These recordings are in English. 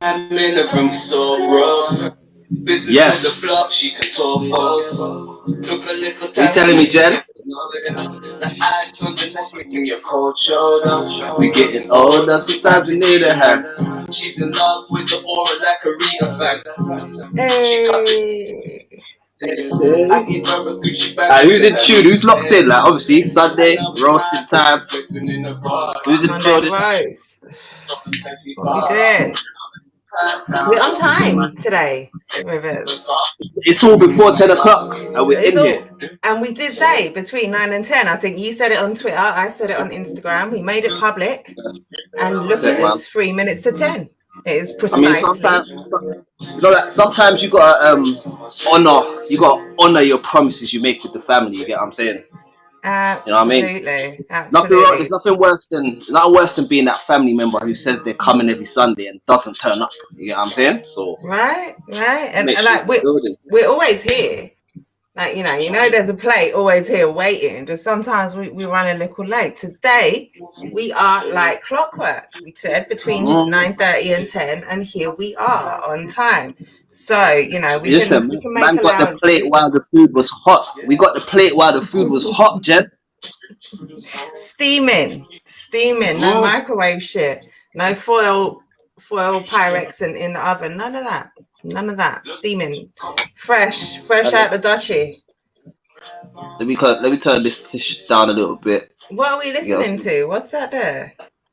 I'm in the room so rough. Business yes. On the block, she can talk off. Look a little time. You telling me, Jen? The eyes on the neck, making your cold shoulder. We getting older, sometimes we need a hand. She's in love with the aura like a Rita fan. Hey. Who's in tune? Who's locked in? Like obviously Sunday roasting time. Who's in Monday roast. What we doing? We're on time today, Rivers. It's all before 10 o'clock and we're in here. And we did say between 9 and 10. I think you said it on Twitter. I said it on Instagram. We made it public. And look at it, it's 3 minutes to 10. It is precisely. I mean, sometimes you gotta honor your promises you make with the family. You get what I'm saying? Absolutely. You know what I mean? Absolutely. There's nothing worse than being that family member who says they're coming every Sunday and doesn't turn up. You get what I'm saying? So right. And like we're always here. Like, you know, there's a plate always here waiting. Just sometimes we run a little late. Today, we are like clockwork. We said between 9:30 and 10, and here we are on time. So, you know, we can make man got the plate while the food was hot. We got the plate while the food was hot, Jen. Steaming. No microwave shit. No foil Pyrex in the oven. None of that. Steaming. Fresh out the dutchie. Let me turn this dish down a little bit. What are we listening to? What's that there?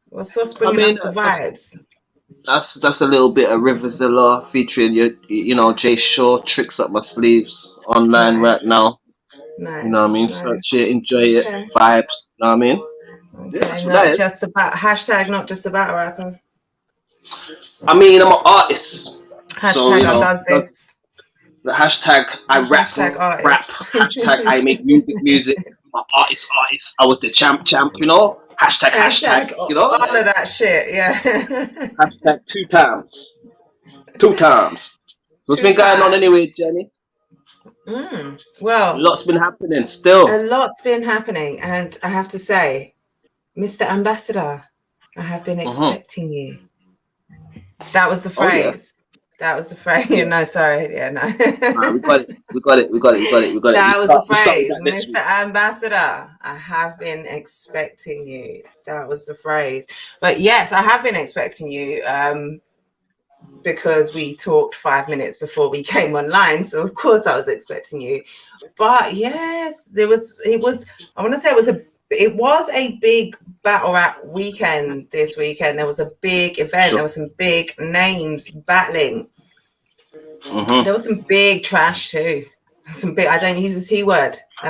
What's bringing us the vibes? That's a little bit of Riverzilla featuring Jay Shaw, Tricks Up My Sleeves online right now. Nice. You know what I mean? Nice. So shit, enjoy it. Okay. Vibes. You know what I mean? Okay, not just about a rapper. I mean, I'm an artist. Hashtag does this. The hashtag I rap. Hashtag I make music. My artist. I was the champ. You know. Hashtag. You know. All of that shit. Yeah. Hashtag 2 times. 2 times. What's been going on anyway, Jenny? Well, a lot's been happening still. A lot's been happening, and I have to say, Mr. Ambassador, I have been expecting you. That was the phrase. Oh, yeah. That was the phrase. No, sorry. Yeah, no. We got it. That was the phrase. Mr. Ambassador, I have been expecting you. That was the phrase. But yes, I have been expecting you because we talked 5 minutes before we came online. So, of course, I was expecting you. But yes, it was a big battle rap weekend this weekend. There was a big event. Sure. There were some big names battling. There was some big trash too. I don't use the T word. I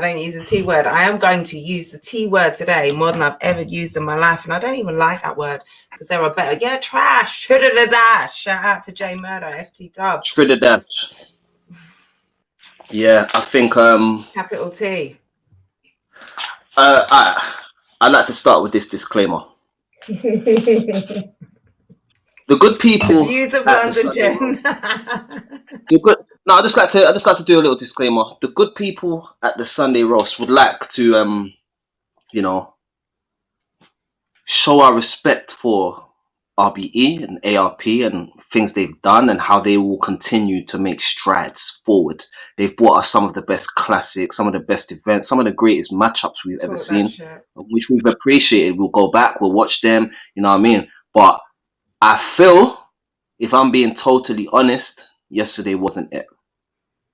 am going to use the T word today more than I've ever used in my life. And I don't even like that word because there are better. Yeah, trash. Shout out to Jay Murder, FT Dub. Yeah, I think capital T. I'd like to start with this disclaimer. The good people. Views of London, Jen. I just like to do a little disclaimer. The good people at the Sunday roast would like to, show our respect for RBE and ARP and things they've done and how they will continue to make strides forward. They've brought us some of the best classics, some of the best events, some of the greatest matchups we've ever seen, which we've appreciated. We'll go back, we'll watch them, you know what I mean? But I feel, if I'm being totally honest, yesterday wasn't it.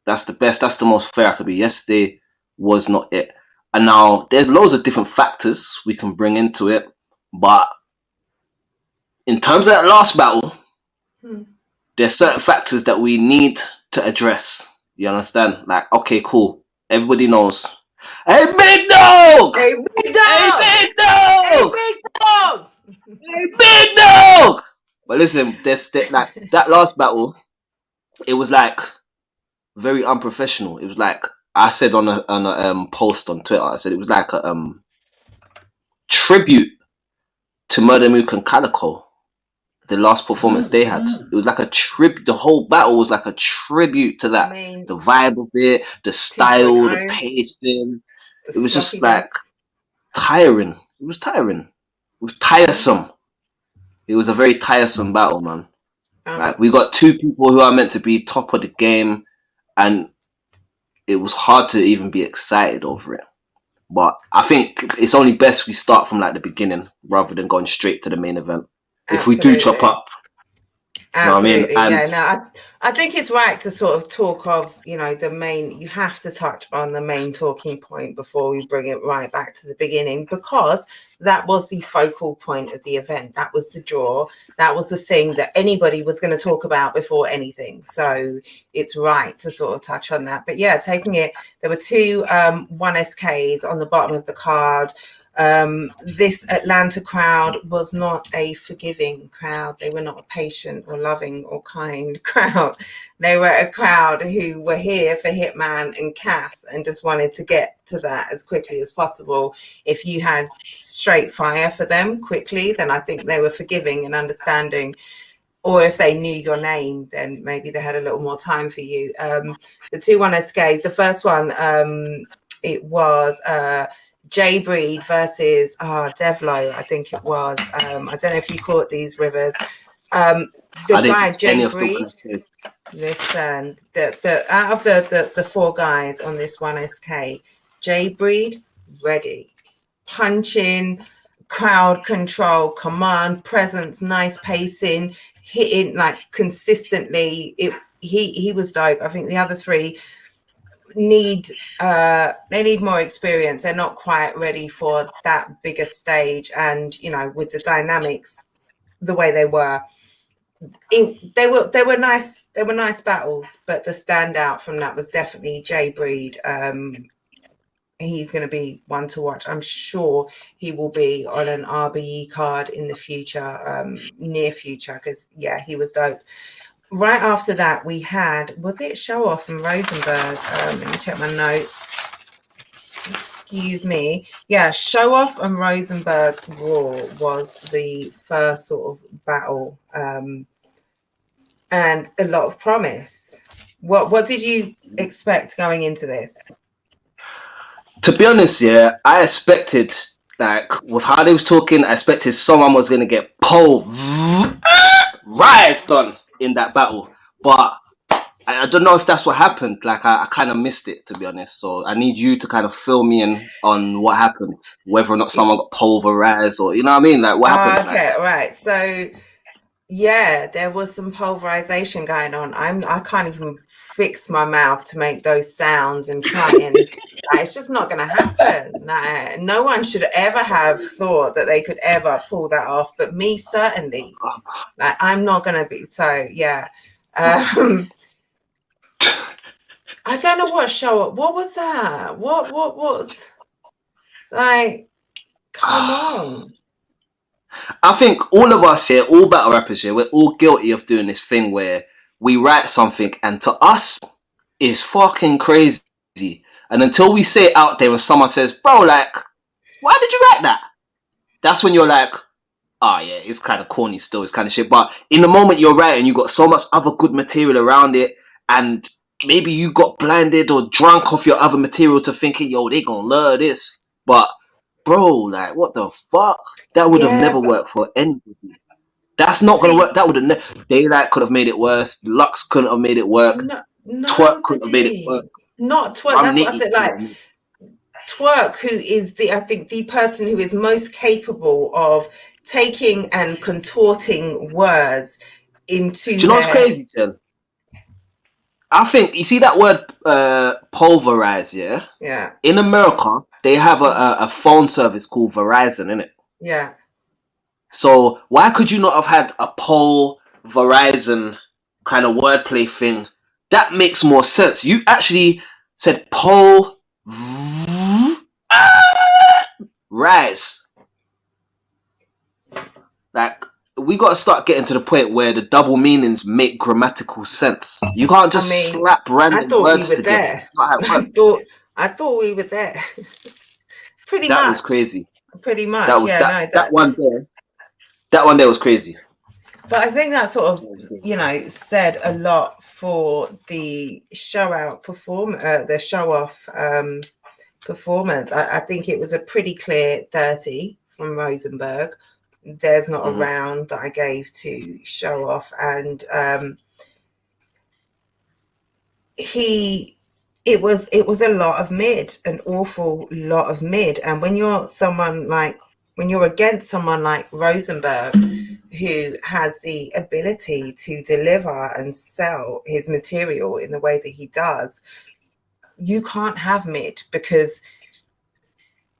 That's the most fair I could be. Yesterday was not it. And now there's loads of different factors we can bring into it, but in terms of that last battle, there's certain factors that we need to address. You understand? Like, okay, cool. Everybody knows. Hey, big dog! Hey, big dog! Hey, big dog! Hey, big dog! Hey, big dog! But listen, that last battle, it was like very unprofessional. It was like I said on a post on Twitter. I said it was like a tribute to Murder Mook and Calico. The last performance they had, it was like a tribute. The whole battle was like a tribute to that. The vibe of it, the style, the pacing. It was just like tiring. It was tiring. It was tiresome. It was a very tiresome battle, man. Like, we got two people who are meant to be top of the game, and it was hard to even be excited over it. But I think it's only best we start from like the beginning rather than going straight to the main event. If we do chop up, absolutely, you know what I mean? Yeah. No, I think it's right to sort of talk of, you know, the main. You have to touch on the main talking point before we bring it right back to the beginning, because that was the focal point of the event. That was the draw. That was the thing that anybody was going to talk about before anything. So it's right to sort of touch on that. But yeah, taking it, there were two 1SKs on the bottom of the card. This Atlanta crowd was not a forgiving crowd. They were not a patient or loving or kind crowd. They were a crowd who were here for Hitman and Cass and just wanted to get to that as quickly as possible. If you had straight fire for them quickly, then I think they were forgiving and understanding. Or if they knew your name, then maybe they had a little more time for you. The two 1SKs, the first one, it was Jay Breed versus Devlo, I think it was. I don't know if you caught these, Rivers. The guy Jay Breed. Listen, the out of the four guys on this 1SK, Jay Breed, ready, punching, crowd control, command, presence, nice pacing, hitting like consistently. He was dope. I think the other three need more experience. They're not quite ready for that bigger stage, and you know, with the dynamics the way they were, they were nice battles, but the standout from that was definitely Jay Breed. He's going to be one to watch. I'm sure he will be on an RBE card in the future, near future, because yeah, he was dope. Right after that, we had, was it Show Off and Rosenberg? Let me check my notes. Excuse me. Yeah, Show Off and Rosenberg Raw was the first sort of battle, and a lot of promise. What did you expect going into this? To be honest, yeah, I expected, like, with how they was talking, I expected someone was going to get pulverized on in that battle. But I don't know if that's what happened. Like, I kind of missed it, to be honest. So I need you to kind of fill me in on what happened, whether or not someone got pulverized, or, you know what I mean? Like, what happened? Okay, right. So, yeah, there was some pulverization going on. I can't even fix my mouth to make those sounds and try and it's just not going to happen. No one should ever have thought that they could ever pull that off, but me certainly. Like, I'm not going to be. So yeah, I don't know what show up. What was that? What was like? Come on. I think all of us here, all battle rappers here, we're all guilty of doing this thing where we write something and to us is fucking crazy. And until we say it out there, if someone says, bro, like, why did you write that? That's when you're like, oh yeah, it's kind of corny still, it's kind of shit. But in the moment you're writing, you got so much other good material around it, and maybe you got blinded or drunk off your other material to thinking, yo, they gonna learn this. But bro, like, what the fuck? That would have never worked for anybody. That's not gonna work. That would have Daylight could have made it worse. Lux couldn't have made it work. Twerk couldn't have made it work. Not Twerk. That's what I said. Like Twerk, who is I think the person who is most capable of taking and contorting words into. Do you know what's crazy, Jen? I think you see that word pulverize, yeah? Yeah. In America, they have a phone service called Verizon, innit? Yeah. So why could you not have had a Verizon kind of wordplay thing? That makes more sense. You actually said rise. Like, we got to start getting to the point where the double meanings make grammatical sense. You can't just slap random words together. I thought we were there. Pretty much. That was crazy. Pretty much. That one there was crazy. But I think that sort of, you know, said a lot for the show off performance. I think it was a pretty clear 30 from Rosenberg. there's not a round that I gave to Show Off. And it was a lot of mid, an awful lot of mid. And when you're against someone like Rosenberg, who has the ability to deliver and sell his material in the way that he does, you can't have mid, because,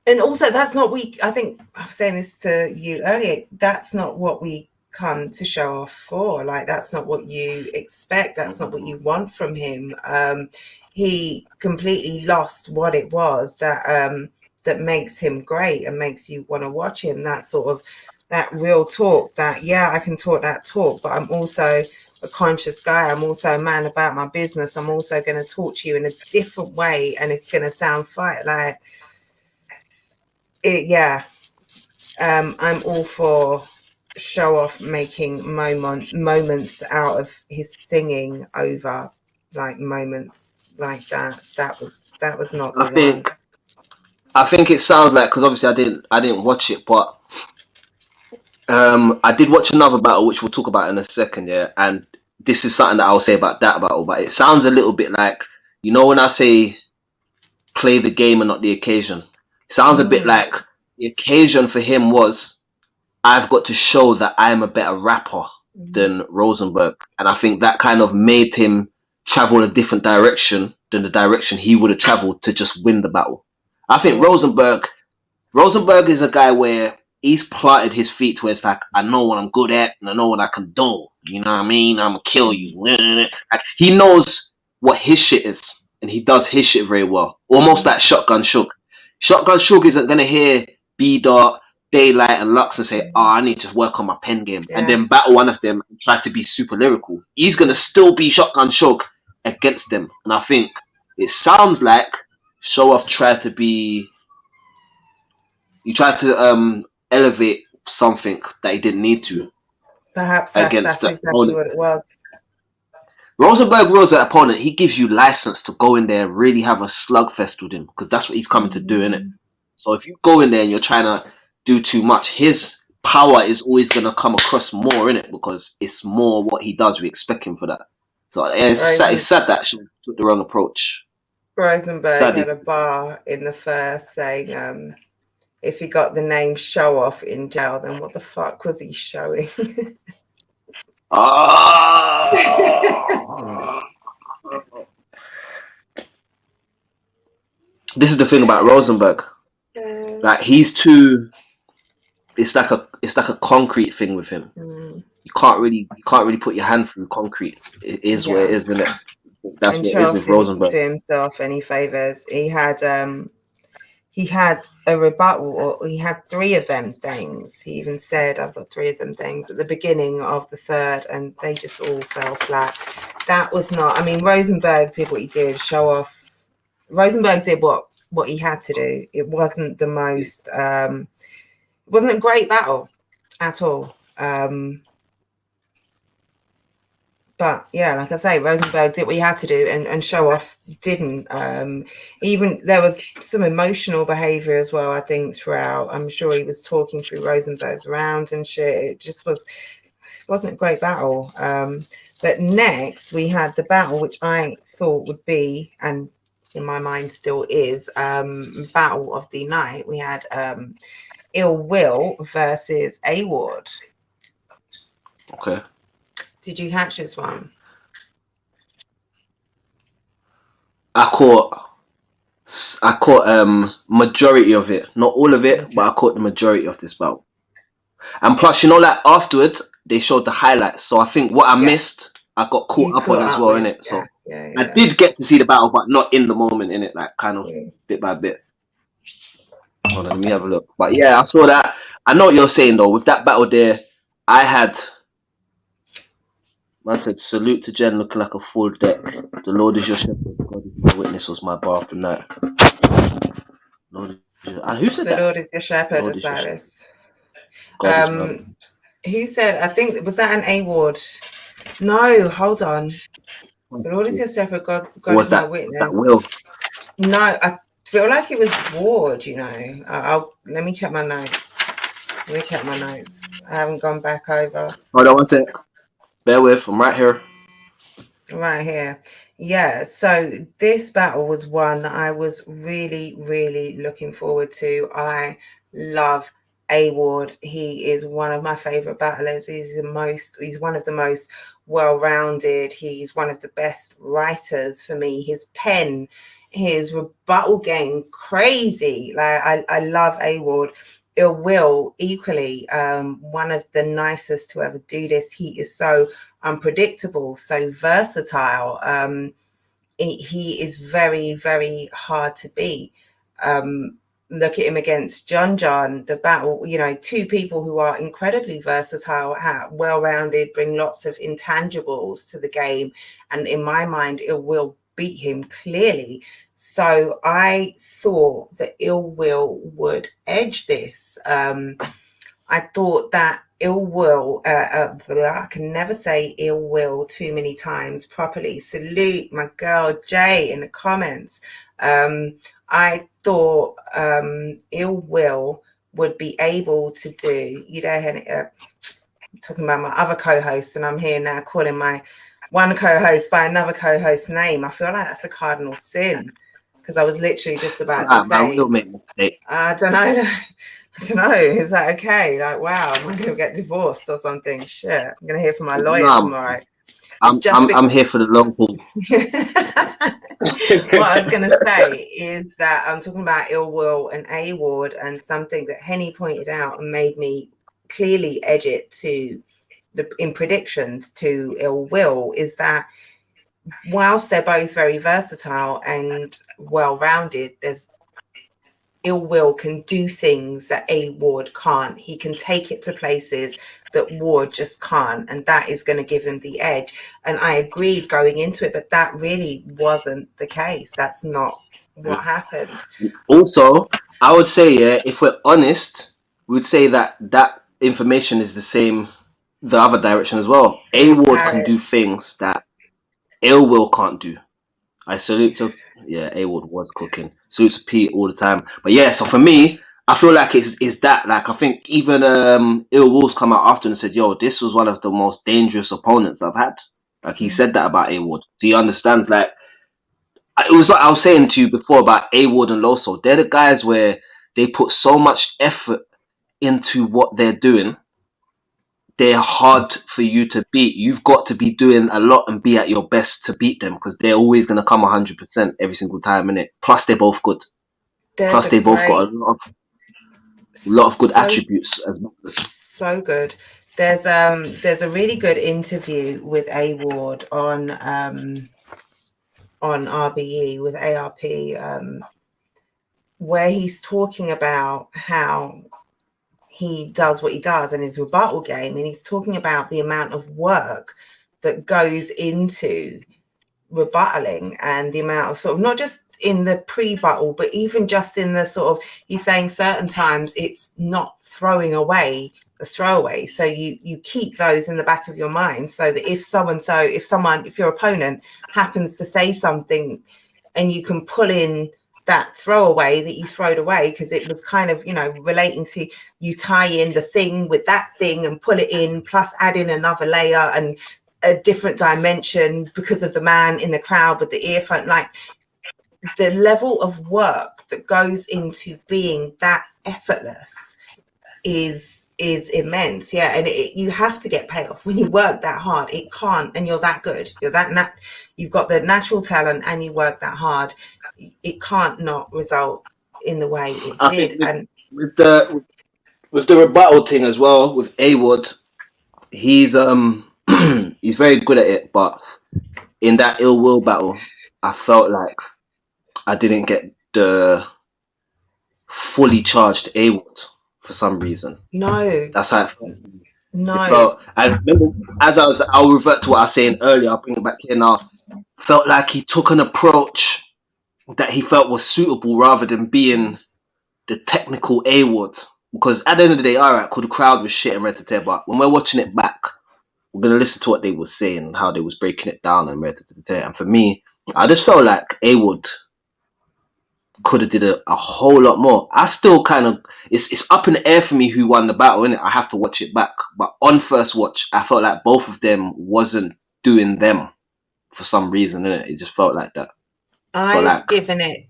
and also that's not, I think I was saying this to you earlier, that's not what we come to Show Off for. Like, that's not what you expect, that's not what you want from him. He completely lost what it was that makes him great and makes you want to watch him. That sort of, that real talk, that, yeah, I can talk that talk, but I'm also a conscious guy. I'm also a man about my business. I'm also going to talk to you in a different way, and it's going to sound like it. Yeah. I'm all for Show Off making moments out of his singing over like moments like that. That was not the one. I think it sounds like, because obviously I didn't watch it, but I did watch another battle, which we'll talk about in a second, yeah. And this is something that I'll say about that battle, but it sounds a little bit like, you know, when I say play the game and not the occasion, it sounds a bit like the occasion for him was, I've got to show that I'm a better rapper than Rosenberg. And I think that kind of made him travel a different direction than the direction he would have traveled to just win the battle. I think Rosenberg is a guy where he's planted his feet where it's like, I know what I'm good at and I know what I can do. You know what I mean? I'm going to kill you. Like, he knows what his shit is, and he does his shit very well. Almost like Shotgun Suge. Shotgun Suge isn't going to hear B-Dot, Daylight and Lux and say, oh, I need to work on my pen game. Yeah. And then battle one of them and try to be super lyrical. He's going to still be Shotgun Suge against them. And I think it sounds like Show Off tried to be... He tried to elevate something that he didn't need to. Perhaps that's exactly what it was. Rosenberg was an opponent. He gives you license to go in there and really have a slugfest with him, because that's what he's coming to do, innit? So if you go in there and you're trying to do too much, his power is always going to come across more, innit? Because it's more what he does. We expect him for that. So it's sad that she took the wrong approach. Rosenberg had a bar in the first saying, if he got the name Show Off in jail, then what the fuck was he showing? This is the thing about Rosenberg. Like, he's too... It's like a concrete thing with him. You can't really put your hand through concrete. It is what it is, isn't it? That's what it is with Rosenberg. To himself any favors. He had a rebuttal, or he had 3 of them things. He even said, I've got 3 of them things at the beginning of the third, and they just all fell flat. That was not, I mean, Rosenberg did what he did, Show Off. Rosenberg did what he had to do. It wasn't the most, it wasn't a great battle at all. But yeah, like I say, Rosenberg did what he had to do, and Show Off didn't. Even there was some emotional behavior as well, I think, throughout. I'm sure he was talking through Rosenberg's rounds and shit. It just wasn't a great battle. But next we had the battle, which I thought would be, and in my mind still is, battle of the night. We had Ill Will versus A-Ward. Okay. Did you catch this one? I caught majority of it, not all of it, but I caught the majority of this battle. And plus, you know, like afterwards they showed the highlights, so I think what I missed, I got caught up on as well, innit? So I did get to see the battle, but not in the moment, innit? Like kind of bit by bit. Hold on, let me have a look. But yeah, I saw that. I know what you're saying though. With that battle there, I had. Man said, salute to Jen looking like a full deck. The Lord is your shepherd. God is my witness was my bar after night. And who said that? The Lord is your shepherd, Osiris. Who said, I think, was that an A-Ward? No, hold on. The Lord is your shepherd, God is my witness. That Will? No, I feel like it was Ward, you know. Let me check my notes. Let me check my notes. I haven't gone back over. Hold on one sec. Bear with, I'm right here. Right here. Yeah, so this battle was one I was really, really looking forward to. I love A Ward. He is one of my favorite battlers. He's one of the most well-rounded. He's one of the best writers for me. His pen, his rebuttal game, crazy. Like I love A Ward. Ill Will, equally, one of the nicest to ever do this. He is so unpredictable, so versatile. He is very, very hard to beat. Look at him against John, the battle, two people who are incredibly versatile, well-rounded, bring lots of intangibles to the game. And in my mind, Ill Will beat him clearly. So I thought that Ill Will would edge this. I thought that Ill Will, I can never say Ill Will too many times properly. Salute my girl Jay in the comments. I thought Ill Will would be able to do, talking about my other co-host, and I'm here now calling my one co-host by another co-host's name. I feel like that's a cardinal sin, because I was literally just about to say, I don't know. I don't know. Is that okay? Like, wow, am I going to get divorced or something? Shit, I'm going to hear from my lawyer tomorrow. I'm here for the long haul. What I was going to say is that I'm talking about Ill Will and A Ward, and something that Henny pointed out and made me clearly edge it in predictions to Ill Will is that whilst they're both very versatile and well-rounded, Ill Will can do things that A Ward can't. He can take it to places that Ward just can't, and that is going to give him the edge. And I agreed going into it, but that really wasn't the case. That's not what happened. Also, I would say, if we're honest, we would say that information is the same the other direction as well. A Ward can do things that Ill Will can't do. I salute to A Ward was cooking. Salute to Pete all the time. But yeah, so for me, I feel like it's that. Like, I think even Ill Will's come out after and said, "Yo, this was one of the most dangerous opponents I've had." Like, he said that about A Ward. Do you understand? Like, it was what I was saying to you before about A Ward and Loso. They're the guys where they put so much effort into what they're doing. They're hard for you to beat. You've got to be doing a lot and be at your best to beat them, because they're always going to come 100% every single time, innit? Plus, they're both good. They both got a lot of good attributes as well. So good. There's a really good interview with A Ward on RBE with ARP, where he's talking about how he does what he does in his rebuttal game, and he's talking about the amount of work that goes into rebuttaling, and the amount of sort of, not just in the pre-battle, but even just in the sort of, he's saying certain times it's not throwing away the throwaway, so you keep those in the back of your mind, so that if your opponent happens to say something, and you can pull in that throwaway that you throwed away, because it was kind of, relating to, you tie in the thing with that thing and pull it in, plus add in another layer and a different dimension because of the man in the crowd with the earphone. Like, the level of work that goes into being that effortless is immense. Yeah, and you have to get payoff when you work that hard. It can't, and you're that good, you've got the natural talent and you work that hard, it can't not result in the way it did. And with the rebuttal thing as well with A Ward, he's he's very good at it, but in that Ill Will battle, I felt like I didn't get the fully charged A Ward for some reason. No, that's how I felt. No, I remember, I'll revert to what I was saying earlier. I'll bring it back here now. Felt like he took an approach that he felt was suitable rather than being the technical A Ward. Because at the end of the day, all right, cool, the crowd was shit and red to tear, but when we're watching it back, we're gonna listen to what they were saying and how they was breaking it down and red to tear. And for me, I just felt like A Ward could have did a whole lot more. I still kind of it's up in the air for me who won the battle, innit? I have to watch it back. But on first watch, I felt like both of them wasn't doing them for some reason, innit? It just felt like that. I've given it,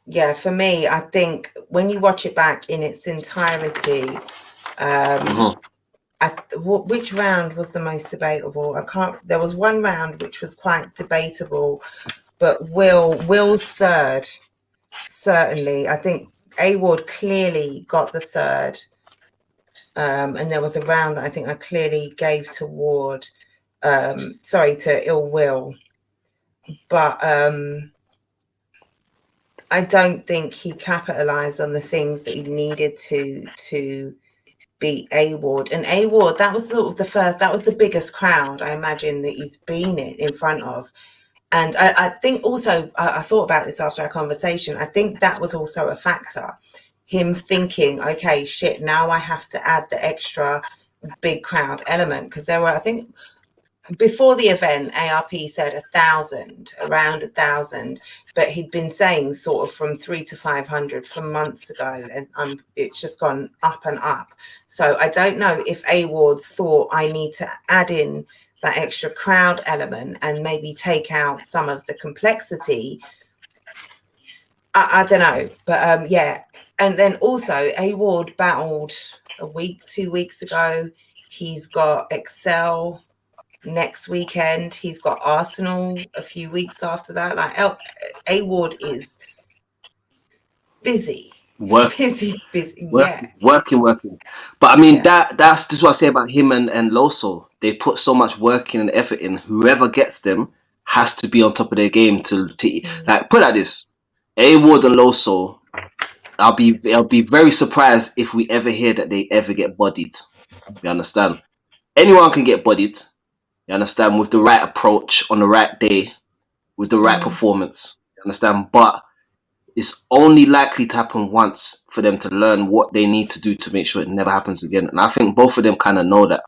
yeah, for me, I think when you watch it back in its entirety, which round was the most debatable? There was one round which was quite debatable, but Will's third, certainly. I think A Ward clearly got the third. And there was a round that I think I clearly gave to Ward, to Ill Will. But I don't think he capitalized on the things that he needed to beat A Ward. And A Ward, that was sort of that was the biggest crowd I imagine that he's been in front of. And I think also, I thought about this after our conversation, I think that was also a factor. Him thinking, okay, shit, now I have to add the extra big crowd element. Because there were, I think, before the event, ARP said 1,000, around 1,000, but he'd been saying sort of from 300 to 500 from months ago, and it's just gone up and up. So I don't know if A Ward thought I need to add in that extra crowd element and maybe take out some of the complexity. I don't know, but yeah. And then also A Ward battled 2 weeks ago. He's got Excel next weekend. He's got Arsenal a few weeks after that. Like A Ward is busy. Busy. Working. But I mean, that's just what I say about him and Loso. They put so much work in and effort in. Whoever gets them has to be on top of their game to like, put it like this. A Ward and Loso, I'll be very surprised if we ever hear that they ever get bodied. You understand? Anyone can get bodied. You understand? With the right approach on the right day, with the right performance. You understand? But it's only likely to happen once for them to learn what they need to do to make sure it never happens again. And I think both of them kind of know that.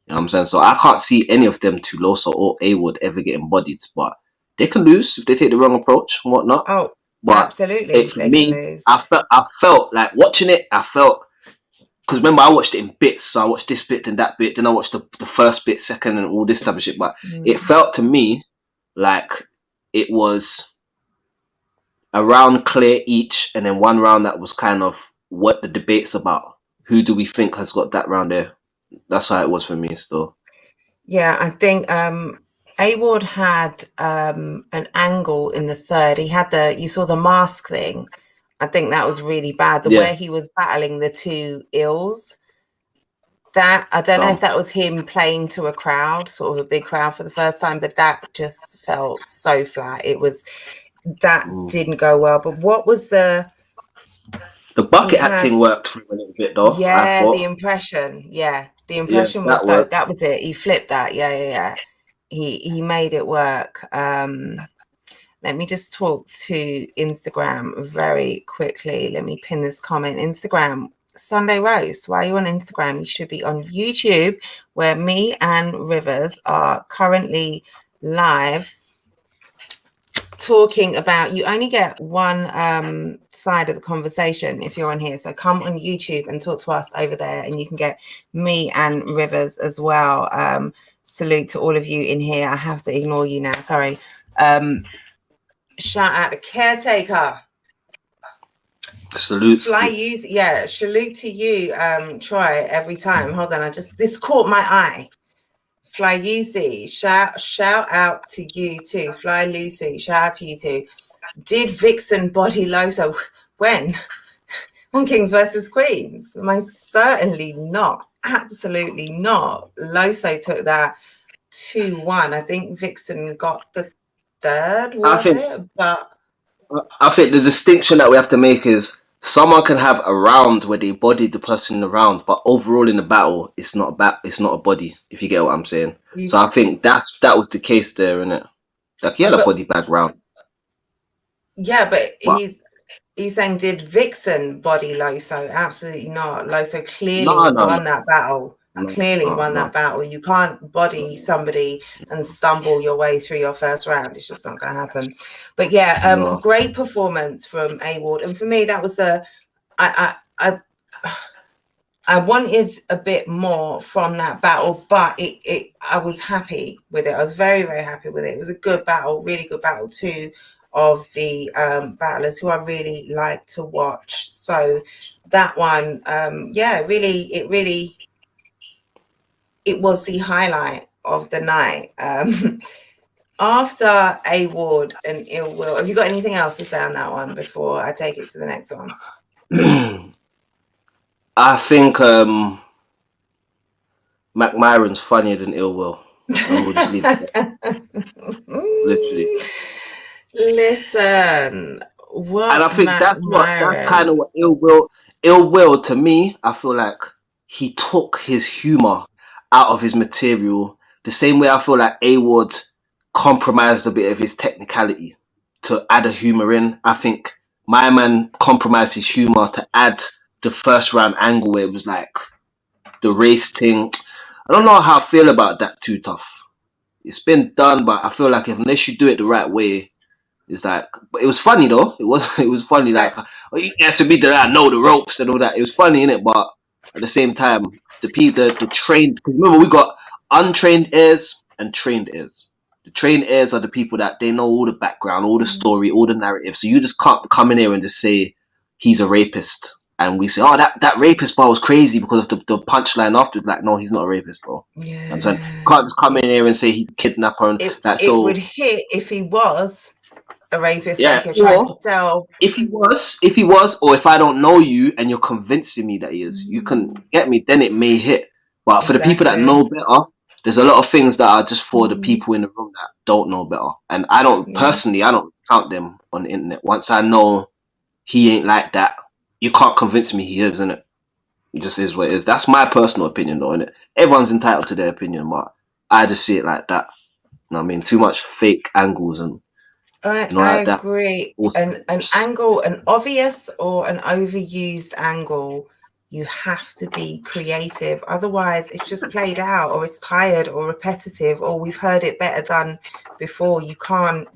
You know what I'm saying? So I can't see any of them, to Loso or A Ward, ever getting bodied. But they can lose if they take the wrong approach and whatnot. Oh, but absolutely. For me, I felt like watching it, because remember, I watched it in bits. So I watched this bit and that bit. Then I watched the first bit, second, and all this type of shit. But it felt to me like it was a round clear each, and then one round that was kind of what the debate's about. Who do we think has got that round there? That's how it was for me still. Yeah, I think A Ward had an angle in the third. He had you saw the mask thing. I think that was really bad. The way he was battling the two ills. That I don't know if that was him playing to a crowd, sort of a big crowd for the first time, but that just felt so flat. Didn't go well. But what was the bucket acting worked for him a little bit though? Yeah, the impression. Yeah, the impression was that was it. He flipped that. Yeah. He made it work. Let me just talk to Instagram very quickly. Let me pin this comment. Instagram, Sunday Roast. Why are you on Instagram? You should be on YouTube, where me and Rivers are currently live talking about, you only get one side of the conversation if you're on here. So come on YouTube and talk to us over there, and you can get me and Rivers as well. Salute to all of you in here. I have to ignore you now. Sorry. Shout out to Caretaker. Salute. Salute to you, Troy, every time. Hold on, this caught my eye. Fly Lucy, shout out to you too. Fly Lucy, shout out to you too. Did Vixen body Loso? When? On Kings versus Queens? Most certainly not. Absolutely not. Loso took that 2-1. I think Vixen got the third, But I think the distinction that we have to make is someone can have a round where they bodied the person in the round, but overall in the battle, it's not a body, if you get what I'm saying. So I think that was the case there, innit? Like, he had a body bag round. Yeah, but he's saying, did Vixen body Loso? Absolutely not. Loso clearly won that battle. clearly won that battle. You can't body somebody and stumble your way through your first round. It's just not going to happen. But yeah, great performance from A Ward. And for me, that was I wanted a bit more from that battle, but I was happy with it. I was very, very happy with it. It was a good battle, really good battle. Two of the battlers who I really like to watch. So that one, it was the highlight of the night. After A Ward and Ill Will, have you got anything else to say on that one before I take it to the next one? I think Mac Myron's funnier than Ill Will. We'll just leave it there. Literally. Listen, what? And I think that's kind of what Ill Will to me, I feel like he took his humor out of his material the same way I feel like A Ward compromised a bit of his technicality to add a humor in. I think my man compromised his humor to add the first round angle where it was like the race thing. I don't know how I feel about that too tough. It's been done, but I feel like unless you do it the right way, it's like. But it was funny though. It was funny. Like, oh, you have to be there. I know the ropes and all that. It was funny, innit? But at the same time, the trained. Because remember, we got untrained heirs and trained heirs. The trained heirs are the people that they know all the background, all the story, all the narrative. So you just can't come in here and just say he's a rapist. And we say, oh, that rapist bar was crazy because of the punchline after. Like, no, he's not a rapist, bro. Yeah. I'm saying, you can't just come in here and say he's a kidnapper. And it would hit if he was a rapist. Yeah. Like you're trying to tell. If he was, or if I don't know you and you're convincing me that he is, you can get me, then it may hit. But for the people that know better, there's a lot of things that are just for the people in the room that don't know better. And I don't personally, I don't count them on the internet. Once I know he ain't like that, you can't convince me he is, innit? It just is what it is. That's my personal opinion, though, innit? Everyone's entitled to their opinion, but I just see it like that. You know what I mean? Too much fake angles and. I agree. An angle, an obvious or an overused angle, you have to be creative. Otherwise, it's just played out, or it's tired, or repetitive, or we've heard it better done before. You can't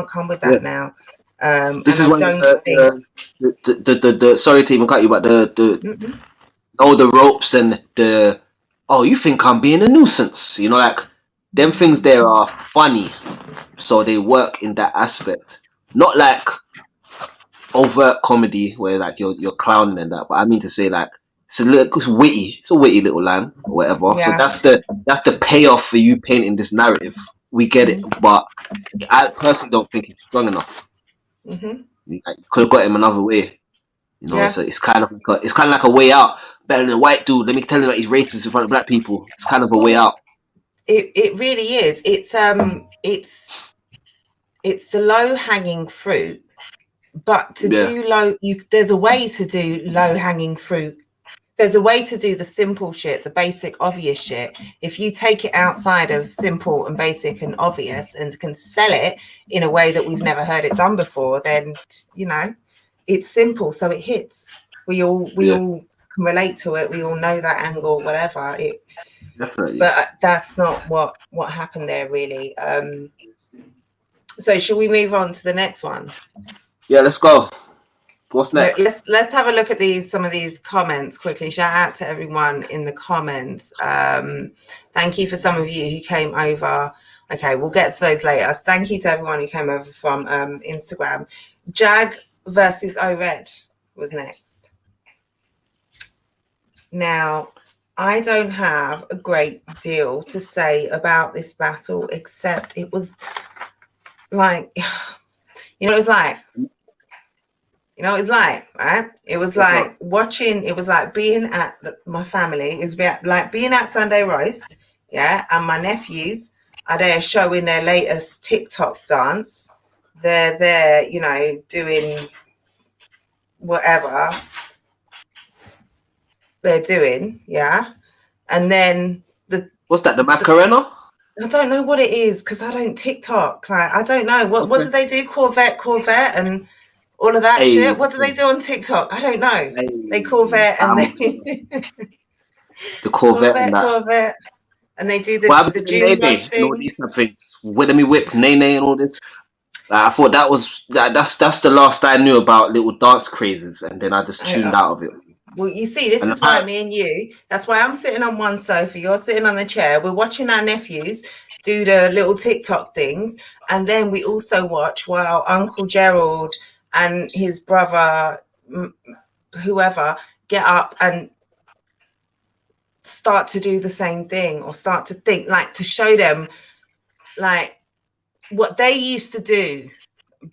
come with that now. This is when the sorry to even cut you, but the ropes and you think I'm being a nuisance, you know, like them things there are funny, so they work in that aspect, not like overt comedy where like you're clowning and that, but I mean to say like it's a witty little line or whatever. Yeah. So that's the payoff for you painting this narrative. We get it, but I personally don't think it's strong enough. You could have got him another way, you know. So it's kind of like a way out. Better than a white dude. Let me tell you that he's racist in front of black people. It's kind of a way out. It really is. It's the low hanging fruit, but to do there's a way to do low hanging fruit. There's a way to do the simple shit, the basic, obvious shit. If you take it outside of simple and basic and obvious and can sell it in a way that we've never heard it done before, then, you know, it's simple. So it hits. We all can relate to it. We all know that angle, whatever. Definitely. But that's not what happened there, really. So should we move on to the next one? Yeah, let's go. What's next? Let's have a look at some of these comments quickly. Shout out to everyone in the comments. Thank you for some of you who came over. Okay, we'll get to those later. Thank you to everyone who came over from Instagram. Jag versus O-Red was next. Now, I don't have a great deal to say about this battle, except it was like, you know, it was like, right? It was like watching, it was like being at my family. It was like being at Sunday Roast, and my nephews are there showing their latest TikTok dance. They're there, you know, doing whatever they're doing, and then what's that, the Macarena? I don't know what it is because I don't TikTok. Like, I don't know what do they do? Corvette, and all of that shit. What do they do on TikTok? I don't know. They Corvette and they The Corvette and that. Corvette. And they do the June Nene thing. and all these type of things. With me whip, Nene and all this. I thought that's the last I knew about little dance crazes, and then I just tuned out of it. Well, you see, this is why me and you, that's why I'm sitting on one sofa, you're sitting on the chair. We're watching our nephews do the little TikTok things. And then we also watch while Uncle Gerald and his brother, whoever, get up and start to do the same thing, or start to think, like, to show them, like, what they used to do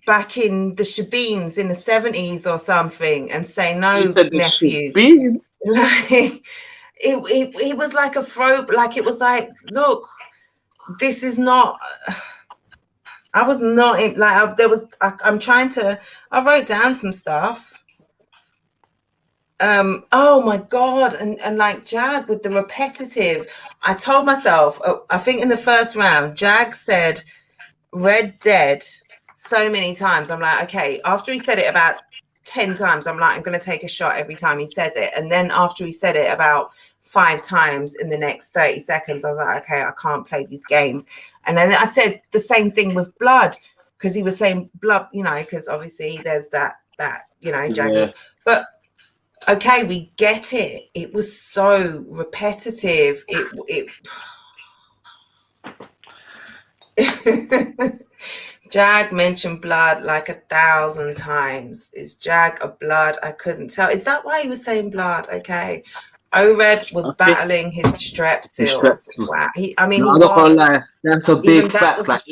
back in the Shebeens in the 70s or something, and say, no, nephew. Like, it was like a throw, like, it was like, look, this is not, I was not, like, I'm trying to, I wrote down some stuff. Oh my God. And like Jag with the repetitive, I told myself, I think in the first round, Jag said Red Dead so many times. I'm like, okay, after he said it about 10 times, I'm like, I'm going to take a shot every time he says it. And then after he said it about 5 times in the next 30 seconds, I was like, okay, I can't play these games. And then I said the same thing with Blood, because he was saying blood, you know, because obviously there's that, you know, Jag. Yeah. But okay, we get it. It was so repetitive. Jag mentioned blood like 1,000 times. Is Jag a blood? I couldn't tell. Is that why he was saying blood? Okay. O-Red was battling his Strepsils. Wow. I'm not gonna lie. That's a big fact. Like,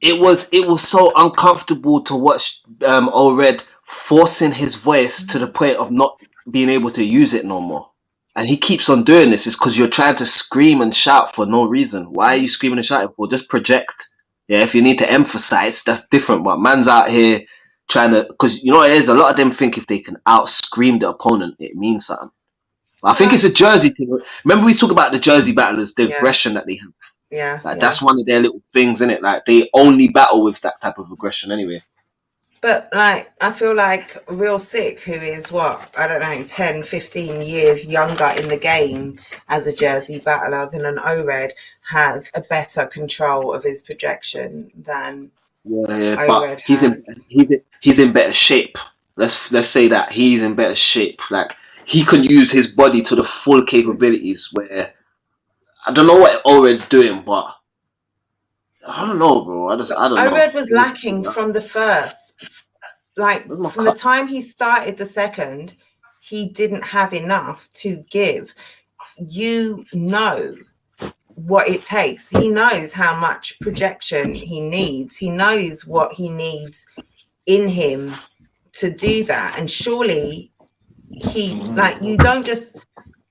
it was so uncomfortable to watch O-Red forcing his voice to the point of not being able to use it no more. And he keeps on doing this. It's because you're trying to scream and shout for no reason. Why are you screaming and shouting for? Just project. Yeah, if you need to emphasize, that's different. But man's out here trying to, because you know it is, a lot of them think if they can out-scream the opponent, it means something. I think it's a Jersey thing. Remember we talk about the Jersey battlers, the aggression that they have. Yeah. Like, that's one of their little things, innit? Like, they only battle with that type of aggression anyway. But, like, I feel like Real Sick, who is, 10, 15 years younger in the game as a Jersey battler than an O-Red, has a better control of his projection than O-Red but he's in better shape. Let's say that. He's in better shape. Like, he can use his body to the full capabilities, where I don't know what O-Red's doing, but I don't know, bro. I don't know. O-Red was lacking from the first. Like, from the time he started the second, he didn't have enough to give. You know what it takes. He knows how much projection he needs. He knows what he needs in him to do that. And surely you don't just,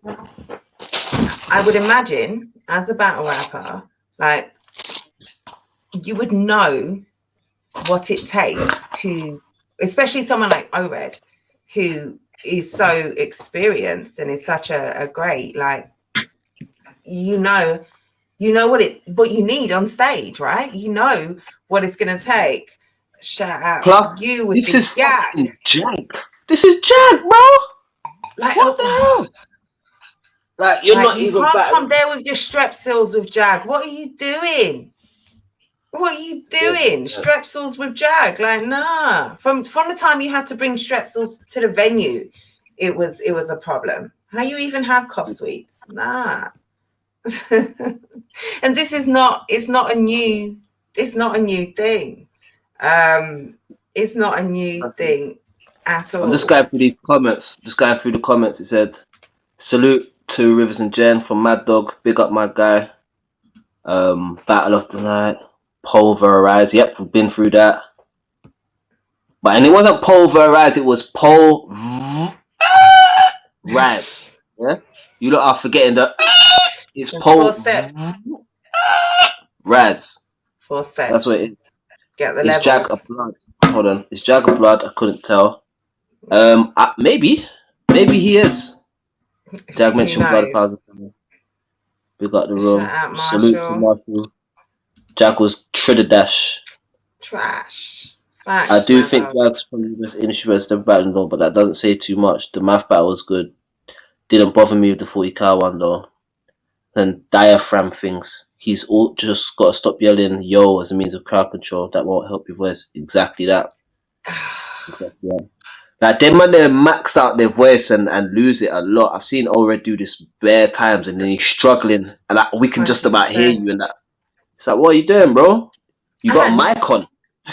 I would imagine, as a battle rapper, like, you would know what it takes to, especially someone like O-Red, who is so experienced and is such a great, like, you know what you need on stage, right? You know what it's gonna take. Shout out. Plus, you with this is Jag. This is Jag, bro. Like, what the hell? Like, you can't come there with your Strepsils with Jag. What are you doing? What are you doing? Yeah. Strepsils with Jag? Like, nah. From the time you had to bring Strepsils to the venue, it was a problem. How you even have cough sweets? Nah. And this is not. It's not a new thing. It's not a new thing at all. I'm just going through these comments. It said, "Salute to Rivers and Jen from Mad Dog. Big up my guy. Battle of the night. Pulverize. Yep, we've been through that. And it wasn't pulverize. It was rise. Yeah, you lot are forgetting that. It's Four steps. Raz. 4 steps. That's what it is. Get the levels. Is Jag of blood? Hold on. Is Jag of blood? I couldn't tell. Maybe he is. Jag mentioned blood 1,000 times. We got the room. Salute to Marshall. Jag was Tridash. Trash. Facts, I do think Jag's probably the best industry versus the battle, but that doesn't say too much. The math battle was good. Didn't bother me with the 40 cal one though. And diaphragm things. He's all just got to stop yelling "yo" as a means of crowd control. That won't help your voice. Exactly that. Exactly that. Like them man, they max out their voice and lose it a lot. I've seen Allred do this bare times, and then he's struggling, and like, we can just about hear 100%. you. And that, it's like, what are you doing, bro? You got And a mic on.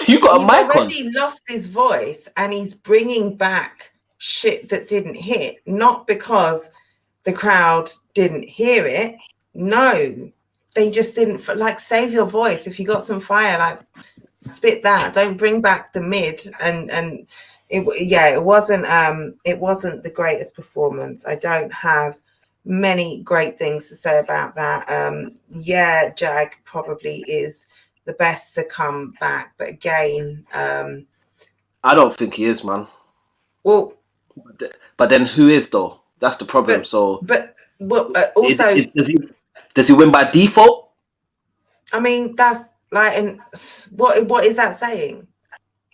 You got a he's mic on. already lost his voice, and he's bringing back shit that didn't hit, not because the crowd didn't hear it. No, they just didn't. Like, save your voice. If you got some fire, like, spit that. Don't bring back the mid. And it wasn't the greatest performance. I don't have many great things to say about that. Jag probably is the best to come back, but again, I don't think he is, man. well, but then who is though? That's the problem. Does he win by default? I mean, that's like, and what is that saying?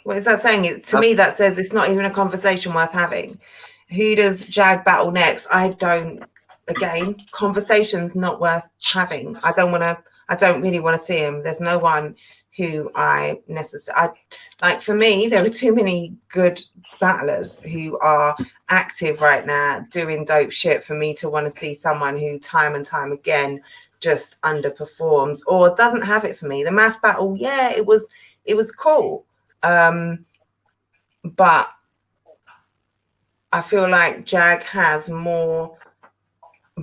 What is that saying? To me, that says it's not even a conversation worth having. Who does Jag battle next? I don't. Again, conversation's not worth having. I don't really want to see him. There's no one who I necessarily like. For me, there are too many good battlers who are active right now doing dope shit for me to want to see someone who time and time again just underperforms or doesn't have it for me. The math battle, yeah, it was cool. But I feel like Jag has more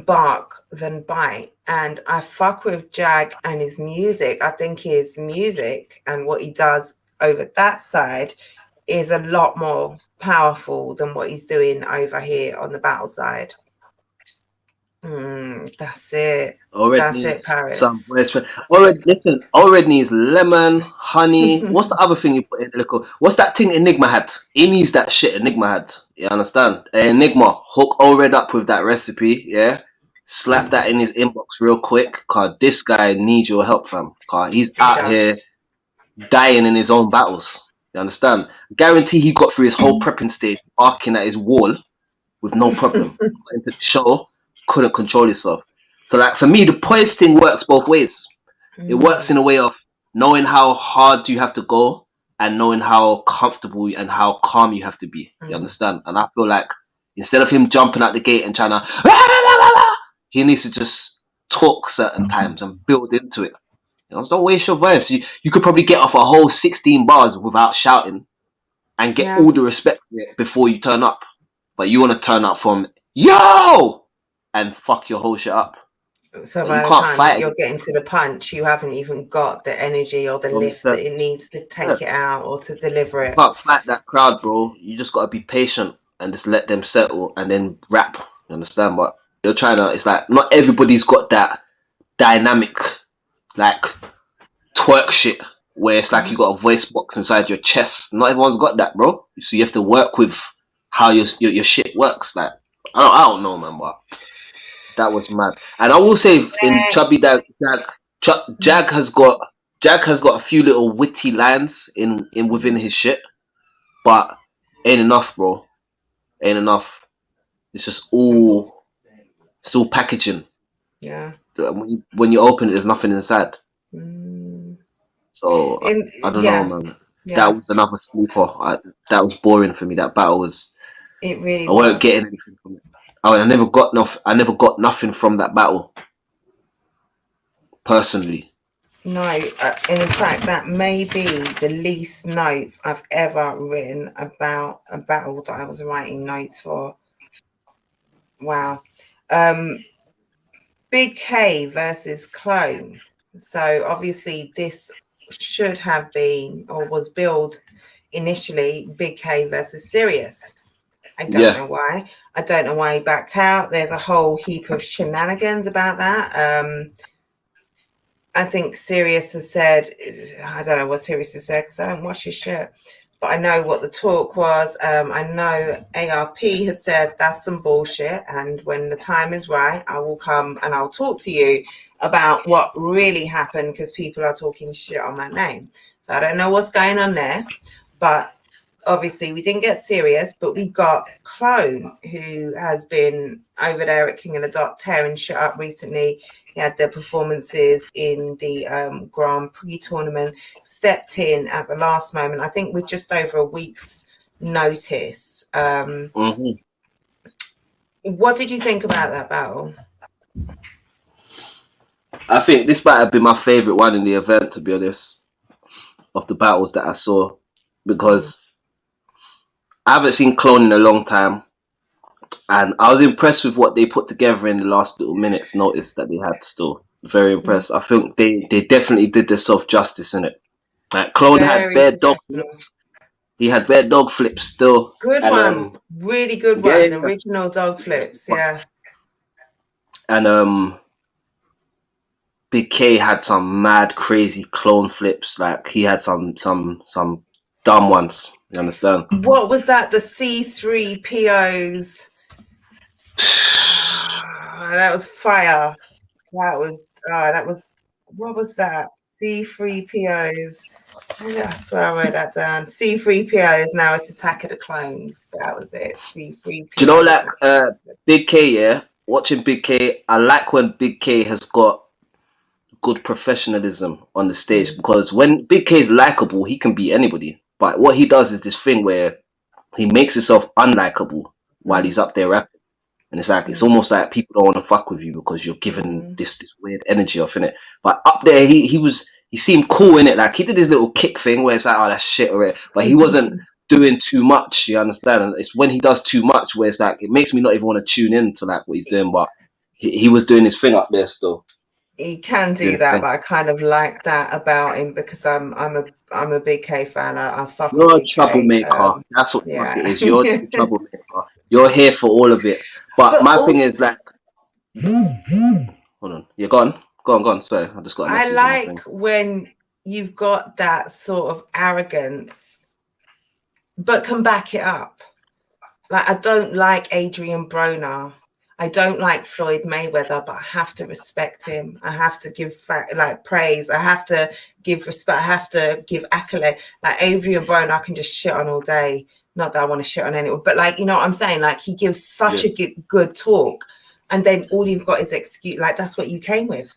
bark than bite, and I fuck with Jag and his music. I think his music and what he does over that side is a lot more powerful than what he's doing over here on the battle side. That's it. That's it, Paris. Allred needs lemon, honey. What's the other thing you put in the liquor? What's that thing Enigma had? He needs that shit Enigma had. You understand? Enigma, hook Allred up with that recipe, yeah? Slap that in his inbox real quick, cause this guy needs your help, fam. Cause he's out here dying in his own battles. You understand? Guarantee he got through his whole prepping stage barking at his wall with no problem. Into the show, couldn't control himself. So like for me, the poise thing works both ways. It works in a way of knowing how hard you have to go and knowing how comfortable and how calm you have to be. You understand? And I feel like instead of him jumping out the gate and trying to, he needs to just talk certain times and build into it. You know, don't waste your voice. You could probably get off a whole 16 bars without shouting and get all the respect for it before you turn up. But you want to turn up from yo and fuck your whole shit up. So by the time you're getting to the punch, you haven't even got the energy or the lift that it needs to take it out or to deliver it. You can't fight that crowd, bro. You just got to be patient and just let them settle and then rap. You understand? But you're trying to, it's like not everybody's got that dynamic, like twerk shit where it's like you got a voice box inside your chest. Not everyone's got that, bro. So you have to work with how your shit works. Like I don't know, man, but that was mad. And I will say in Chubby Dag, Jag has got a few little witty lines in within his shit, but ain't enough, bro. Ain't enough. It's just all packaging. Yeah. When you open it, there's nothing inside. So I don't know, man. Yeah. That was another sleeper. That was boring for me. That battle was. It really. I weren't getting anything from it. I never got nothing from that battle. Personally. No, and in fact, that may be the least notes I've ever written about a battle that I was writing notes for. Wow. Big K versus Clone. So obviously this should have been or was billed initially Big K versus Sirius. I don't know why. I don't know why he backed out. There's a whole heap of shenanigans about that. I think Sirius has said, I don't know what Sirius has said because I don't watch his shit, but I know what the talk was. I know ARP has said that's some bullshit, and when the time is right, I will come and I'll talk to you about what really happened because people are talking shit on my name. So I don't know what's going on there, but obviously we didn't get Serious, but we got Clone, who has been over there at King of the Dot tearing shit up recently. He had their performances in the Grand Prix tournament, stepped in at the last moment, I think with just over a week's notice. What did you think about that battle? I think this might have been my favourite one in the event, to be honest, of the battles that I saw, because I haven't seen Clone in a long time, and I was impressed with what they put together in the last little minutes notice that they had still. Very impressed. I think they definitely did themselves justice in it. Like Clone had bare dog flips. He had bare dog flips still. Good ones. Really good ones. Original dog flips, yeah. And Big K had some mad crazy Clone flips. Like he had some dumb ones. You understand? What was that? The C3POs. That was fire. That was what was that? C3POs. I swear I wrote that down. C3POs, now it's Attack of the Clones. That was it. C3PO. Do you know, like Big K, yeah? Watching Big K, I like when Big K has got good professionalism on the stage, because when Big K is likable, he can beat anybody. But what he does is this thing where he makes himself unlikable while he's up there rapping. And it's like, it's almost like people don't want to fuck with you because you're giving this weird energy off in it. But up there, he seemed cool in it. Like he did his little kick thing where it's like, oh, that's shit already. But he wasn't doing too much. You understand? And it's when he does too much where it's like, it makes me not even want to tune in to like what he's doing. But he was doing his thing up there still. He can do that, but I kind of like that about him because I'm a Big K fan. I fuck with You're a troublemaker. That's what it is. You're a troublemaker. You're here for all of it. But my thing is like, hold on. You're gone. Go on. Sorry, I just got. I like when you've got that sort of arrogance, but can back it up. Like I don't like Adrian Broner. I don't like Floyd Mayweather, but I have to respect him. I have to give praise. I have to give respect. I have to give accolade. Like Adrian Broner, I can just shit on all day. Not that I want to shit on anyone, but like, you know what I'm saying? Like he gives such a good talk, and then all you've got is excuse. Like that's what you came with.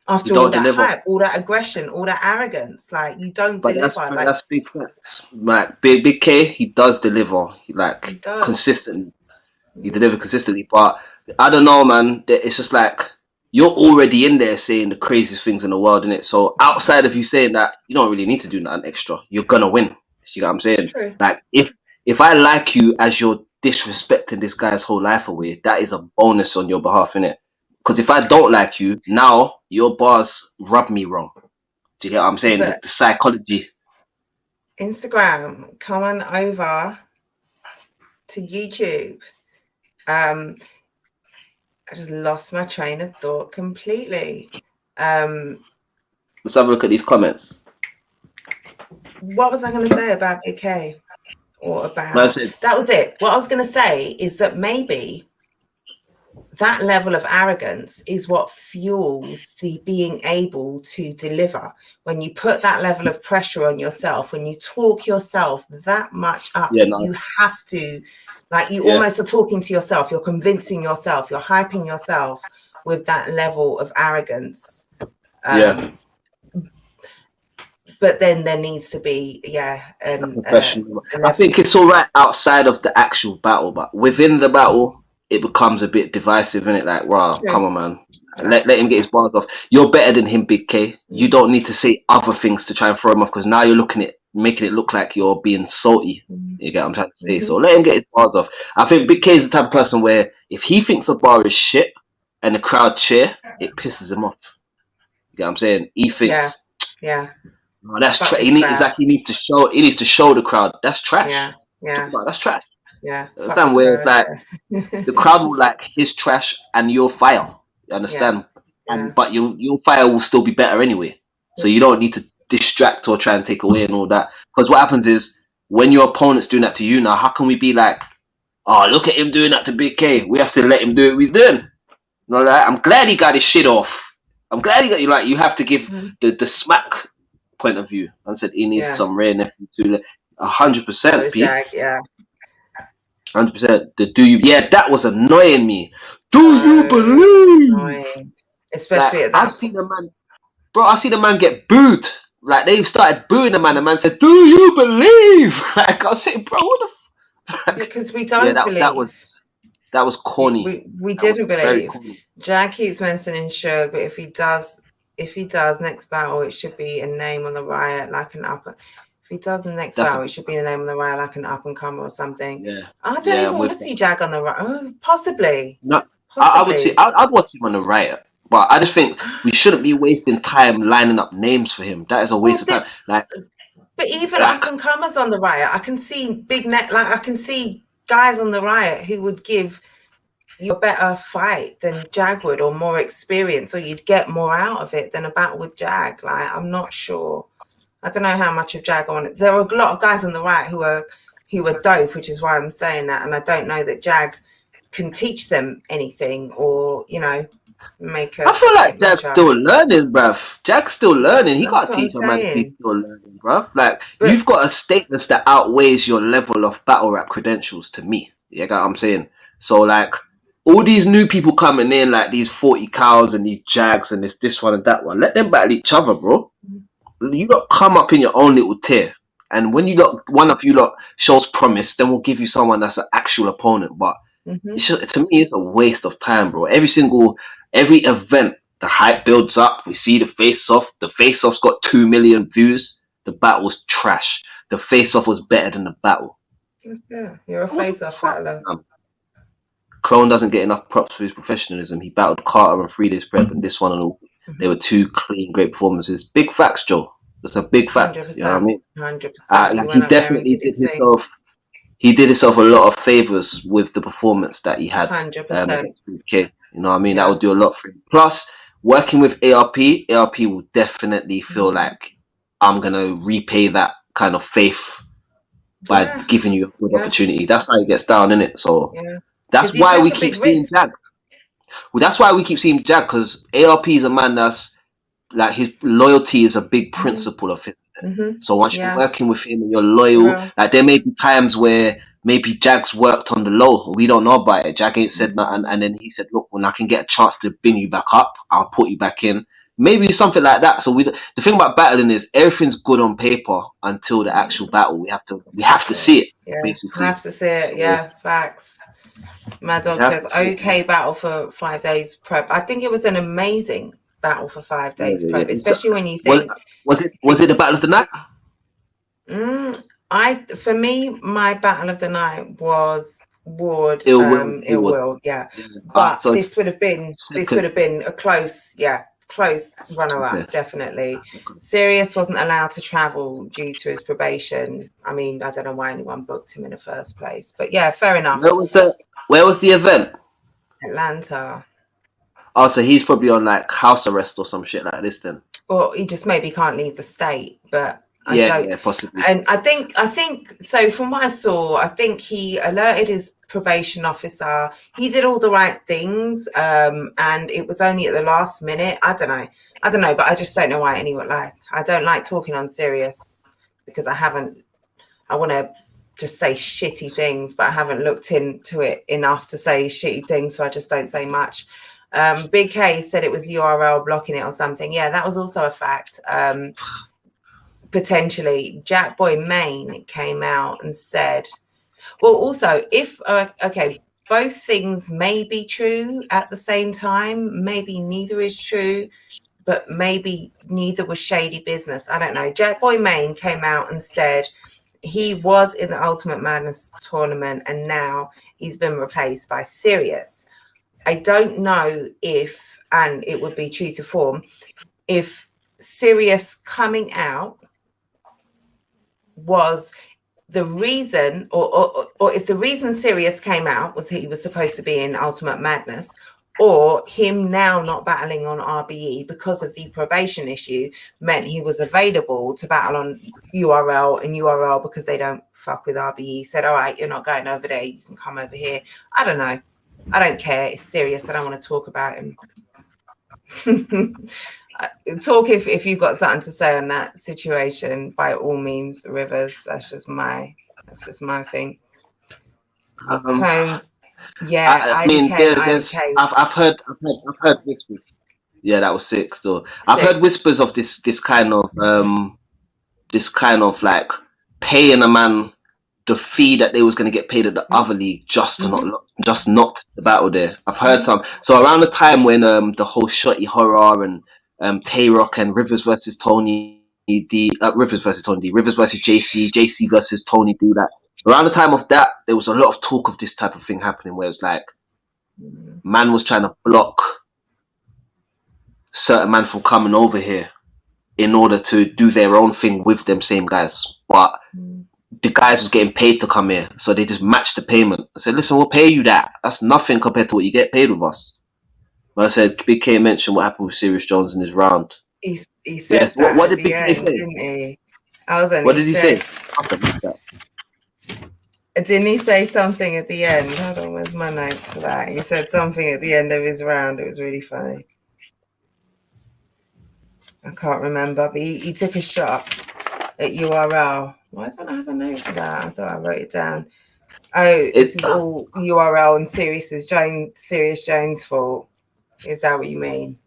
After all that hype, all that aggression, all that arrogance, like you don't deliver. That's big facts. Like Big K, he does deliver. He consistently. He delivers consistently, but I don't know, man. It's just like you're already in there saying the craziest things in the world, innit? So outside of you saying that, you don't really need to do nothing extra. You're gonna win. You know what I'm saying? Like if I like you as you're disrespecting this guy's whole life away, that is a bonus on your behalf, innit? Because if I don't like you, now your bars rub me wrong. Do you get what I'm saying? The psychology. Instagram, come on over to YouTube. I just lost my train of thought completely. Let's have a look at these comments. What was I going to say about Big K? Or about that was it. What I was going to say is that maybe that level of arrogance is what fuels the being able to deliver. When you put that level of pressure on yourself, when you talk yourself that much up, you have to. Like you almost are talking to yourself, you're convincing yourself, you're hyping yourself with that level of arrogance. But then there needs to be, professional. I think it's all right outside of the actual battle, but within the battle, it becomes a bit divisive, isn't it? Like, wow, come on, man. Let him get his bars off. You're better than him, Big K. You don't need to say other things to try and throw him off, because now you're making it look like you're being salty. You get what I'm trying to say? So let him get his bars off. I think Big K is the type of person where if he thinks a bar is shit and the crowd cheer, it pisses him off. You get what I'm saying? He thinks, oh, that's trash. He needs to show the crowd that's trash. That's trash. Understand? Where it's like the crowd will like his trash and your fire. You understand? But your fire will still be better anyway. So you don't need to distract or try and take away and all that. Because what happens is when your opponent's doing that to you now, how can we be like, oh, look at him doing that to Big K? We have to let him do what he's doing. You know, like, I'm glad he got his shit off. I'm glad he got you have to give the smack point of view. And said he needs some rare nephew too. 100%, P. Jag, yeah. 100%. The do you? Yeah, that was annoying me. Do you believe? Annoying. Especially Like, at that. I've seen a man, bro. I seen a man get booed. Like they started booing the man. The man said, "Do you believe?" Like I was saying, bro, what the? Because we don't believe. That was corny. We didn't believe. Corny. Jag keeps mentioning Suge, but if he does next battle, it should be a name on the riot, like an up. If he does the next battle, it should be the name on the riot, like an up and comer or something. Yeah. I don't even want to see Jag on the riot. Oh, possibly. No, possibly. I would say I'd watch him on the riot, but I just think we shouldn't be wasting time lining up names for him. That is a waste of time. Like, but even up and comers on the riot, I can see big net. Like I can see guys on the riot who would give you a better fight than Jag would, or more experience, or you'd get more out of it than a battle with Jag. Like I'm not sure. I don't know how much of Jag I want it. There are a lot of guys on the riot who are dope, which is why I'm saying that, and I don't know that Jag can teach them anything, or make a. I feel like Jag's still learning, bruv. Jag's still learning. He can't teach a man to be still learning, bruv. Like, you've got a status that outweighs your level of battle rap credentials to me. You get what I'm saying? So, like, all these new people coming in, like these 40 cows and these Jags and this one and that one, let them battle each other, bro. You lot come up in your own little tier. And when one of you lot shows promise, then we'll give you someone that's an actual opponent. But to me, it's a waste of time, bro. Every event, the hype builds up. We see the face-off. The face-off's got 2 million views. The battle's trash. The face-off was better than the battle. Yeah, you're a face-off battler. Clone doesn't get enough props for his professionalism. He battled Carter on 3 days prep, and this one and all. They were 2 clean, great performances. Big facts, Joe. That's a big fact. 100%, you know what I mean? 100%. He definitely did himself. He did himself a lot of favors with the performance that he had. 100%. You know what I mean? That would do a lot for him. Plus, working with ARP will definitely feel like I'm gonna repay that kind of faith by giving you a good opportunity. That's how he gets down, innit? So that's why we keep seeing Jag. Well, that's why we keep seeing Jag, because ARP is a man that's like, his loyalty is a big principle of his. So once you're working with him and you're loyal, like there may be times where maybe Jag's worked on the low, we don't know about it. Jag ain't said nothing, and then he said, "Look, when I can get a chance to bring you back up, I'll put you back in." Maybe something like that. So the thing about battling is everything's good on paper until the actual battle. We have to see it. Yeah, basically. We have to see it. So, facts. Mad Dog says, "Okay, battle for 5 days prep." I think it was an amazing battle for 5 days prep, especially when you think. Was it the battle of the night? For me, my battle of the night was Ward, Ill Will, but this would have been a close runner-up, definitely. Sirius wasn't allowed to travel due to his probation. I mean, I don't know why anyone booked him in the first place, but yeah, fair enough. Where was the event? Atlanta. Oh, so he's probably on like house arrest or some shit like this then. Or he just maybe can't leave the state, but possibly. And I think so. From what I saw, I think he alerted his probation officer. He did all the right things, and it was only at the last minute. I don't know, but I just don't know why anyone I don't like talking on Sirius because I want to just say shitty things, but I haven't looked into it enough to say shitty things, so I just don't say much. Big K said it was URL blocking it or something. Yeah, that was also a fact. Potentially, Jack Boy Maine came out and said, well, also, if both things may be true at the same time, maybe neither is true, but maybe neither was shady business. I don't know. Jack Boy Maine came out and said he was in the Ultimate Madness tournament and now he's been replaced by Sirius. I don't know if, and it would be true to form, if Sirius coming out was the reason, or if the reason Sirius came out was he was supposed to be in Ultimate Madness, or him now not battling on RBE because of the probation issue meant he was available to battle on URL, and URL, because they don't fuck with RBE, said, all right, you're not going over there, you can come over here. I don't know. I don't care. It's Sirius. I don't want to talk about him. Talk if you've got something to say on that situation, by all means, Rivers. That's just my thing. Clones, yeah, I mean, IDK and there's IDK. I've heard whispers. Yeah, that was 6 though. I've 6. heard whispers of this kind of like paying a man the fee that they was going to get paid at the other league just to not the battle there. I've heard some. So around the time when the whole Shotty Horror and Tay-Rock and Rivers versus Tony D, Rivers versus JC, JC versus Tony D, that around the time of that, there was a lot of talk of this type of thing happening where it's like man was trying to block certain man from coming over here in order to do their own thing with them same guys, but the guys was getting paid to come here, so they just matched the payment. I said, listen, we'll pay you that. That's nothing compared to what you get paid with us. But I said, Big K mentioned what happened with Serious Jones in his round. He said that what did Big K say? Didn't he? What did he say? Didn't he say something at the end? Hold on, where's my notes for that? He said something at the end of his round. It was really funny. I can't remember, but he took a shot at URL. Why don't I have a note for that? I thought I wrote it down. Oh, this is all URL and Serious Jones' fault. Is that what you mean?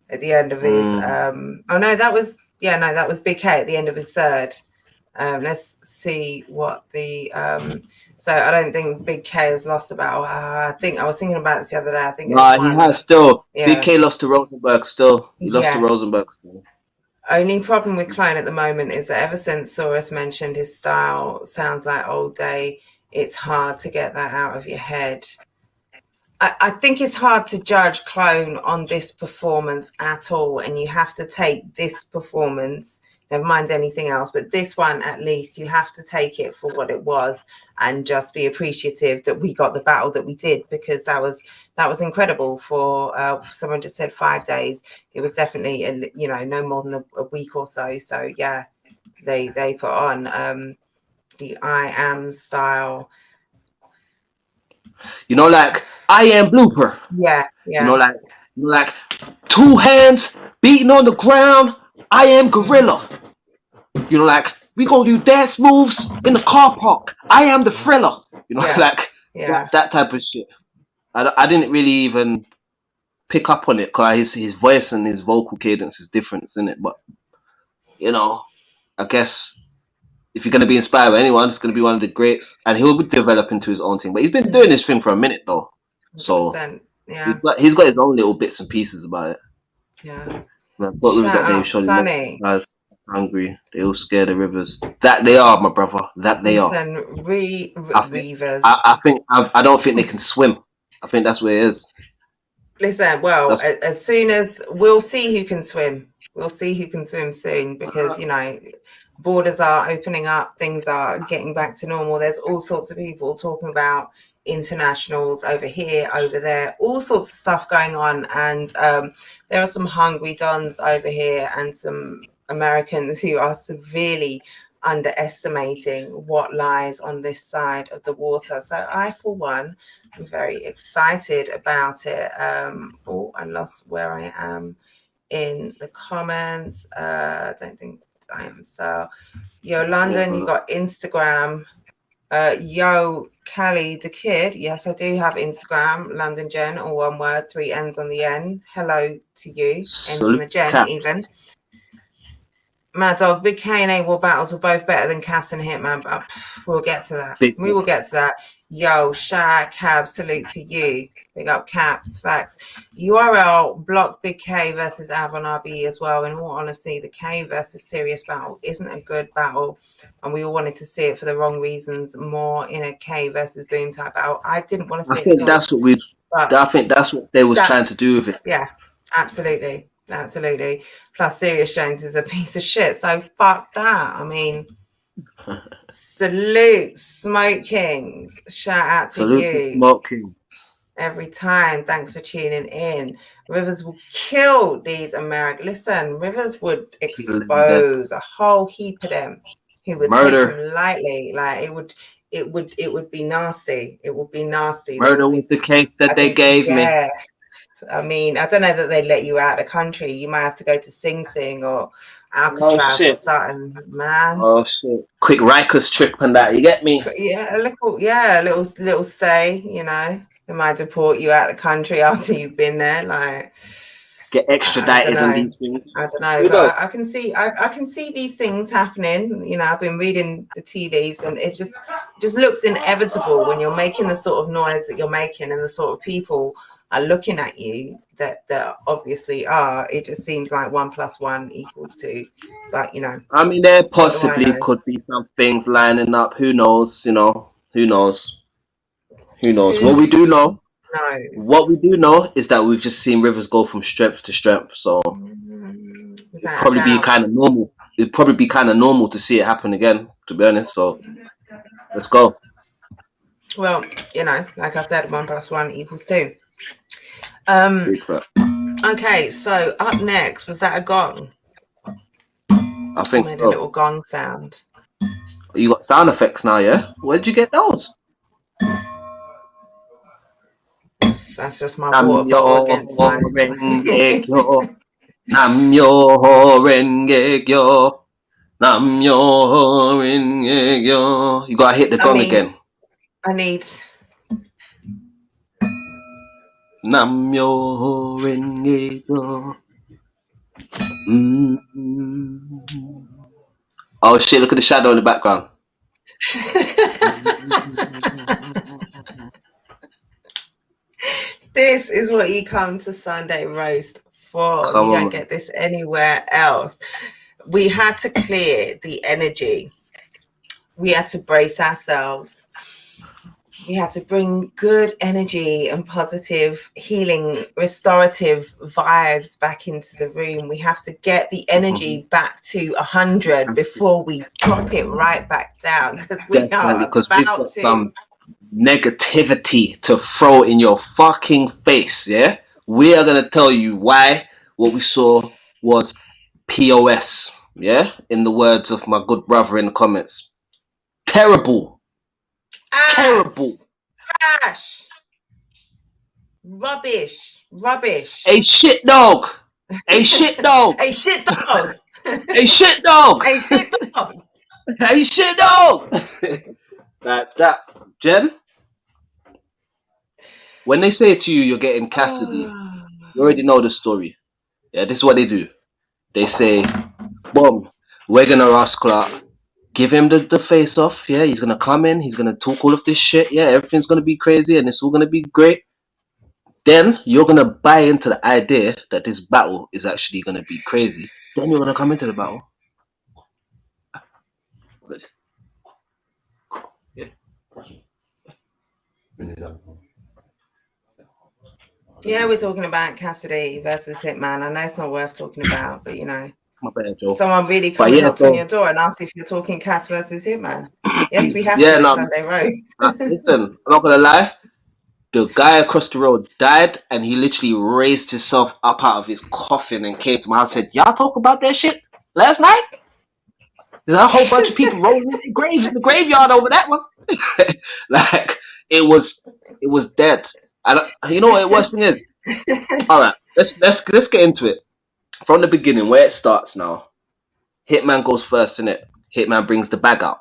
At the end of his oh no, that was Big K at the end of his third. Let's see what the so I don't think Big K has lost about I think I was thinking about this the other day. I think he has still. Yeah. Big K lost to Rosenberg still. He lost to Rosenberg still. Only problem with Clone at the moment is that ever since Saurus mentioned his style sounds like old day, it's hard to get that out of your head. I think it's hard to judge Clone on this performance at all, and you have to take this performance, never mind anything else, but this one at least, you have to take it for what it was and just be appreciative that we got the battle that we did, because that was incredible. For someone just said 5 days, it was definitely no more than a week or so. So yeah, they put on the I Am style. Like I Am blooper. Yeah. Like 2 hands beating on the ground. I Am gorilla. Like we gonna do dance moves in the car park. I Am the thriller. That type of shit. I didn't really even pick up on it because his voice and his vocal cadence is different, isn't it? But I guess if you're going to be inspired by anyone, it's going to be one of the greats, and he'll develop into his own thing. But he's been doing this thing for a minute though, so he's got his own little bits and pieces about it. Yeah. Sunny. Guys hungry. They all scared of Rivers. That they are, my brother. That they are. Rivers. I don't think they can swim. I think that's where it is. Listen, well, as soon as we'll see who can swim. We'll see who can swim soon, because borders are opening up, things are getting back to normal. There's all sorts of people talking about internationals over here, over there, all sorts of stuff going on, and there are some hungry dons over here and some Americans who are severely underestimating what lies on this side of the water. So I, for one, am very excited about it. I lost where I am in the comments. I don't think I am. So London, you got Instagram. Callie the Kid. Yes, I do have Instagram. London Jen, all one word, 3 N's on the end. Hello to you. N's on the Jen, even. Mad Dog, Big K and A War battles were both better than Cass and Hitman, but we'll get to that. We will get to that. Yo, shout out Cab, salute to you. Big up Caps, facts. URL block Big K versus Avon RBE as well. In all honesty, the K versus Serious battle isn't a good battle, and we all wanted to see it for the wrong reasons, more in a K versus Boom type battle. I didn't want to see it. I think that's what they was trying to do with it. Yeah, absolutely. Plus, Serious Jones is a piece of shit, so fuck that. I mean, salute Smoke Kings. Shout out to you. Smoke Kings. Every time. Thanks for tuning in. Rivers will kill these Americans. Listen, Rivers would expose a whole heap of them who would take them lightly. Like it would be nasty. It would be nasty. Murder was the case that they gave me. I mean, I don't know that they'd let you out of the country. You might have to go to Sing Sing or Alcatraz or something, man. Oh shit! Quick Rikers trip and that. You get me? Yeah, a little stay. You know, they might deport you out of the country after you've been there. Like, get extradited and these things. I don't know, but I can see these things happening. You know, I've been reading the tea leaves, and it just looks inevitable when you're making the sort of noise that you're making, and the sort of people are looking at you that obviously are. It just seems like 1 + 1 = 2. But you know, I mean, there possibly could be some things lining up. Who knows? You know, who knows? What we do know. What we do know is that we've just seen Rivers go from strength to strength. So it'd probably be kind of normal. It'd probably be kind of normal to see it happen again, to be honest. So let's go. Well, you know, like I said, 1 + 1 = 2. Okay, so up next, was that a gong? I think made a little gong sound. You got sound effects now, yeah? Where'd you get those? That's just my water bottle against my... Namyo Renge-kyo. Namyo Renge-kyo. You gotta hit the gong again. I need... Namyo Renge-kyo. Oh shit, look at the shadow in the background. This is what you come to Sunday Roast for. You don't get this anywhere else. We had to clear the energy. We had to brace ourselves. We had to bring good energy and positive, healing, restorative vibes back into the room. We have to get the energy back to 100 before we drop it right back down, because we are about to... some negativity to throw in your fucking face, yeah? We are going to tell you why what we saw was POS, yeah? In the words of my good brother in the comments. Terrible. Terrible. Trash. Rubbish. A shit dog. A shit dog. A shit dog. A shit dog. A shit dog. A shit dog. that Jen, when they say to you you're getting Cassidy, you already know the story. Yeah, this is what they do. They say, boom, we're gonna ask Clark. Give him the face off, yeah, he's gonna come in, he's gonna talk all of this shit, yeah, everything's gonna be crazy and it's all gonna be great. Then you're gonna buy into the idea that this battle is actually gonna be crazy. Then you're gonna come into the battle. Good. Yeah. Yeah, we're talking about Cassidy versus Hitman. I know it's not worth talking about, but you know. My bad, Joe. Someone really knocked on your door and asked if you're talking Cass versus Hitman. Yes, we have to Sunday Roast. Listen, I'm not gonna lie. The guy across the road died, and he literally raised himself up out of his coffin and came to my house and said, "Y'all talk about that shit last night? There's a whole bunch of people rolling in graves in the graveyard over that one." Like it was dead. You know what the worst thing is? All right, let's get into it. From the beginning, where it starts now, Hitman goes first, innit? Hitman brings the bag out.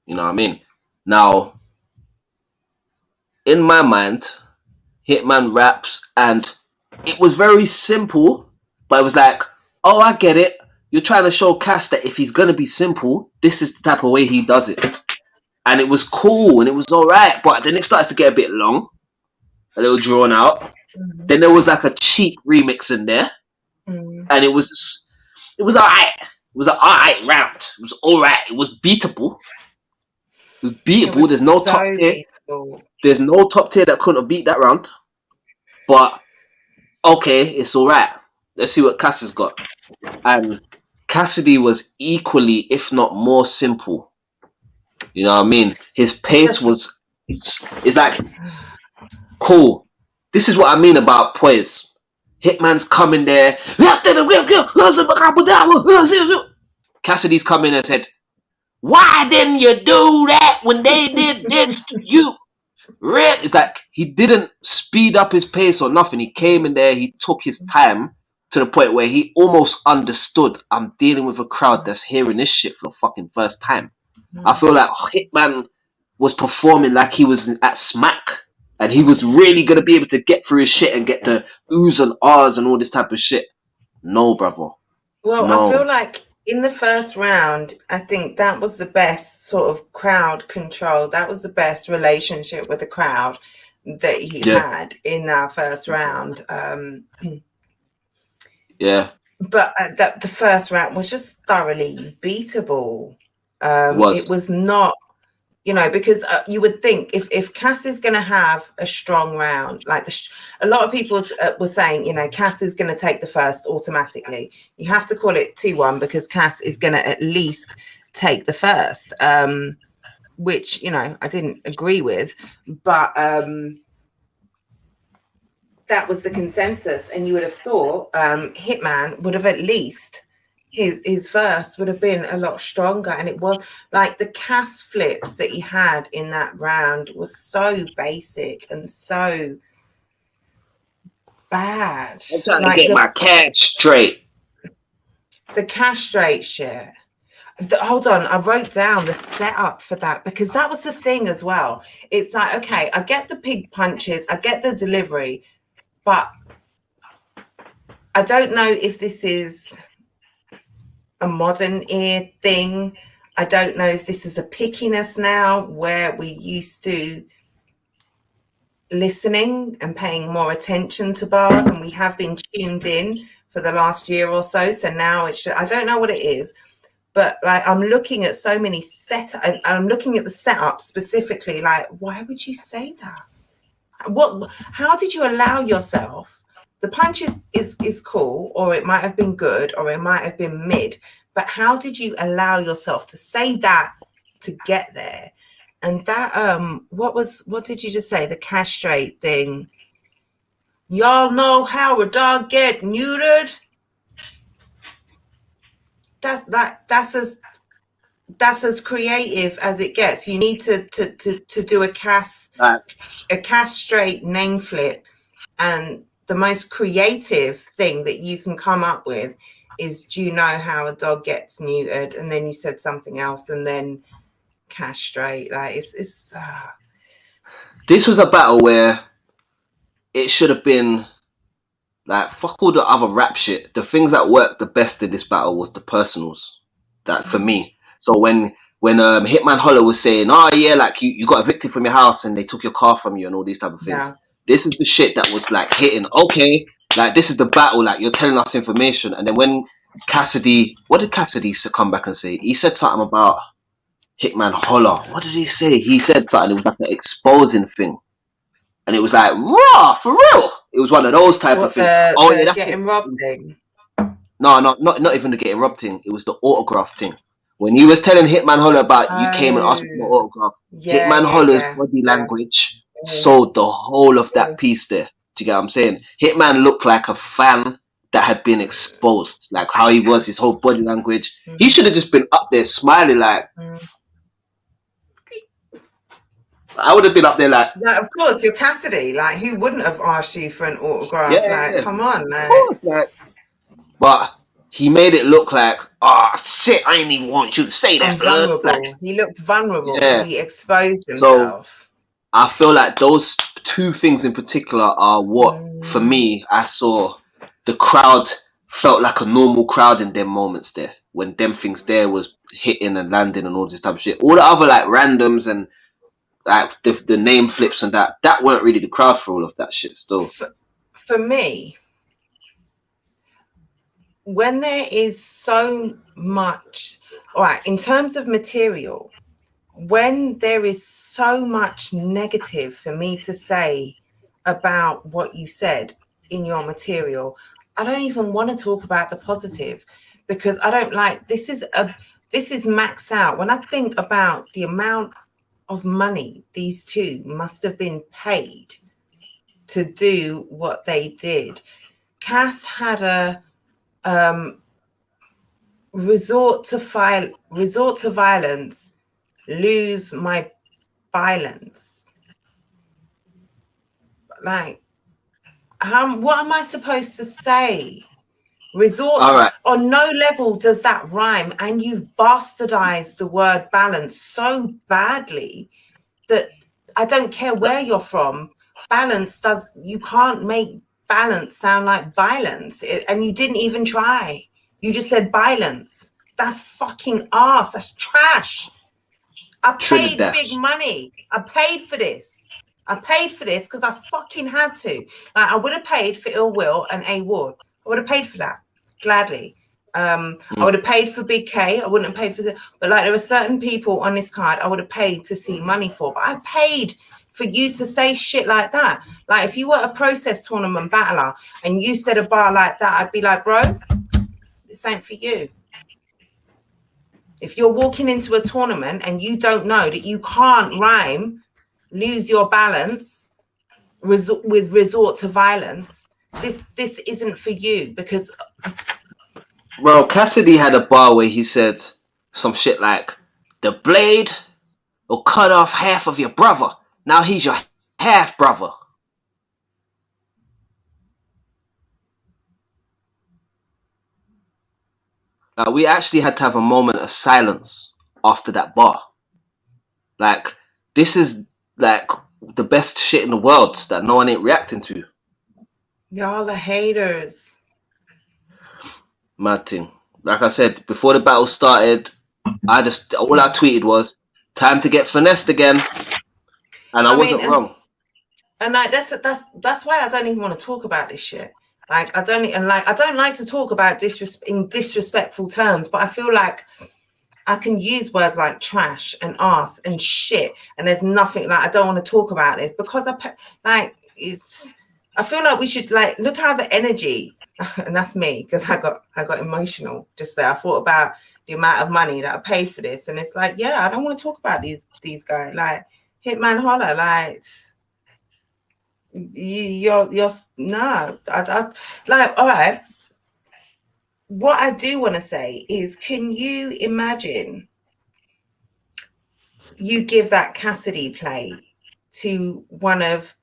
You know what I mean? Now, in my mind, Hitman raps, and it was very simple, but it was like, oh, I get it. You're trying to show Cass that if he's going to be simple, this is the type of way he does it. And it was cool, and it was all right, but then it started to get a bit long, a little drawn out. Then there was like a cheap remix in there. And it was alright. It was an alright round. It was alright. It was beatable. It was beatable. There's no top tier. There's no top tier that couldn't have beat that round. But okay, it's alright. Let's see what Cass has got. And Cassidy was equally, if not more, simple. You know what I mean? His pace was it's like cool. This is what I mean about poise. Hitman's coming there. Cassidy's coming and said, "Why didn't you do that when they did this to you?" It's like he didn't speed up his pace or nothing. He came in there, he took his time to the point where he almost understood, I'm dealing with a crowd that's hearing this shit for the fucking first time. I feel like Hitman was performing like he was at Smack, and he was really going to be able to get through his shit and get the oohs and ahs and all this type of shit. No, brother. Well, I No. feel like in the first round, I think that was the best sort of crowd control. That was the best relationship with the crowd that he had in that first round. Yeah. But the first round was just thoroughly beatable. It was not, you know, because you would think if Cass is going to have a strong round, like a lot of people were saying, you know, Cass is going to take the first automatically. You have to call it 2-1 because Cass is going to at least take the first, which, you know, I didn't agree with, but that was the consensus. And you would have thought Hitman would have at least his first would have been a lot stronger. And it was like the Cass flips that he had in that round was so basic and so bad. I'm trying to get my cash straight. The cash straight shit. Hold on, I wrote down the setup for that because that was the thing as well. It's like, okay, I get the pig punches, I get the delivery, but I don't know if this is a modern ear thing. I don't know if this is a pickiness now where we used to listening and paying more attention to bars, and we have been tuned in for the last year or so. So now it's I don't know what it is, but like I'm looking at so many and I'm looking at the setup specifically. Like, why would you say that? How did you allow yourself? The punch is cool, or it might have been good, or it might have been mid, but how did you allow yourself to say that to get there? And that what did you just say? The cash straight thing. Y'all know how a dog get neutered? That's as creative as it gets. You need to do a cast straight name flip, and the most creative thing that you can come up with is, do you know how a dog gets neutered? And then you said something else, and then cash straight. Like it's This was a battle where it should have been like fuck all the other rap shit. The things that worked the best in this battle was the personals. That for me. So when Hitman Holler was saying, oh yeah, like you got evicted from your house and they took your car from you and all these type of things. Yeah. This is the shit that was like hitting. Okay, like this is the battle. Like you're telling us information. And then when Cassidy, what did Cassidy come back and say? He said something about Hitman Holler. What did he say? He said something. It was like an exposing thing. And it was like, raw, for real. It was one of those type of things. Yeah, getting robbed thing. No, not even the getting robbed thing. It was the autograph thing. When he was telling Hitman Holler about you came and asked for the autograph, Hitman Holler's body language sold the whole of that piece there. Do you get what I'm saying? Hitman looked like a fan that had been exposed. Like how he was, his whole body language. He should have just been up there smiling like... I would have been up there like... Yeah, of course, you're Cassidy. Like, who wouldn't have asked you for an autograph? Yeah, come on, man. Of course, like, but he made it look like, shit, I didn't even want you to say that. Vulnerable. Like, he looked vulnerable. Yeah. He exposed himself. So I feel like those two things in particular are what, for me, I saw the crowd felt like a normal crowd in them moments there. When them things there was hitting and landing and all this type of shit. All the other like randoms and like the name flips and that weren't really the crowd for all of that shit still. For me, when there is so much, all right, in terms of material, when there is so much negative for me to say about what you said in your material, I don't even want to talk about the positive, because I don't like, this is max out. When I think about the amount of money these two must have been paid to do what they did, Cass had a resort to violence, lose my violence. like, what am I supposed to say? Resort. All right. On no level does that rhyme, and you've bastardized the word balance so badly that I don't care where you're from. Balance you can't make balance sound like violence, and you didn't even try. You just said violence. That's fucking ass. That's trash. I paid big money. I paid for this. I paid for this because I fucking had to. Like, I would have paid for Ill Will and A Ward. I would have paid for that gladly. I would have paid for Big K. I wouldn't have paid for the, but like there are certain people on this card I would have paid to see money for. But I paid for you to say shit like that. Like if you were a process tournament battler and you said a bar like that, I'd be like, bro, this ain't for you. If you're walking into a tournament and you don't know that you can't rhyme, lose your balance, resort to violence, this isn't for you. Because bro, Cassidy had a bar where he said some shit like, the blade will cut off half of your brother. Now he's your half brother. We actually had to have a moment of silence after that bar. Like, this is like the best shit in the world that no one ain't reacting to. Y'all are haters. Mad thing. Like I said, before the battle started, all I tweeted was, time to get finessed again. And I wasn't wrong. And like that's why I don't even want to talk about this shit. Like I don't like to talk about in disrespectful terms, but I feel like I can use words like trash and ass and shit, and there's nothing like I don't want to talk about this because I feel like we should like look how the energy, and that's me because I got emotional just there. I thought about the amount of money that I paid for this, and it's like, yeah, I don't want to talk about these guys. Like Hitman Holler, like you're no, I like, all right. What I do want to say is, can you imagine you give that Cassidy play to one of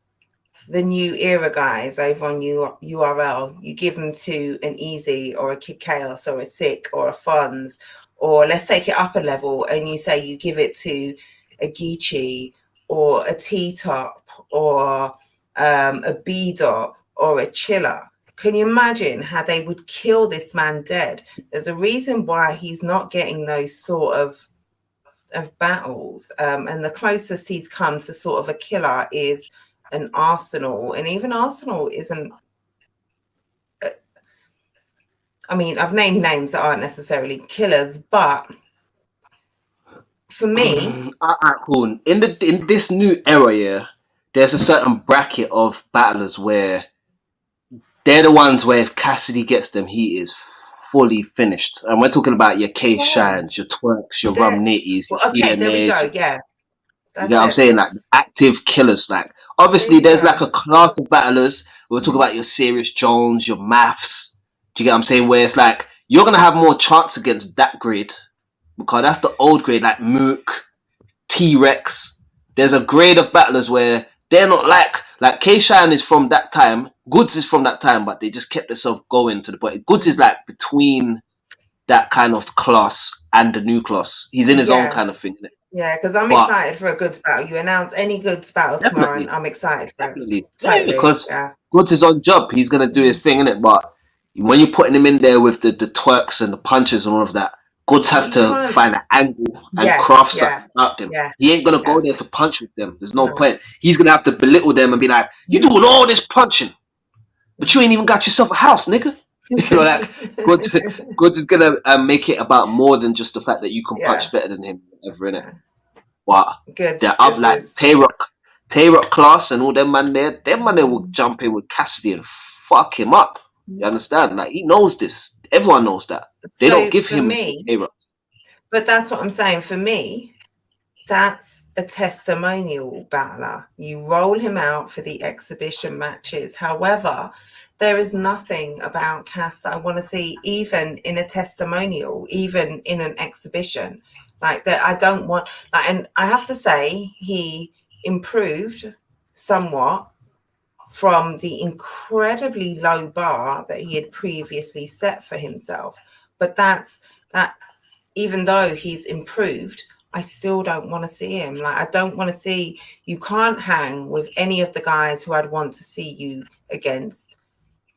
the new era guys over on URL? You give them to an Easy or a Kid Chaos or a Sick or a Funds, or let's take it up a level and you say you give it to a Geechee or a T-Top or a B-Dot or a Chiller. Can you imagine how they would kill this man dead? There's a reason why he's not getting those sort of battles. And the closest he's come to sort of a killer is an Arsenal. And even Arsenal isn't... I mean, I've named names that aren't necessarily killers, but for me... Cool. In this new era, yeah, there's a certain bracket of battlers where they're the ones where if Cassidy gets them, he is fully finished. And we're talking about your K-Shines, your Twerks, your Rum Nitties. Well, okay, there we go, yeah. You know what I'm saying? Like active killers. Like obviously there's like a class of battlers. We're talking about your Serious Jones, your Maths. Do you get what I'm saying? Where it's like you're gonna have more chance against that grade. Because that's the old grade, like Mook, T-Rex. There's a grade of battlers where they're not like K-Shine is from that time, Goods is from that time, but they just kept themselves going to the point. Goods is like between that kind of class and the new class. He's in his own kind of thing. Yeah, because I'm excited for a Goods battle. You announce any Goods battle tomorrow, and I'm excited for it. Totally. Because Goods is on job. He's going to do his thing, innit? But when you're putting him in there with the twerks and the punches and all of that, Goods has to find an angle and craft something out them. Yeah. He ain't going to go there to punch with them. There's no point. He's going to have to belittle them and be like, you doing all this punching, but you ain't even got yourself a house, nigga. You know, like Goods is going to make it about more than just the fact that you can punch better than him, whatever, innit? But they're up like Tay-Rock class and all them man there will jump in with Cassidy and fuck him up. You understand? Like, he knows this. Everyone knows that. They don't give him Tay-Rock. But that's what I'm saying. For me, that's a testimonial battler. You roll him out for the exhibition matches. However, there is nothing about Cass that I want to see, even in a testimonial, even in an exhibition. Like that, I don't want. Like, and I have to say, he improved somewhat from the incredibly low bar that he had previously set for himself. But that even though he's improved, I still don't want to see him. Like, I don't want to see, you can't hang with any of the guys who I'd want to see you against,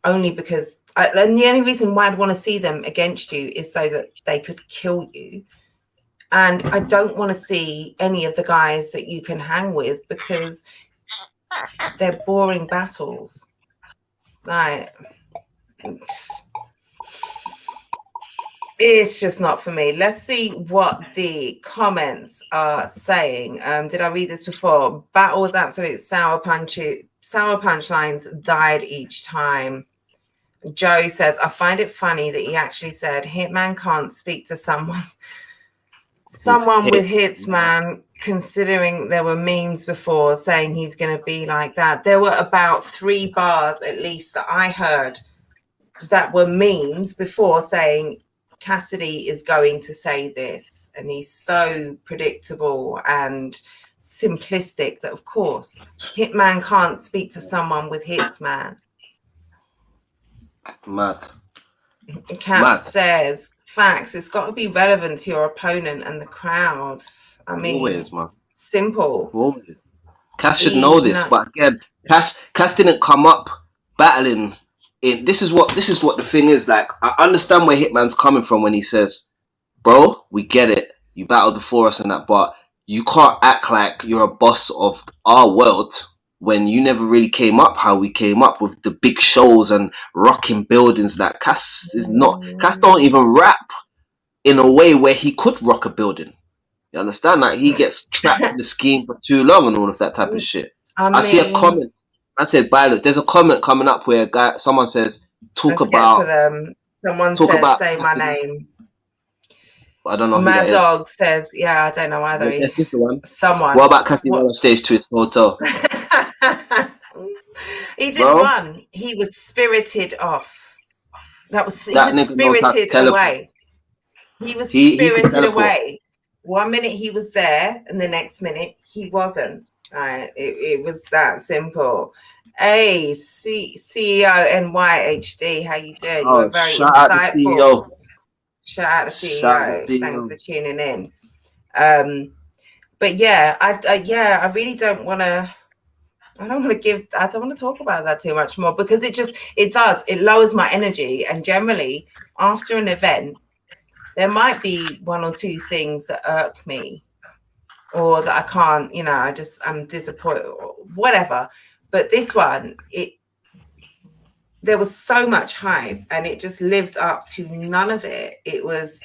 only because, and the only reason why I'd want to see them against you is so that they could kill you. And I don't want to see any of the guys that you can hang with because they're boring battles. Like, it's just not for me. Let's see what the comments are saying. Did I read this before? Battle was absolute sour punchlines died each time. Joe says, I find it funny that he actually said Hitman can't speak to someone with hits, man, considering there were memes before saying he's going to be like that. There were about 3 bars at least that I heard that were memes before saying Cassidy is going to say this, and he's so predictable and simplistic that, of course, Hitman can't speak to someone with hits, man. Mad. Cap says, facts, it's got to be relevant to your opponent and the crowds. I mean, always, man. Simple. Always. Cass should know this, but again, Cass didn't come up battling. This is what the thing is. Like, I understand where Hitman's coming from when he says, bro, we get it, you battled before us and that, but you can't act like you're a boss of our world when you never really came up how we came up with the big shows and rocking buildings. That Cass don't even rap in a way where he could rock a building. You understand? Like, he gets trapped in the scheme for too long and all of that type of shit. I see a comment. I said violence. There's a comment coming up where someone says, Someone says, say my name. I don't know. Mad Dog says, yeah, I don't know either. Someone. What about Cassidy on stage to his hotel? He didn't run. He was spirited off. He was spirited away. He was spirited away. 1 minute he was there, and the next minute he wasn't. It was that simple. Hey, CEO NYHD, how you doing? You were very insightful. Shout out to CEO. Thanks for tuning in. But yeah, I really don't want to. I don't want to talk about that too much more because it lowers my energy. And generally, after an event, there might be 1 or 2 things that irk me, or that I can't, I'm disappointed or whatever. But this one, there was so much hype and it just lived up to none of it. It was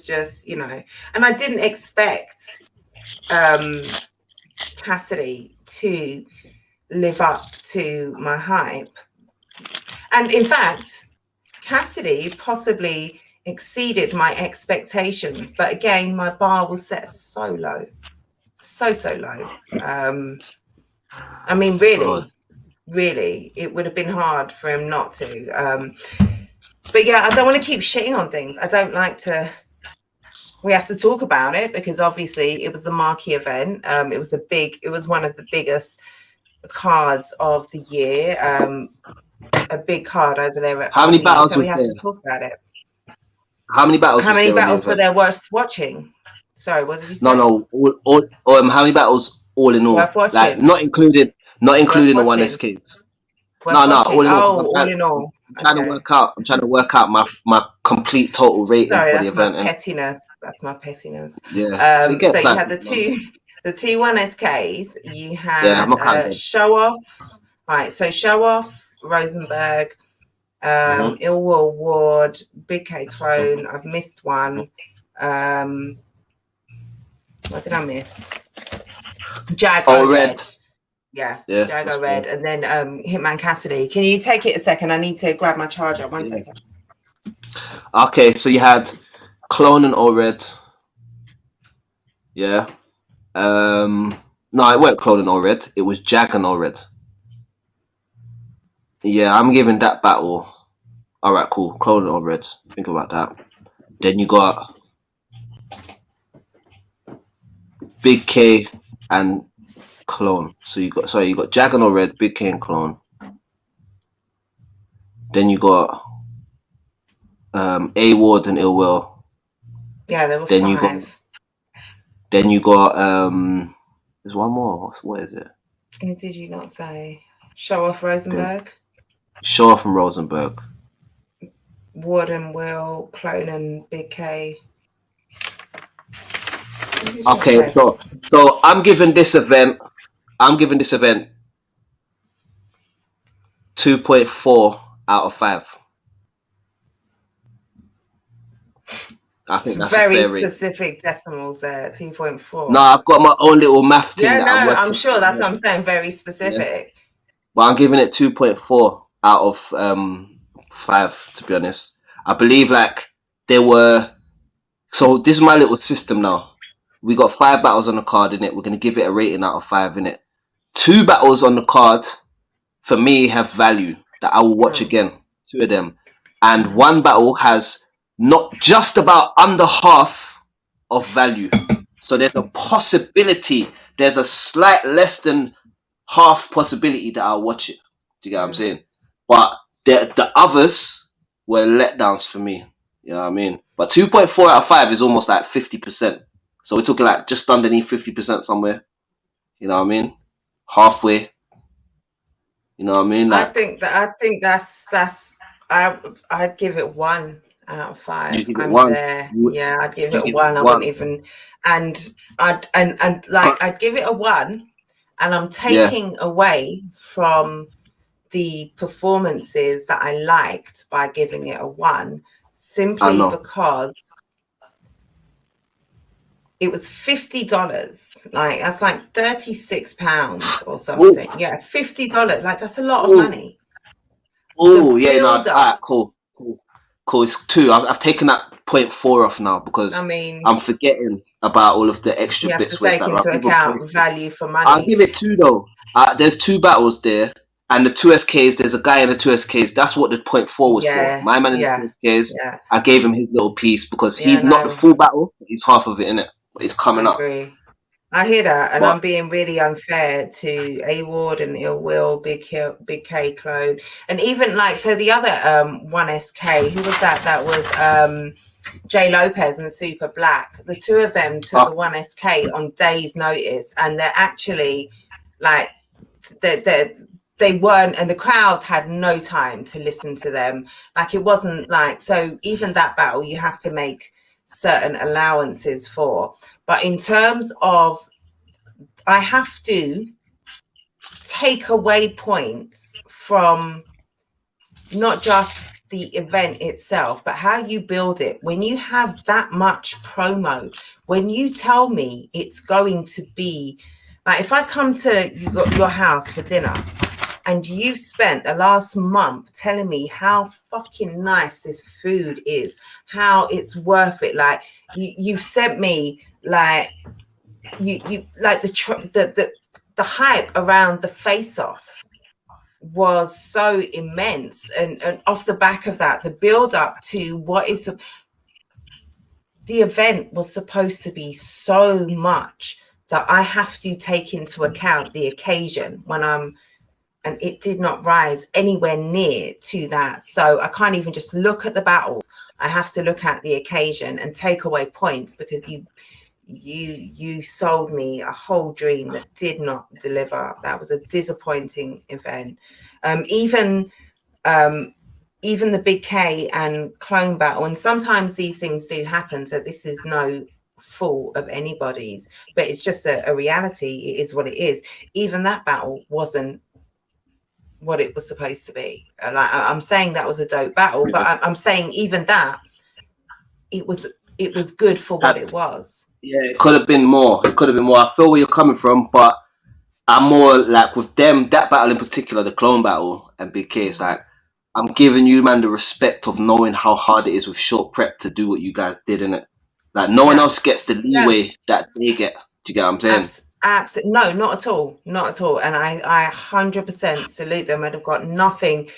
just, and I didn't expect Cassidy to live up to my hype. And in fact, Cassidy possibly exceeded my expectations, but again, my bar was set so low. So low. I mean, really, it would have been hard for him not to. But yeah, I don't want to keep shitting on things. I don't like to. We have to talk about it because obviously it was a marquee event. It was one of the biggest cards of the year. A big card over there. How many battles? So we have to talk about it. How many battles? How many battles were there worth watching? Sorry, what did you say? No. How many battles all in all? Like, not including the one escapes. No. All in all. I'm trying to work out my complete total rating for the event. That's my pettiness. Yeah. So you had the two 1SKs. You had Show Off. Right. So Show Off, Rosenberg, Ill Will Ward, Big K Clone. I've missed one. What did I miss? Jago Red. Yeah, Jago Red. Cool. And then Hitman Cassidy. Can you take it a second? I need to grab my charger. One second. Okay, so you had Clone and O-Red. Yeah. No, it weren't Clone and O-Red. It was Jag and O-Red. Yeah, I'm giving that battle. All right, cool. Clone and O-Red. Think about that. Then you got Big K and Clone. So you got Jag and O-Red, Big K and Clone. got A Ward and Ill Will. Yeah, there were Then five. you got there's one more. What is it? Who did you not say? Show Off Rosenberg. Show Off from Rosenberg. Ward and Will, Clone and Big K. Okay, so I'm giving this event 2.4 out of 5. I think that's very specific decimals there, 2.4. No, I've got my own little math thing. Yeah, no, I'm sure that's what I'm saying. Very specific. Yeah. But I'm giving it 2.4 out of 5, to be honest. I believe like there were. So this is my little system now. We got 5 battles on the card in it. We're gonna give it a rating out of 5 in it. 2 battles on the card for me have value that I will watch again. 2 of them, and 1 battle has not just about under half of value. So there's a possibility. There's a slight less than half possibility that I'll watch it. Do you get what I'm saying? But the others were letdowns for me. You know what I mean? But 2.4 out of 5 is almost like 50%. So we're talking like just underneath 50% somewhere. You know what I mean? Halfway. You know what I mean? Like, I think that's I'd give it 1 out of 5. I'm 1? there. Yeah, I'd give it a 1. I wouldn't even, and I'd give it a 1, and I'm taking away from the performances that I liked by giving it a 1, simply because it was $50. Like that's like £36 or something. Ooh. Yeah, $50. Like that's a lot of money. Oh yeah, no, cool. It's 2. I've taken that 0.4 off now because I mean I'm forgetting about all of the extra bits. You have to take into account value for money. I'll give it 2 though. There's 2 battles there, and the 2 SKs. There's a guy in the 2 SKs. That's what the 0.4 was for. My man in the 2 SKs. Yeah. I gave him his little piece because he's not the full battle. He's half of it in it. It's coming up. I hear that, and I'm being really unfair to A Ward and Ill Will, Big K, Clone, and even like so the other 1SK. Who was that? That was Jay Lopez and Super Black. The 2 of them took the 1SK on days' notice, and they're actually like they weren't, and the crowd had no time to listen to them. Like it wasn't like so. Even that battle, you have to make certain allowances for. But in terms of, I have to take away points from not just the event itself, but how you build it. When you have that much promo, when you tell me it's going to be, like if I come to your house for dinner and you've spent the last month telling me how fucking nice this food is, how it's worth it, like you've sent me like you like the hype around the face-off was so immense, and off the back of that, the build up to what is the event was supposed to be so much that I have to take into account the occasion and it did not rise anywhere near to that. So I can't even just look at the battles. I have to look at the occasion and take away points because you sold me a whole dream that did not deliver. That was a disappointing event. Even the Big K and Clone battle, and sometimes these things do happen, so this is no fault of anybody's, but it's just a reality. It is what it is. Even that battle wasn't what it was supposed to be. Like I'm saying that was a dope battle, but I'm saying even that it was good for what it was. Yeah, it could have been more. I feel where you're coming from, but I'm more like with them, that battle in particular, the Clone battle and Big K, it's like I'm giving you, man, the respect of knowing how hard it is with short prep to do what you guys did, innit? Like no one else gets the leeway that they get. Do you get what I'm saying? Absolutely. No, not at all. And I 100% salute them. I've got nothing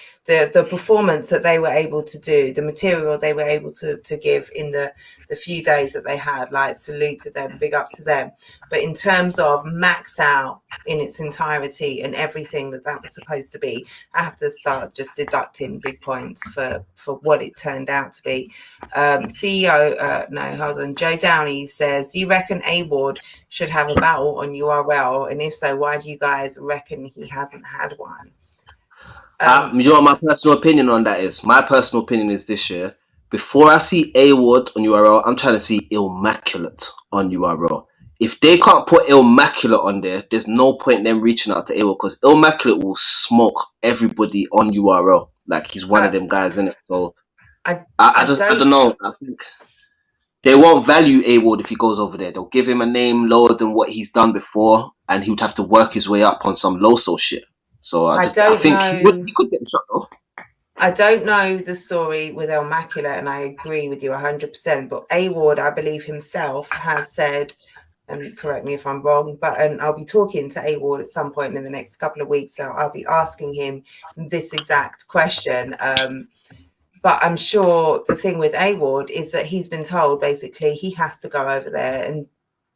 the performance that they were able to do, the material they were able to give in the few days that they had, like, salute to them, big up to them. But in terms of Max Out in its entirety and everything that was supposed to be, I have to start just deducting big points for what it turned out to be. Joe Downey says, do you reckon A-Ward should have a battle on URL? And if so, why do you guys reckon he hasn't had one? You know what my personal opinion on that is? My personal opinion is this year, before I see A-Ward on URL, I'm trying to see Immaculate on URL. If they can't put Immaculate on there, there's no point in them reaching out to A-Ward, because Immaculate will smoke everybody on URL. Like, he's one of them guys, isn't it? So I don't know. I think they won't value A-Ward if he goes over there. They'll give him a name lower than what he's done before, and he would have to work his way up on some low-soul shit. So I think he could get the shot though. I don't know the story with Immaculate, and I agree with you 100%. But A-Ward, I believe himself, has said, and correct me if I'm wrong, and I'll be talking to A-Ward at some point in the next couple of weeks, so I'll be asking him this exact question. But I'm sure the thing with A-Ward is that he's been told basically he has to go over there and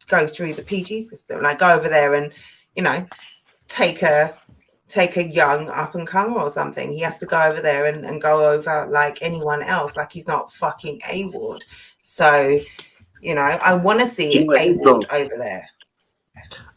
go through the PG system, like go over there and, you know, take a young up and comer or something. He has to go over there and go over like anyone else, like he's not fucking A-Ward. So, you know, I want to see A-Ward over there.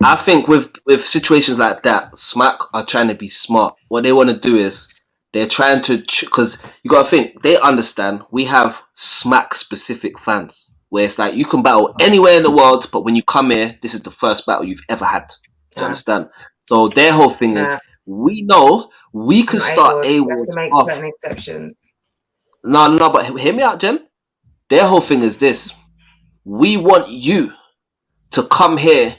I think with situations like that, Smack are trying to be smart. What they want to do is they're trying to, because you got to think, they understand we have Smack specific fans, where it's like you can battle anywhere in the world, but when you come here, this is the first battle you've ever had. Do you understand? So their whole thing is, we know we can start A-Ward. To make certain exceptions. No, but hear me out, Jem. Their whole thing is this: we want you to come here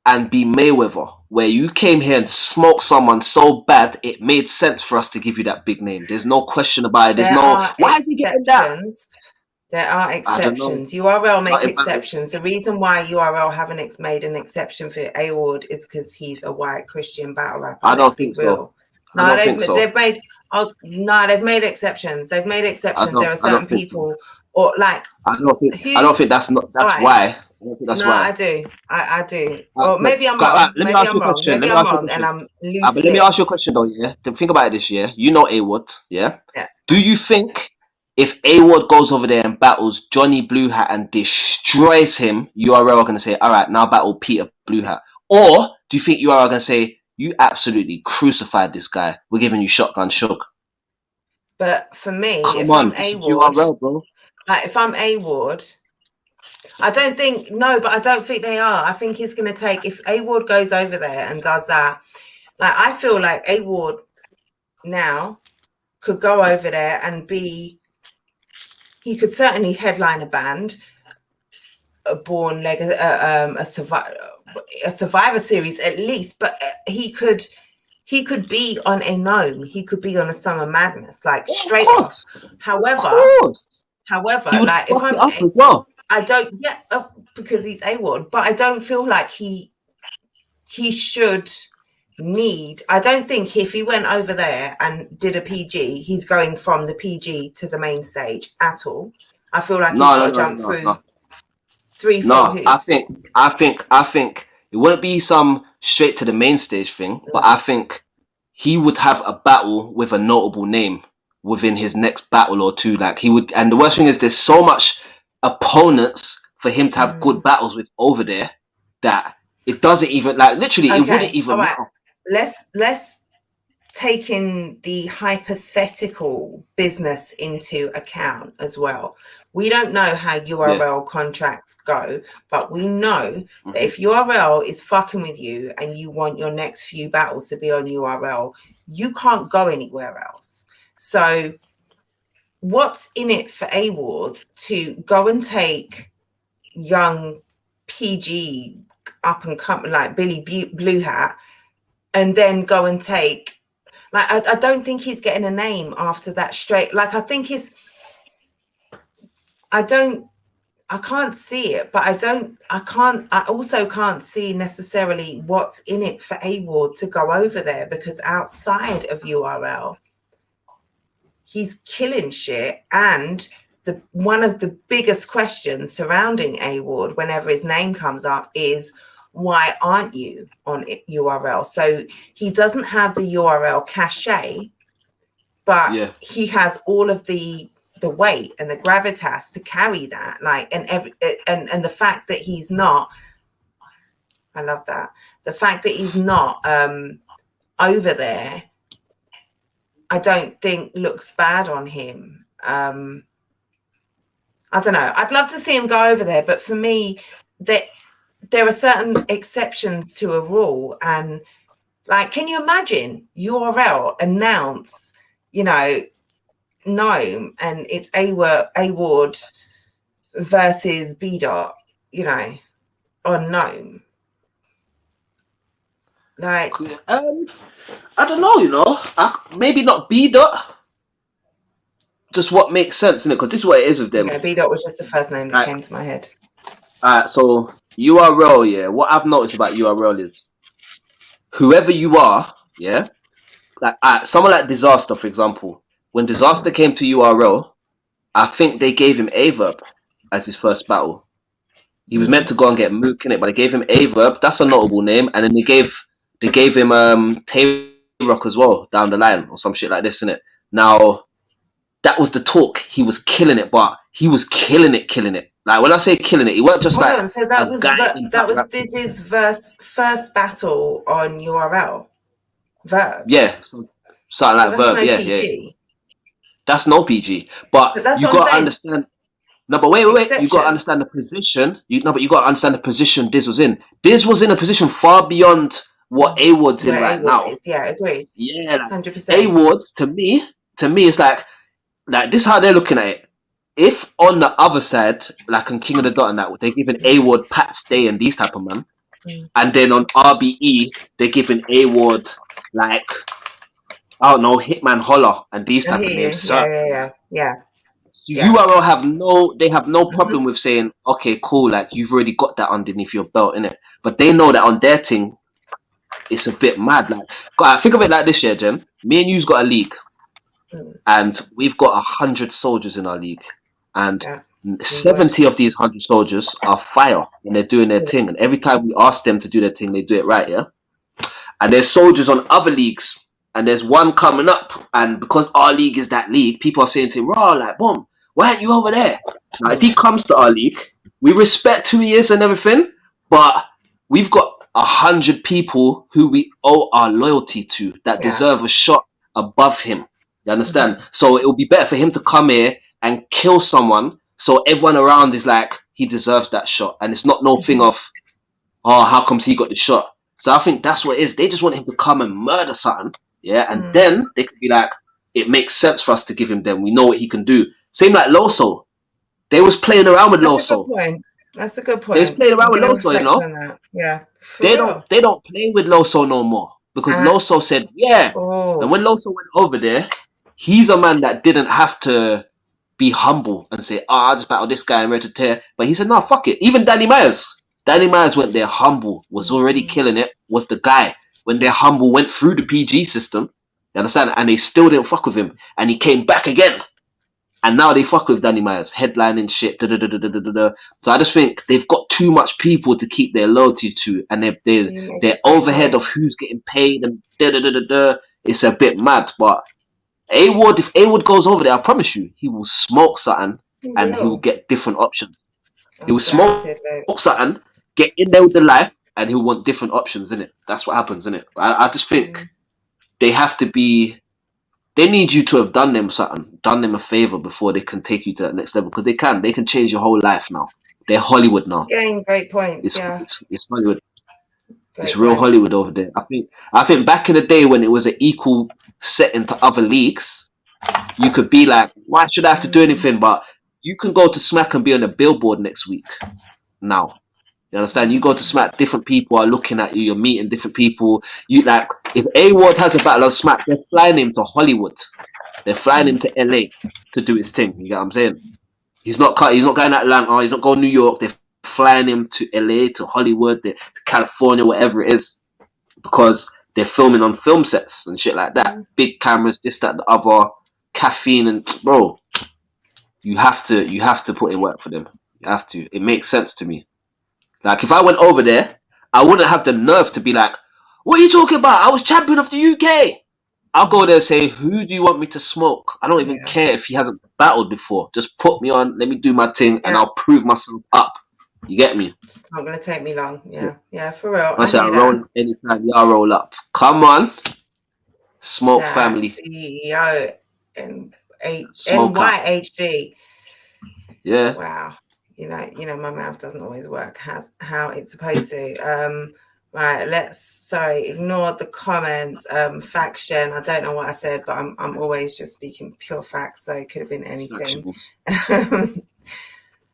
and be Mayweather, where you came here and smoked someone so bad it made sense for us to give you that big name. There's no question about it. There's why are you getting that? There are exceptions. URL make exceptions. The reason why URL haven't made an exception for A-Ward is because he's a white Christian battle rapper. I don't think so. No, they've made exceptions. They've made exceptions. There are certain people, or like I don't think that's why. That's why. I do. Or maybe I'm wrong. Maybe I'm wrong. Maybe I'm wrong, and I'm loose. But let me ask you a question though. Yeah, think about it this year. You know A-Ward. Yeah. Do you think, if A-Ward goes over there and battles Johnny Blue Hat and destroys him, URL are going to say, all right, now battle Peter Blue Hat? Or do you think URL are going to say, you absolutely crucified this guy, we're giving you Shotgun Shook? But for me, if I'm A-Ward, I don't think they are. I think he's going to take, if A-Ward goes over there and does that, like, I feel like A-Ward now could go over there and he could certainly headline a band, a Survivor Series at least, but he could be on a Gnome. He could be on a Summer Madness, like straight off. However, like if I'm, I don't, because he's A-Ward, but I don't feel like he should need. I don't think if he went over there and did a PG, he's going from the PG to the main stage at all. I feel like he's got to jump through 3-4 hoops. I think it wouldn't be some straight to the main stage thing, but I think he would have a battle with a notable name within his next battle or two. Like he would, and the worst thing is there's so much opponents for him to have good battles with over there that it doesn't even, like, literally it wouldn't even matter. Let's take in the hypothetical business into account as well. We don't know how URL contracts go, but we know that if URL is fucking with you and you want your next few battles to be on URL, you can't go anywhere else. So what's in it for A-Ward to go and take young PG up and come like Billy Blue Hat and then go and take, like, I don't think he's getting a name after that straight. Like, I think I can't see it, but I also can't see necessarily what's in it for A-Ward to go over there, because outside of URL, he's killing shit. And one of the biggest questions surrounding A Ward whenever his name comes up is, why aren't you on URL? So he doesn't have the URL cachet, but he has all of the weight and the gravitas to carry that. Like, and the fact that he's not, I love that. The fact that he's not over there, I don't think looks bad on him. I don't know. I'd love to see him go over there, but for me, there are certain exceptions to a rule. And like, can you imagine URL announce, you know, Gnome, and it's A Ward versus B Dot, you know, on Gnome? Like, I don't know, you know, maybe not B Dot. Just what makes sense, innit? Because this is what it is with them. Yeah, B Dot was just the first name that came to my head. Alright, so URL, yeah. What I've noticed about URL is whoever you are, yeah. Like someone like Disaster, for example. When Disaster came to URL, I think they gave him Averb as his first battle. He was meant to go and get Mook in it, but they gave him Averb. That's a notable name, and then they gave him Tay-Rock as well down the line or some shit like this, innit? Now, that was the talk. He was killing it, but he was killing it. Like, when I say killing it, he weren't just so that was Dizzy's first battle on URL. Verb. Yeah, something like Verb. No PG. That's no PG. But you got to understand. No, but wait. Exception. You got to understand the position. You got to understand the position Diz was in. Diz was in a position far beyond what A Ward's in right now. Yeah, agreed. Yeah, like 100%. A Ward to me, it's like this is how they're looking at it. If on the other side, like on King of the Dot and that, they're giving A Ward Pat Stay and these type of man, and then on RBE they're giving A Ward like, I don't know, Hitman Holler and these type of names. Yeah. URL have no problem with saying, okay, cool, like you've already got that underneath your belt, innit? But they know that on their thing, it's a bit mad. Like, think of it like this, yeah, Jen. Me and you's got a league, and we've got 100 soldiers in our league, and 70 of these 100 soldiers are fire, and they're doing their thing. And every time we ask them to do their thing, they do it right, yeah. And there's soldiers on other leagues, and there's one coming up, and because our league is that league, people are saying to him, "Raw, like, boom, why aren't you over there?" Now, if he comes to our league, we respect who he is and everything, but we've got 100 people who we owe our loyalty to that deserve a shot above him. You understand? So it would be better for him to come here and kill someone, so everyone around is like, he deserves that shot, and it's not no thing of, oh, how comes he got the shot? So I think that's what it is. They just want him to come and murder something, yeah, and then they could be like, it makes sense for us to give him them. We know what he can do. Same like Loso. They was playing around with Loso. That's a good point. They was playing around with Loso, you know. Yeah. They don't play with Loso no more because Loso said and when Loso went over there, he's a man that didn't have to be humble and say, "Oh, I just battled this guy and ready to tear." But he said, "No, fuck it." Even Danny Myers went there humble, was already killing it, was the guy. When they're humble, went through the PG system, you understand? And they still didn't fuck with him. And he came back again. And now they fuck with Danny Myers, headlining shit. So I just think they've got too much people to keep their loyalty to. And their overhead of who's getting paid and it's a bit mad. But if A Ward goes over there, I promise you, he will smoke something and he will get different options. He will smoke something, get in there with the life, and he'll want different options, innit? That's what happens, innit? I just think they have to be... They need you to have done them something, done them a favor before they can take you to that next level. Because they can change your whole life now. They're Hollywood now. Getting great points, It's Hollywood. It's real Hollywood over there. I think back in the day when it was an equal setting to other leagues, you could be like, why should I have to do anything? But you can go to Smack and be on a billboard next week now. You understand? You go to Smack, different people are looking at you, you're meeting different people. You like, if A Ward has a battle on Smack, they're flying him to Hollywood. They're flying him to LA to do his thing. You get what I'm saying? He's not going to Atlanta, he's not going to New York. They're flying him to LA, to Hollywood, to California, whatever it is. Because they're filming on film sets and shit like that. Big cameras, this, that, the other. caffeine, and bro, you have to put in work for them. You have to. It makes sense to me. Like if I went over there, I wouldn't have the nerve to be like, "What are you talking about? I was champion of the UK." I'll go there and say, "Who do you want me to smoke? I don't even Yeah. care if he hasn't battled before. Just put me on. Let me do my thing, and Yeah. I'll prove myself up." You get me? It's not gonna take me long. Yeah, for real. I I say I hear roll that. anytime y'all roll up. Come on, smoke That family, CEO and smoke out. NYHD. Yeah. Wow. My mouth doesn't always work how it's supposed to. Right, ignore the comments. Facts gen. I don't know what I said, but I'm always just speaking pure facts, so it could have been anything.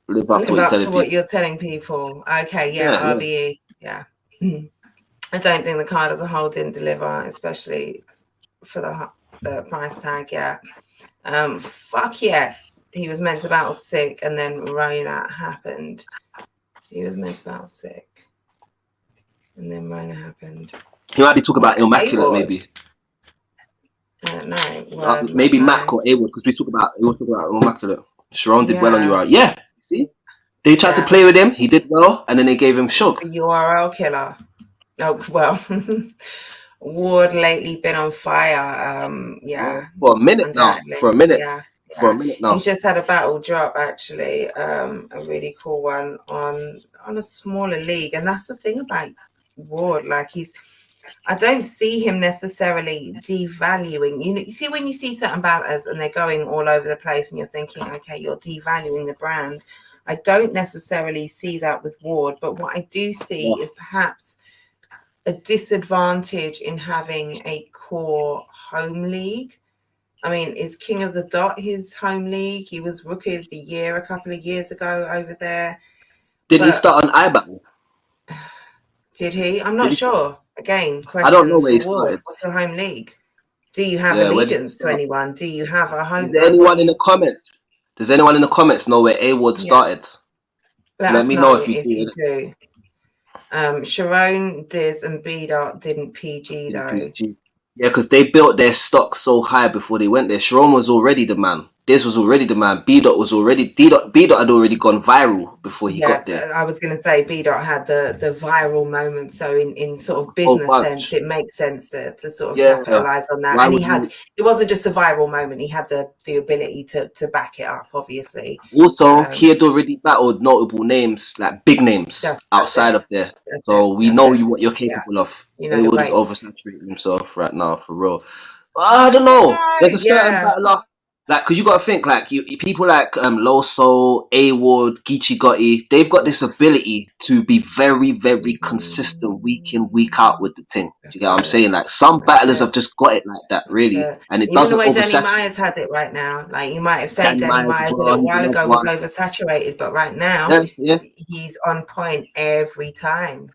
Live up to what you're telling people. Okay, yeah, RBE. Yeah. I don't think the card as a whole didn't deliver, especially for the price tag. Yeah. Fuck yes. He was meant to battle sick, and then Rona happened. He was meant to battle sick, and then Rona happened. He might be talking about Immaculate, maybe. I don't know. Maybe Mac or A-Word, because we talk about Immaculate. Sharon did well on URL. Yeah, see? They tried to play with him. He did well, and then they gave him Shug. The URL killer. Oh, well. Ward lately been on fire. Yeah. For a minute now. For a minute. Yeah. For a minute now. He's just had a battle drop, actually. A really cool one on a smaller league. And that's the thing about Ward. Like, I don't see him necessarily devaluing. You see, when you see certain battlers and they're going all over the place and you're thinking, okay, you're devaluing the brand. I don't necessarily see that with Ward. But what I do see is perhaps a disadvantage in having a core home league. I mean, is King of the Dot his home league? He was Rookie of the Year a couple of years ago over there. Did he start on iBattle? Did he? I'm not sure. Again, questions I don't know where he for Ward. started. What's your home league? Do you have allegiance to anyone? Do you have a home? Is there anyone in the comments? Does anyone in the comments know where A-Ward started? Let me know if you do. Sharon, Diz, and B-Dot didn't PG though. Yeah, because they built their stock so high before they went there. Sharon was already the man. Diz was already the man. B-Dot was already... B-Dot had already gone viral before he got there. I was going to say B-Dot had the viral moment. So in sort of business sense, it makes sense to sort of capitalize on that. And it wasn't just a viral moment. He had the ability to back it up, obviously. Also, he had already battled notable names, like big names outside of there. So we know what you're capable of. He was oversaturating himself right now, for real. I don't know. There's a certain battler. Like, because you got to think, like, people like Loso, A-Ward, Geechee Gotti, they've got this ability to be very, very consistent week in, week out with the thing. Do you get what I'm saying? Like, some battlers have just got it like that, really. And it doesn't oversaturate. Danny Myers has it right now. Like, you might have said Danny Myers a little while ago was oversaturated, but right now, he's on point every time.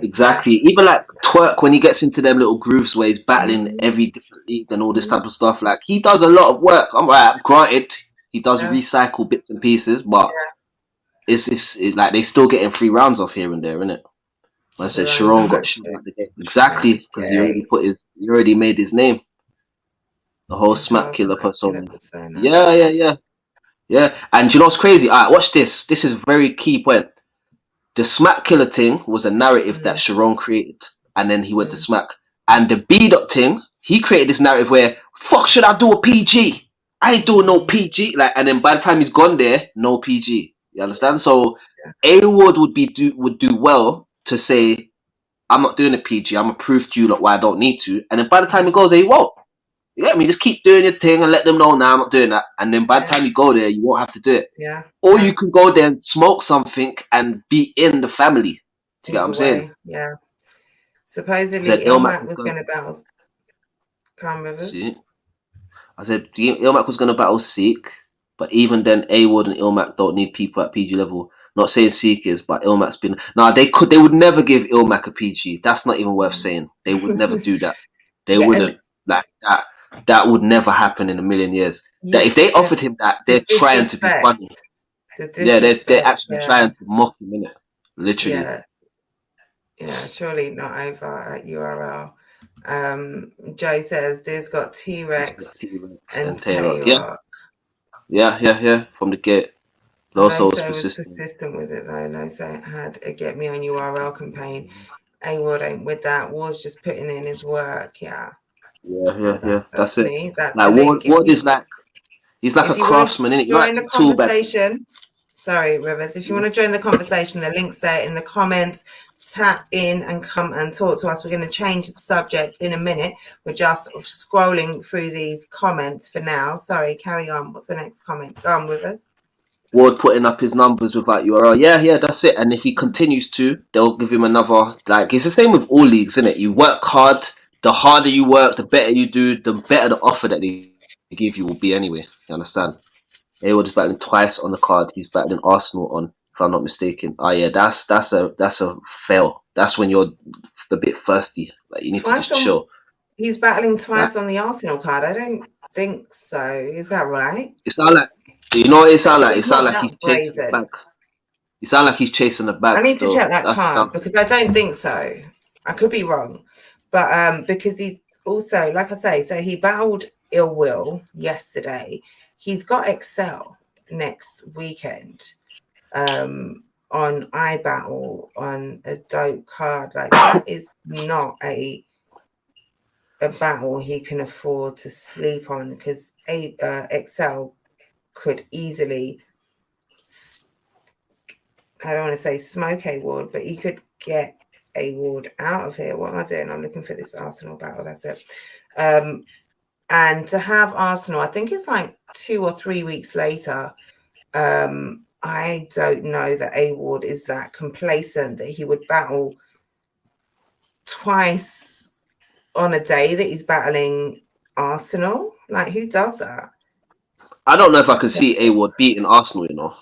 Exactly. Even like Twerk, when he gets into them little grooves where he's battling every different league and all this type of stuff, like he does a lot of work. I'm right, granted, he does recycle bits and pieces, but it's like they still getting 3 rounds off here and there, innit? I said Sharon got shit out the game. Exactly, because he already made his name. The whole Smack Killer persona. Yeah. And you know what's crazy? Alright, watch this. This is a very key point. The Smack Killer thing was a narrative that Sharon created, and then he went to Smack. And the B-Dot thing, he created this narrative where, fuck, should I do a PG? I ain't doing no PG. Like, and then by the time he's gone there, no PG. You understand? So A-Ward would do well to say, I'm not doing a PG. I'm gonna prove to you why I don't need to. And then by the time he goes there, he won't. You get me? Just keep doing your thing and let them know now I'm not doing that. And then by the time you go there, you won't have to do it. Yeah. Or you can go there and smoke something and be in the family. Do you get what I'm saying? Yeah. Supposedly, Ilmac was going to battle Calm Rivers. I said Ilmac was going to battle Seek, but even then, A-Ward and Ilmac don't need people at PG level. Not saying Seek is, but Ilmac's been... They would never give Ilmac a PG. That's not even worth saying. They would never do that. They wouldn't. Like that. That would never happen in a million years. That if they offered him that, they're trying to be funny. They're actually trying to mock him, innit? Literally. Yeah, surely not over at URL. Joe says there's got T-Rex T-Rex and and Tay-Rock. Yeah, Tay-Rock. yeah. From the get. Loso was Loso was persistent. persistent with it though. Loso had a Get Me On URL campaign. A-Ward ain't with that. Ward's just putting in his work. Yeah. Yeah. That's That's it. me. That's Like the link. Ward is like, he's like a If you want craftsman, to innit? You're like join the a tool bag. conversation, sorry, Rivers. If you want to join the conversation, the link's there in the comments. Tap in and come and talk to us. We're going to change the subject in a minute. We're just scrolling through these comments for now. Sorry, carry on. What's the next comment? Go on, Rivers. Ward putting up his numbers without URL. Yeah, that's it. And if he continues to, they'll give him another. Like, it's the same with all leagues, isn't it? You work hard. The harder you work, the better you do, the better the offer that they give you will be anyway. You understand? Hayward is battling twice on the card. He's battling Arsenal on, if I'm not mistaken. Oh yeah, that's a fail. That's when you're a bit thirsty. Like, you need to just chill. He's battling twice on the Arsenal card. I don't think so. Is that right? It sound like, you know what it sound like? It sound like he's chasing the bag. It sound like he's chasing the bag. I need to check that card because I don't think so. I could be wrong. But because he's also, like I say, so he battled Ill Will yesterday. He's got Excel next weekend on iBattle on a dope card. Like, that is not a battle he can afford to sleep on, because Excel could easily, I don't want to say smoke A-Ward, but he could get A-Ward out of here. What am I doing? I'm looking for this Arsenal battle. That's it. And to have Arsenal, I think it's like 2 or 3 weeks later. I don't know that A-Ward is that complacent that he would battle twice on a day that he's battling Arsenal. Like, who does that? I don't know if I can see A-Ward beating Arsenal, you know.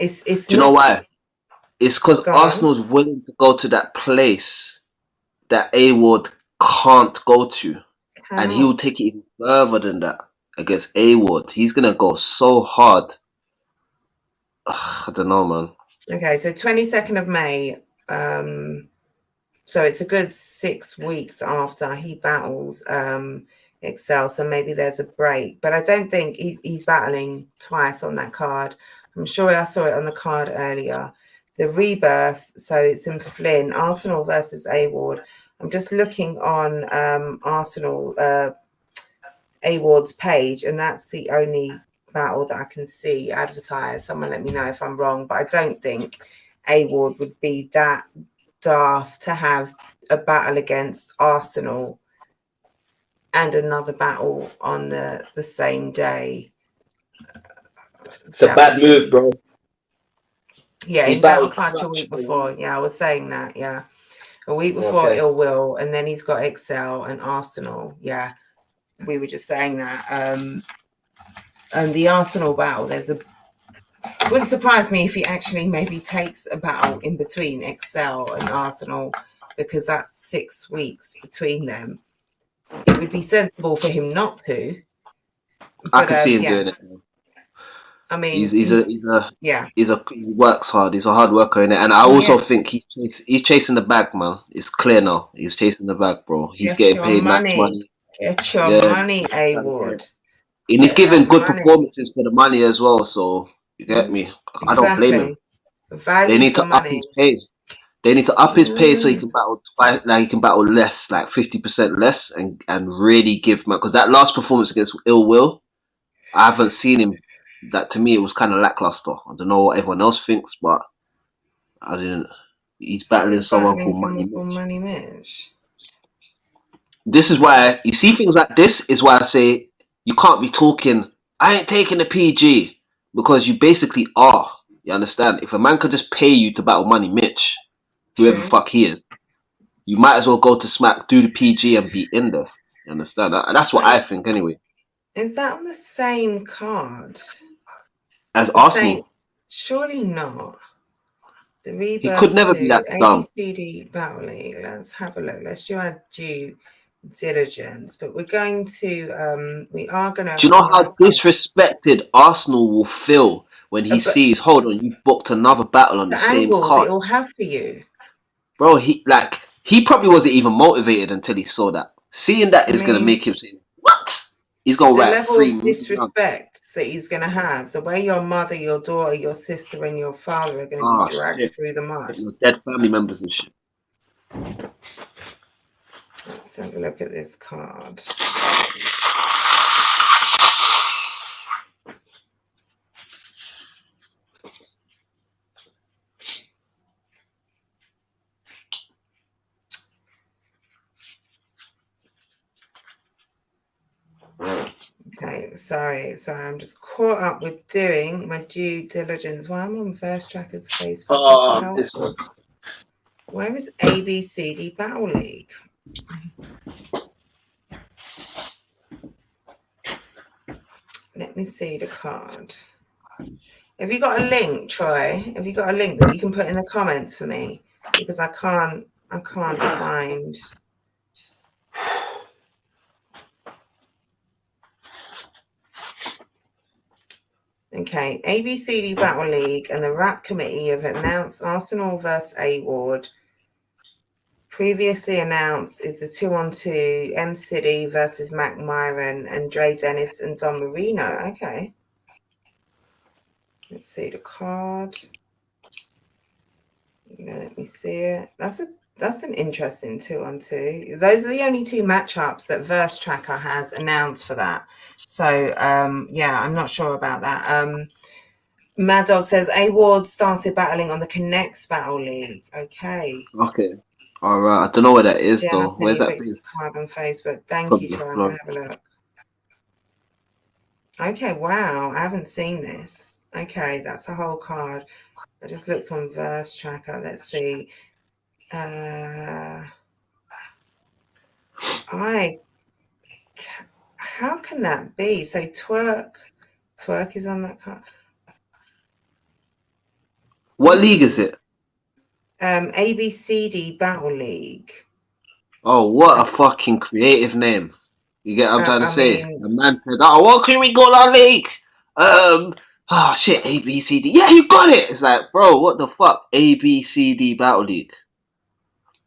It's Do you know why? It's because Arsenal's willing to go to that place that A-Ward can't go to. And he will take it even further than that against A-Ward. He's going to go so hard. I don't know, man. Okay, so 22nd of May. So it's a good 6 weeks after he battles Excel. So maybe there's a break. But I don't think he's battling twice on that card. I'm sure I saw it on the card earlier. The Rebirth, so it's in Flynn. Arsenal versus A-Ward. I'm just looking on Arsenal A-Ward's page, and that's the only battle that I can see advertised. Someone let me know if I'm wrong, but I don't think A-Ward would be that daft to have a battle against Arsenal and another battle on the same day. It's a bad move, bro. Yeah, he battled Clutch a week before. Yeah, I was saying that. Yeah, a week before Ill Will, and then he's got Excel and Arsenal. Yeah, we were just saying that. And the Arsenal battle, wouldn't surprise me if he actually maybe takes a battle in between Excel and Arsenal, because that's 6 weeks between them. It would be sensible for him not to. I can see him doing it. I mean, he works hard. He's a hard worker in it, and I also think he's chasing the bag, man. It's clear now. He's chasing the bag, bro. He's getting paid nice money. Get your money, A-Ward. And he's giving good performances for the money as well. So you get me. Exactly. I don't blame him. They need to up his pay. They need to up his pay so he can battle he can battle less, like 50% less, and really give, man. Because that last performance against Ill Will, I haven't seen him. That to me, it was kind of lackluster. I don't know what everyone else thinks, but I didn't. He's battling someone called Money Mitch. This is why you see things like this. Is why I say you can't be talking. I ain't taking the PG, because you basically are. You understand? If a man could just pay you to battle Money Mitch, whoever the fuck he is, you might as well go to Smack, do the PG, and be in there. You understand? That's what I think, anyway. Is that on the same card as Arsenal? Surely not. The Rebirth, he could never be that dumb. ABCD Battle League. Let's have a look. Let's do our due diligence. But we're going to, we are going to. Do you know how disrespected Arsenal will feel when he sees, hold on, you booked another battle on the same card? It will have for you. Bro, he, like, he probably wasn't even motivated until he saw that. Seeing that is going to make him say, what? He's going to the write level 3 of million. disrespect that he's going to have, the way your mother, your daughter, your sister, and your father are going to be dragged through the mud. Your dead family members and shit. Let's have a look at this card. Okay, sorry, I'm just caught up with doing my due diligence. Well, I'm on Verse Tracker's Facebook. Where is ABCD Battle League? Let me see the card. Have you got a link, Troy? Have you got a link that you can put in the comments for me? Because I can't find. Okay, ABCD Battle League and the Rap Committee have announced Arsenal vs A Ward. Previously announced is the 2-on-2 M City versus Mac Myron and Dre Dennis and Don Marino. Okay. Let's see the card. Let me see it. That's an interesting 2-on-2. Those are the only 2 matchups that Verse Tracker has announced for that. So yeah, I'm not sure about that. Mad Dog says A Ward started battling on the Connects Battle League. Okay. All right. I don't know where that is though. Where's that? Card on Facebook. Thank you, Troy. I'm gonna have a look. Okay. Wow. I haven't seen this. Okay, that's a whole card. I just looked on Verse Tracker. Let's see. How can that be? So Twerk is on that card. What league is it? ABCD Battle League. Oh, what a fucking creative name! You get what I'm trying to say? The man said, "Oh, what can we call our league?" Oh shit, ABCD. Yeah, you got it. It's like, bro, what the fuck? ABCD Battle League.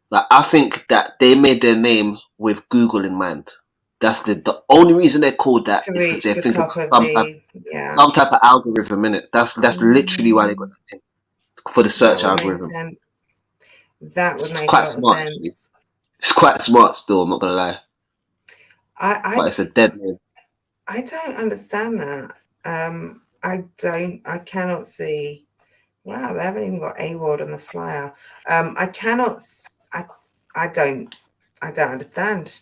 Like, I think that they made their name with Google in mind. That's the only reason they're called that is because they're thinking some type of algorithm in it. That's literally why they got that name, for the search algorithm. That would make quite smart. Sense. It's quite smart still, I'm not gonna lie. But it's a dead name. I don't understand that. I cannot see. Wow, they haven't even got A Ward on the flyer. I don't understand.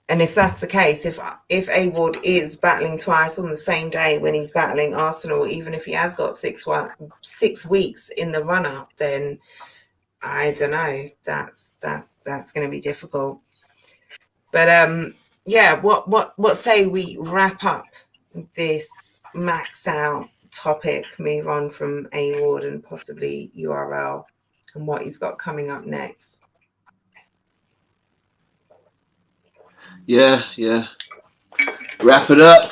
And if that's the case, if A Ward is battling twice on the same day when he's battling Arsenal, even if he has got 6 weeks in the run up, then I don't know. That's going to be difficult. But yeah, what say we wrap up this max out topic, move on from A Ward and possibly URL and what he's got coming up next. Yeah. Wrap it up.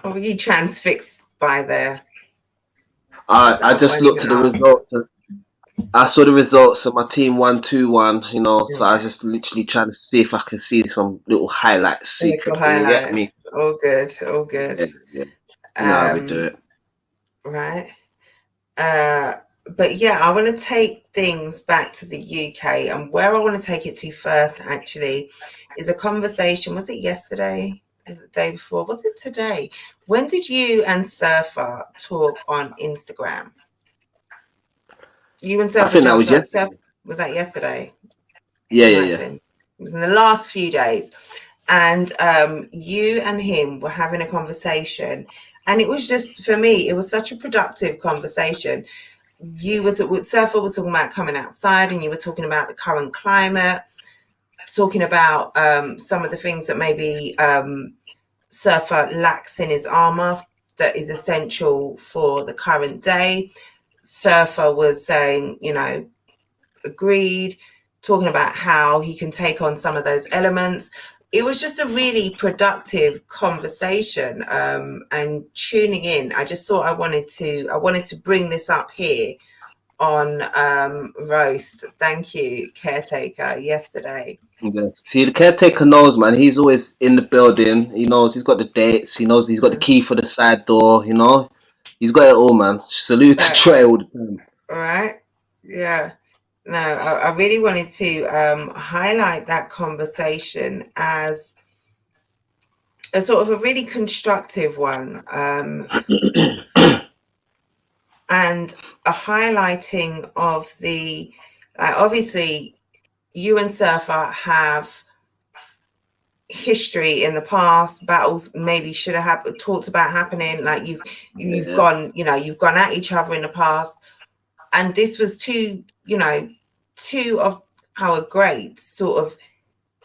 What were you transfixed by there? I just looked at the results. I saw the results, and my team won 2-1. You know, so I was just literally trying to see if I can see some little highlights. Secret. You get me? All good. Yeah. You know how we do it. Right. But yeah, I want to take things back to the UK, and where I want to take it to first actually is a conversation. Was it yesterday? Was it the day before? Was it today? When did you and Surfer talk on Instagram? You and Surfer? I think that was yesterday. Was that yesterday? Yeah. It was in the last few days, and you and him were having a conversation, and it was just, for me, it was such a productive conversation. Surfer was talking about coming outside, and you were talking about the current climate, talking about some of the things that maybe Surfer lacks in his armor that is essential for the current day. Surfer was saying, agreed, talking about how he can take on some of those elements. It was just a really productive conversation, and tuning in, I just thought I wanted to bring this up here on roast. Thank you, Caretaker, yesterday. Yeah. See, the caretaker knows, man. He's always in the building. He knows he's got the dates. He knows he's got the key for the side door. You know, he's got it all, man. Salute to Trey all the time. All right. Yeah. No, I really wanted to highlight that conversation as a sort of a really constructive one, and a highlighting of the obviously you and Surfer have history in the past. Battles maybe should have talked about happening. Like you've gone, you've gone at each other in the past, and this was two of our greats sort of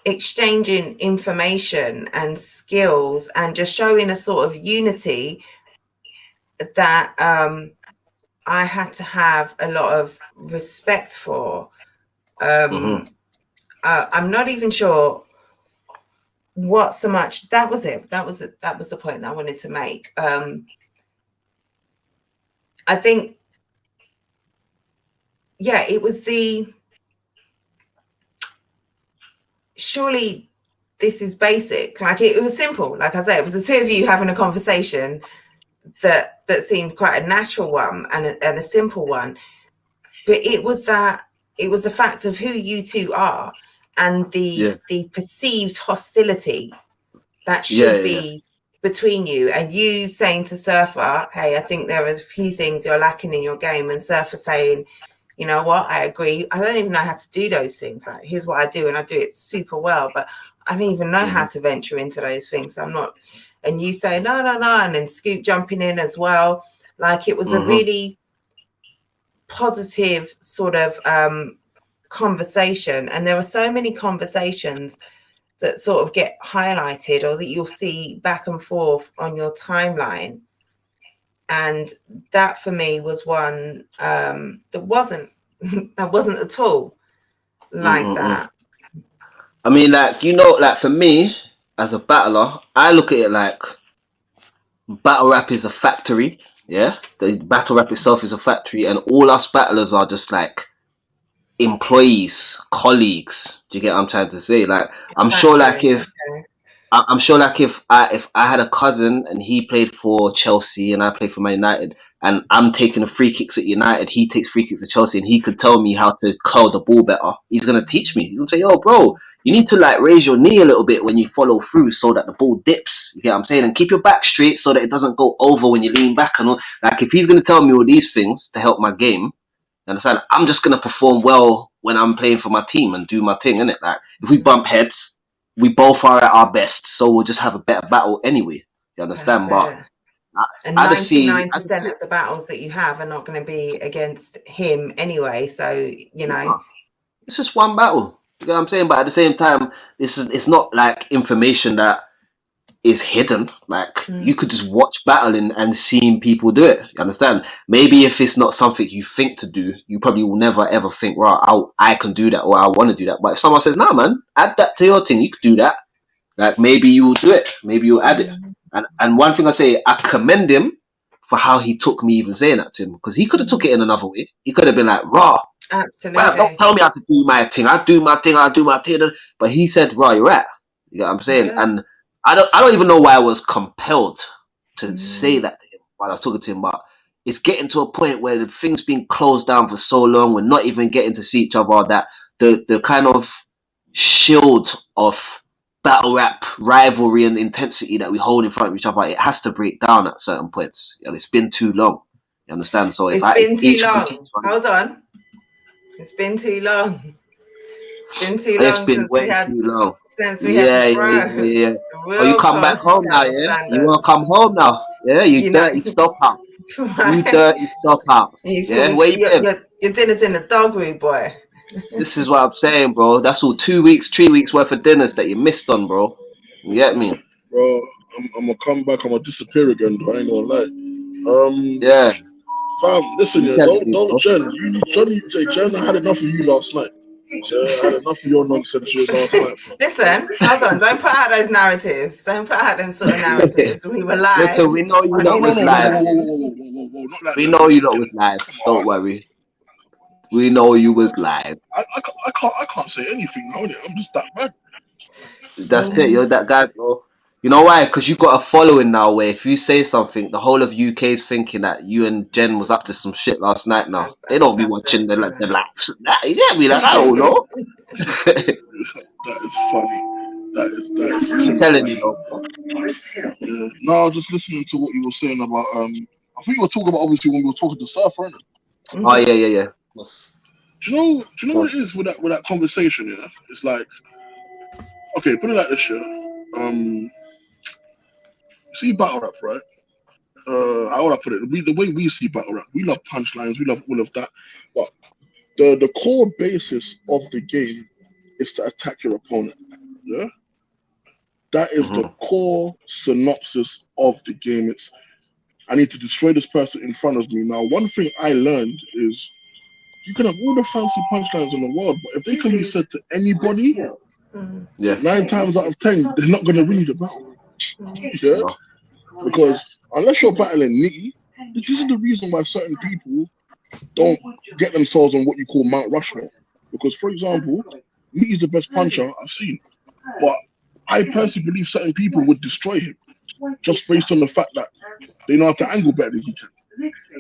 exchanging information and skills and just showing a sort of unity that I had to have a lot of respect for. I'm not even sure what so much. That was it. That was the point that I wanted to make. I think, yeah, it was surely this is basic. Like it was simple. Like I said, it was the two of you having a conversation that seemed quite a natural one and a simple one. But it was the fact of who you two are and the perceived hostility that should be between you, and you saying to Surfer, hey, I think there are a few things you're lacking in your game, and Surfer saying, you know what, I agree. I don't even know how to do those things. Like, here's what I do, and I do it super well, but I don't even know how to venture into those things. I'm not. And you say, no, and then Scoop jumping in as well. Like it was a really positive sort of conversation. And there are so many conversations that sort of get highlighted or that you'll see back and forth on your timeline. And that for me was one that wasn't at all like that. I mean, like, like for me as a battler, I look at it like battle rap is a factory. Yeah, the battle rap itself is a factory, and all us battlers are just like employees, colleagues. Do you get what I'm trying to say? Like, I'm sure like if I had a cousin and he played for Chelsea and I played for Man United, and I'm taking the free kicks at United, he takes free kicks at Chelsea, and he could tell me how to curl the ball better. He's gonna teach me. He's gonna say, yo, bro, you need to like raise your knee a little bit when you follow through so that the ball dips. You get what I'm saying? And keep your back straight so that it doesn't go over when you lean back and all. Like, if he's gonna tell me all these things to help my game, you understand? I'm just gonna perform well when I'm playing for my team and do my thing, innit? Like, if we bump heads, we both are at our best, so we'll just have a better battle anyway. You understand? But and 99% of the battles that you have are not going to be against him anyway. So it's just one battle. You know what I'm saying? But at the same time, it's not like information that is hidden. Like you could just watch battling and seeing people do it. You understand? Maybe if it's not something you think to do, you probably will never ever think, right, I can do that or I want to do that. But if someone says, nah, man, add that to your thing, you could do that. Like maybe you will do it. Maybe you'll add it. And one thing I say, I commend him for how he took me even saying that to him, because he could have took it in another way. He could have been like, raw. Absolutely. Well, don't tell me how to do my thing. I do my thing. But he said, raw, you're right. You know what I'm saying? Yeah. And I don't even know why I was compelled to say that to him while I was talking to him, but it's getting to a point where the thing's been closed down for so long, we're not even getting to see each other, that the kind of shield of battle rap rivalry and intensity that we hold in front of each other, it has to break down at certain points. It's been too long. You understand? So it's been too long. Hold on. It's been too long. It's been too long. It's been way too long. Since we had yeah. Oh, you come back home now, yeah? You want to come home now? Yeah, you dirty stop out. You dirty stop out. Yeah, where you been? Your dinner's in the dog room, boy. This is what I'm saying, bro. That's all 2 weeks, 3 weeks worth of dinners that you missed on, bro. You get me? Bro, I'm going to come back. I'm going to disappear again, bro. I ain't going to lie. Yeah. Fam, listen, don't Jen, I had enough of you last night. Yeah, I had enough of your nonsense last night. Listen, hold on. Don't put out those narratives. Don't put out them sort of narratives. We were live. Listen, we know you lot was live. We know you lot was live. Don't worry. We know you was live. I can't say anything now, innit? I'm just that bad. That's it. You're that guy, bro. You know why? Because you got a following now where if you say something, the whole of UK is thinking that you and Jen was up to some shit last night now. They don't be watching the lives. You get me? Like, I don't know. That is funny. That is I'm too telling funny. you, though. Yeah. No, just listening to what you were saying about I think you were talking about obviously when we were talking to Surfer, innit? Oh, yeah. Do you know what it is with that conversation, yeah? It's like, okay, put it like this, yeah. See battle rap, right? How would I put it? The way we see battle rap, we love punchlines, we love all of that. But the core basis of the game is to attack your opponent. Yeah? That is the core synopsis of the game. It's I need to destroy this person in front of me. Now, one thing I learned is you can have all the fancy punchlines in the world, but if they can be said to anybody, 9 times out of 10, they're not going to win the battle. Yeah? Because unless you're battling Nitty, this is the reason why certain people don't get themselves on what you call Mount Rushmore. Because, for example, Nitty's the best puncher I've seen. But I personally believe certain people would destroy him just based on the fact that they know how to angle better than he can.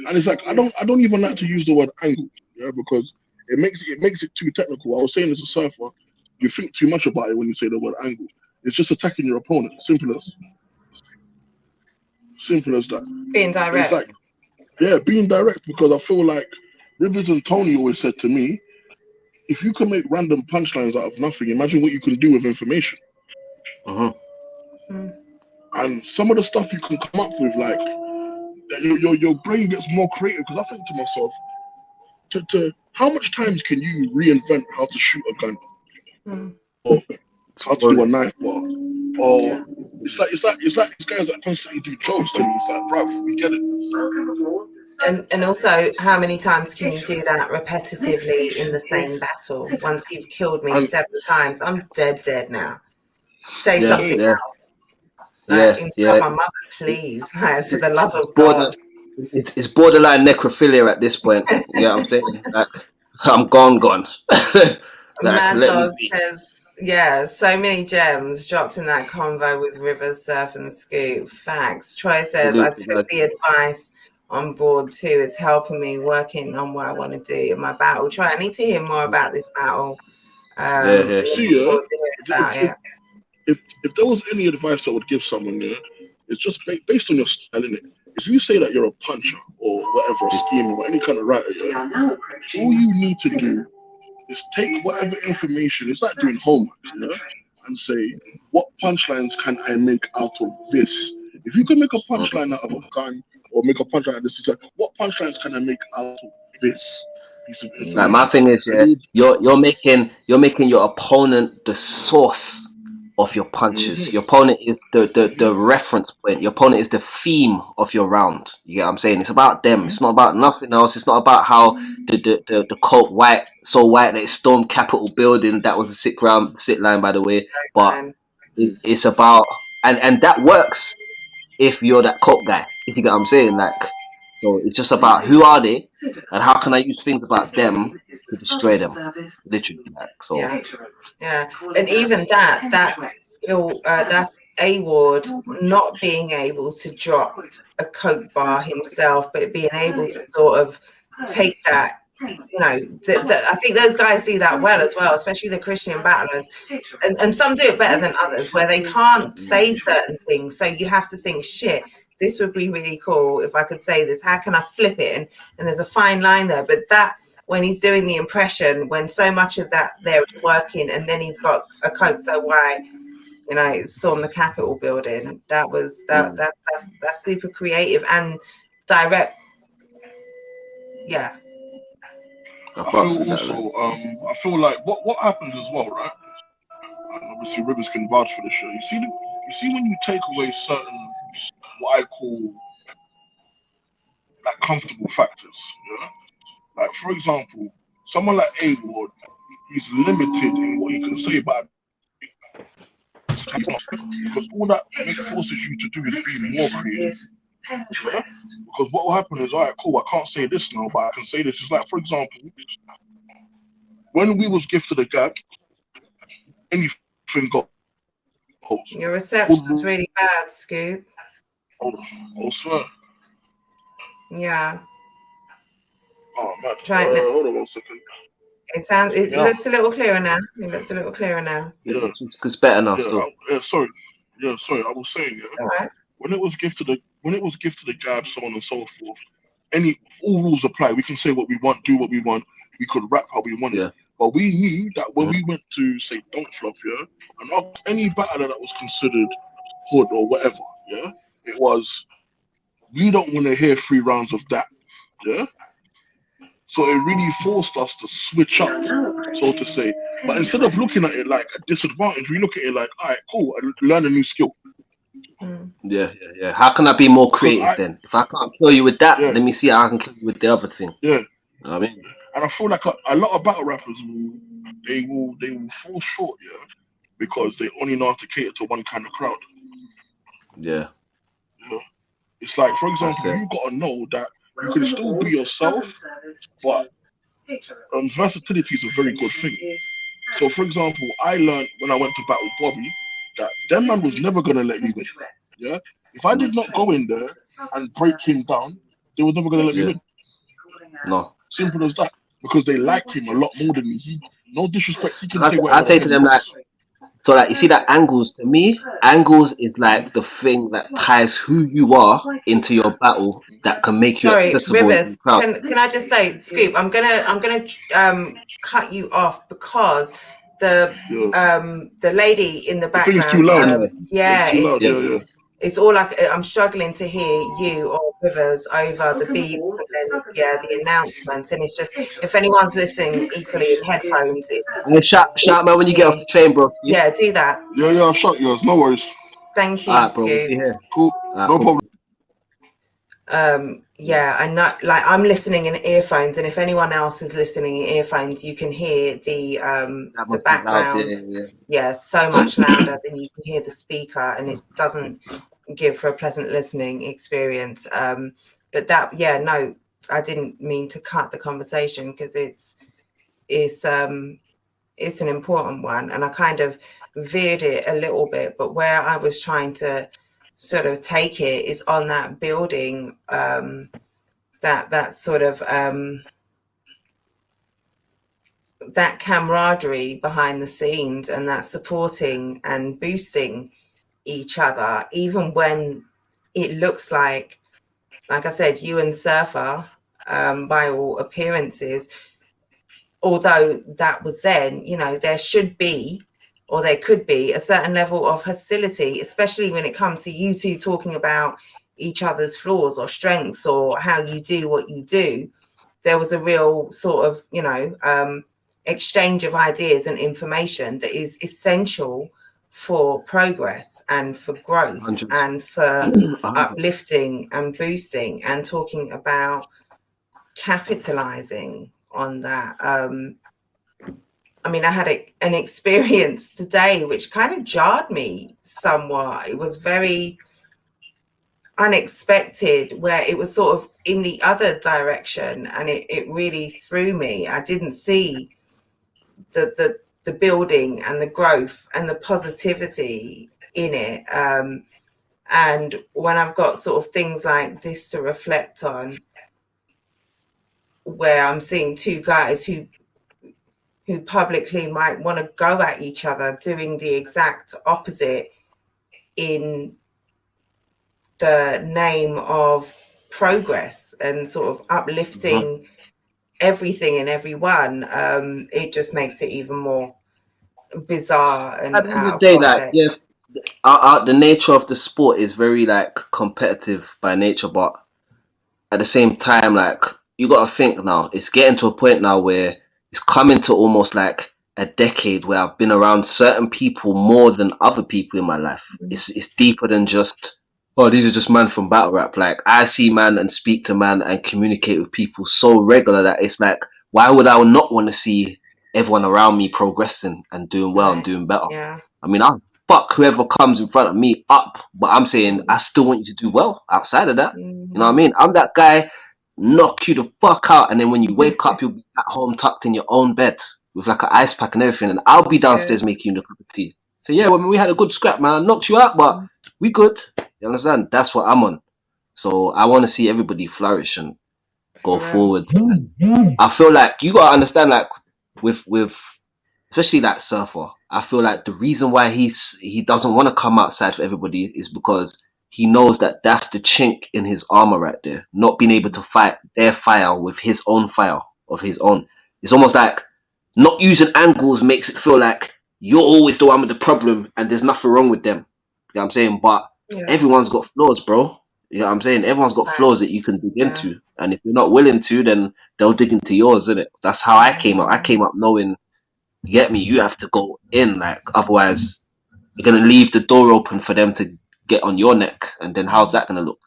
And it's like I don't even like to use the word angle, yeah, because it makes it too technical. I was saying as a surfer, you think too much about it when you say the word angle. It's just attacking your opponent. Simple as that. Being direct. It's like, being direct, because I feel like Rivers and Tony always said to me, if you can make random punchlines out of nothing, imagine what you can do with information. And some of the stuff you can come up with, like your brain gets more creative. Because I think to myself, to how much times can you reinvent how to shoot a gun, or how to do a knife bar, or it's like these guys that constantly do jokes to me. It's like, bruv, we get it. And also, how many times can you do that repetitively in the same battle? Once you've killed me 7 times, I'm dead now. Say something else. My mother, please, for the love of God. It's borderline necrophilia at this point. Yeah, I'm saying, like, I'm gone. Mad Dog says, so many gems dropped in that convo with Rivers, Surf, and Scoop. Facts. Troy says, I took the advice on board too. It's helping me working on what I want to do in my battle. Troy, I need to hear more about this battle. If there was any advice I would give someone there, it's just based on your style, innit? If you say that you're a puncher or whatever, a schemer or any kind of writer, all you need to do is take whatever information, it's like doing homework, and say, what punchlines can I make out of this? If you can make a punchline out of a gun or make a punchline out of this, it's like, what punchlines can I make out of this piece of information? Like, my thing is, you're making your opponent the source of your punches. Your opponent is the reference point. Your opponent is the theme of your round. You get what I'm saying? It's about them. It's not about nothing else. It's not about how the cult white that it stormed Capitol building. That was a sit line, by the way. But it's about and that works if you're that cult guy. If you get what I'm saying, like. So it's just about who are they and how can I use things about them to destroy them, literally. Like, so. Yeah, and even that's A-Ward not being able to drop a coke bar himself, but being able to sort of take that. I think those guys do that well as well, especially the Christian battlers, and some do it better than others, where they can't say certain things, so you have to think, shit, this would be really cool if I could say this. How can I flip it? And there's a fine line there. But that, when he's doing the impression, when so much of that there is working, and then he's got a coat so white, storm the Capitol building. That's super creative and direct. Yeah. I feel like what happened as well, right? And obviously Rivers can vouch for the show. You see when you take away certain, what I call, like, comfortable factors, like, for example, someone like A-Ward, he's limited in what he can say about it, because all that forces you to do is be more creative. Because what will happen is, all right, cool, I can't say this now, but I can say this. It's like, for example, when we was gifted a gap, anything goes. Your reception's really bad, Scoop. I'll swear. Yeah. Oh man. Hold on 1 second. It looks a little clearer now. It looks a little clearer now. Yeah, it's better now. Sorry. I was saying, All right. when it was gifted a gab, so on and so forth, all rules apply. We can say what we want, do what we want. We could rap how we wanted. Yeah. But we knew that when we went to say Don't Fluff, and after any battler that was considered hood or whatever, it was, we don't want to hear 3 rounds of that, So it really forced us to switch up, so to say. But instead of looking at it like a disadvantage, we look at it like, all right, cool, I learn a new skill. Yeah. How can I be more creative then? If I can't kill you with that, let me see how I can kill you with the other thing. Yeah. You know what I mean? And I feel like a lot of battle rappers will fall short, because they only know how to cater to one kind of crowd. Yeah. It's like, for example, you gotta know that you can still be yourself, but versatility is a very good thing. So, for example, I learned when I went to battle Bobby that that man was never gonna let me win. Yeah, if I did not go in there and break him down, they were never gonna let me win. No, simple as that. Because they like him a lot more than me. No disrespect, he can say whatever. I say to them like, so like you see that Angles, to me, Angles is like the thing that ties who you are into your battle that can make you accessible. Rivers, can I just say, Scoop, I'm gonna cut you off because the lady in the background, it's too loud. It's all like I'm struggling to hear you or Rivers over the beats and then the announcements, and it's just, if anyone's listening equally in headphones, shout man when you get off the train, bro. Yeah, do that. Yeah, I'll shout yours. No worries. Thank you, Scoop. Cool. No problem. And not like I'm listening in earphones, and if anyone else is listening in earphones, you can hear the background. So much louder than you can hear the speaker, and it doesn't give for a pleasant listening experience. But that, no, I didn't mean to cut the conversation because it's an important one, and I kind of veered it a little bit. But where I was trying to sort of take it is on that building, that sort of that camaraderie behind the scenes, and that supporting and boosting each other, even when it looks like I said, you and Surfer, by all appearances, although that was then, there should be, or there could be, a certain level of hostility, especially when it comes to you two talking about each other's flaws or strengths or how you do what you do. There was a real sort of, exchange of ideas and information that is essential for progress and for growth 100%. And for uplifting and boosting and talking about capitalizing on that. I had an experience today which kind of jarred me somewhat. It was very unexpected, where it was sort of in the other direction, and it really threw me. I didn't see the building and the growth and the positivity in it. And when I've got sort of things like this to reflect on, where I'm seeing two guys who publicly might want to go at each other, doing the exact opposite in the name of progress and sort of uplifting everything and everyone, it just makes it even more bizarre. And at the end of the day, the nature of the sport is very competitive by nature, but at the same time, you got to think now, it's getting to a point now where it's coming to almost like a decade where I've been around certain people more than other people in my life. It's deeper than just, these are just man from battle rap. I see man and speak to man and communicate with people so regular that it's like, why would I not want to see everyone around me progressing and doing well and doing better? Yeah. I'll fuck whoever comes in front of me up, but I'm saying I still want you to do well outside of that. You know what I mean? I'm that guy, knock you the fuck out, and then when you wake up, you'll be at home tucked in your own bed. with like an ice pack and everything, and I'll be downstairs making you a cup of tea. So yeah, when we had a good scrap, man, I knocked you out, but we good. You understand? That's what I'm on. So I want to see everybody flourish and go forward. I feel like you gotta understand, like with especially that Surfer. I feel like the reason why he doesn't want to come outside for everybody is because he knows that that's the chink in his armor right there. Not being able to fight their fire with his own fire of his own. It's almost like not using angles makes it feel like you're always the one with the problem and there's nothing wrong with them. You know what I'm saying? But everyone's got flaws, bro. You know what I'm saying? Everyone's got flaws that you can dig into. And if you're not willing to, then they'll dig into yours, innit? That's how I came up. I came up knowing, you get me, you have to go in, like, otherwise you're going to leave the door open for them to get on your neck. And then how's that going to look?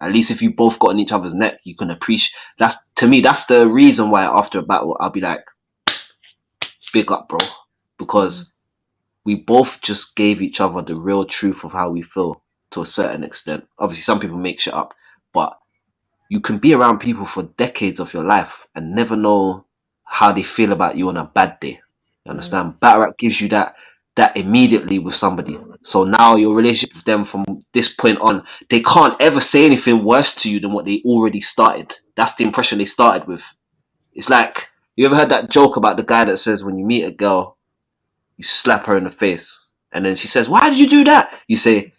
At least if you both got on each other's neck, you can appreciate. To me, that's the reason why after a battle, I'll be like, big up, bro. Because we both just gave each other the real truth of how we feel to a certain extent. Obviously, some people make shit up, but you can be around people for decades of your life and never know how they feel about you on a bad day. You understand? Battle rap gives you that immediately with somebody. So now your relationship with them from this point on, they can't ever say anything worse to you than what they already started. That's the impression they started with. It's like, you ever heard that joke about the guy that says when you meet a girl, you slap her in the face, and then she says, "Why did you do that?" You say,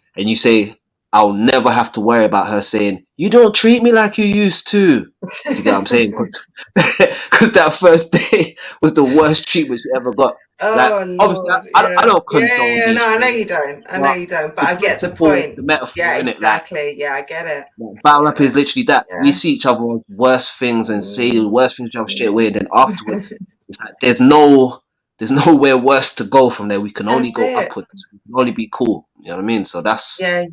"I'll never have to worry about her saying, you don't treat me like you used to." Do you get what I'm saying? Because that first day was the worst treatment she ever got. Obviously, I don't condone no, I know you don't. But I get the point. The metaphor, exactly. I get it. Battle rap is literally that. We see each other's worst things and say the worst things to each other straight away, and then afterwards, it's like there's nowhere worse to go from there. We can only go upwards. We can only be cool. You know what I mean? So that's I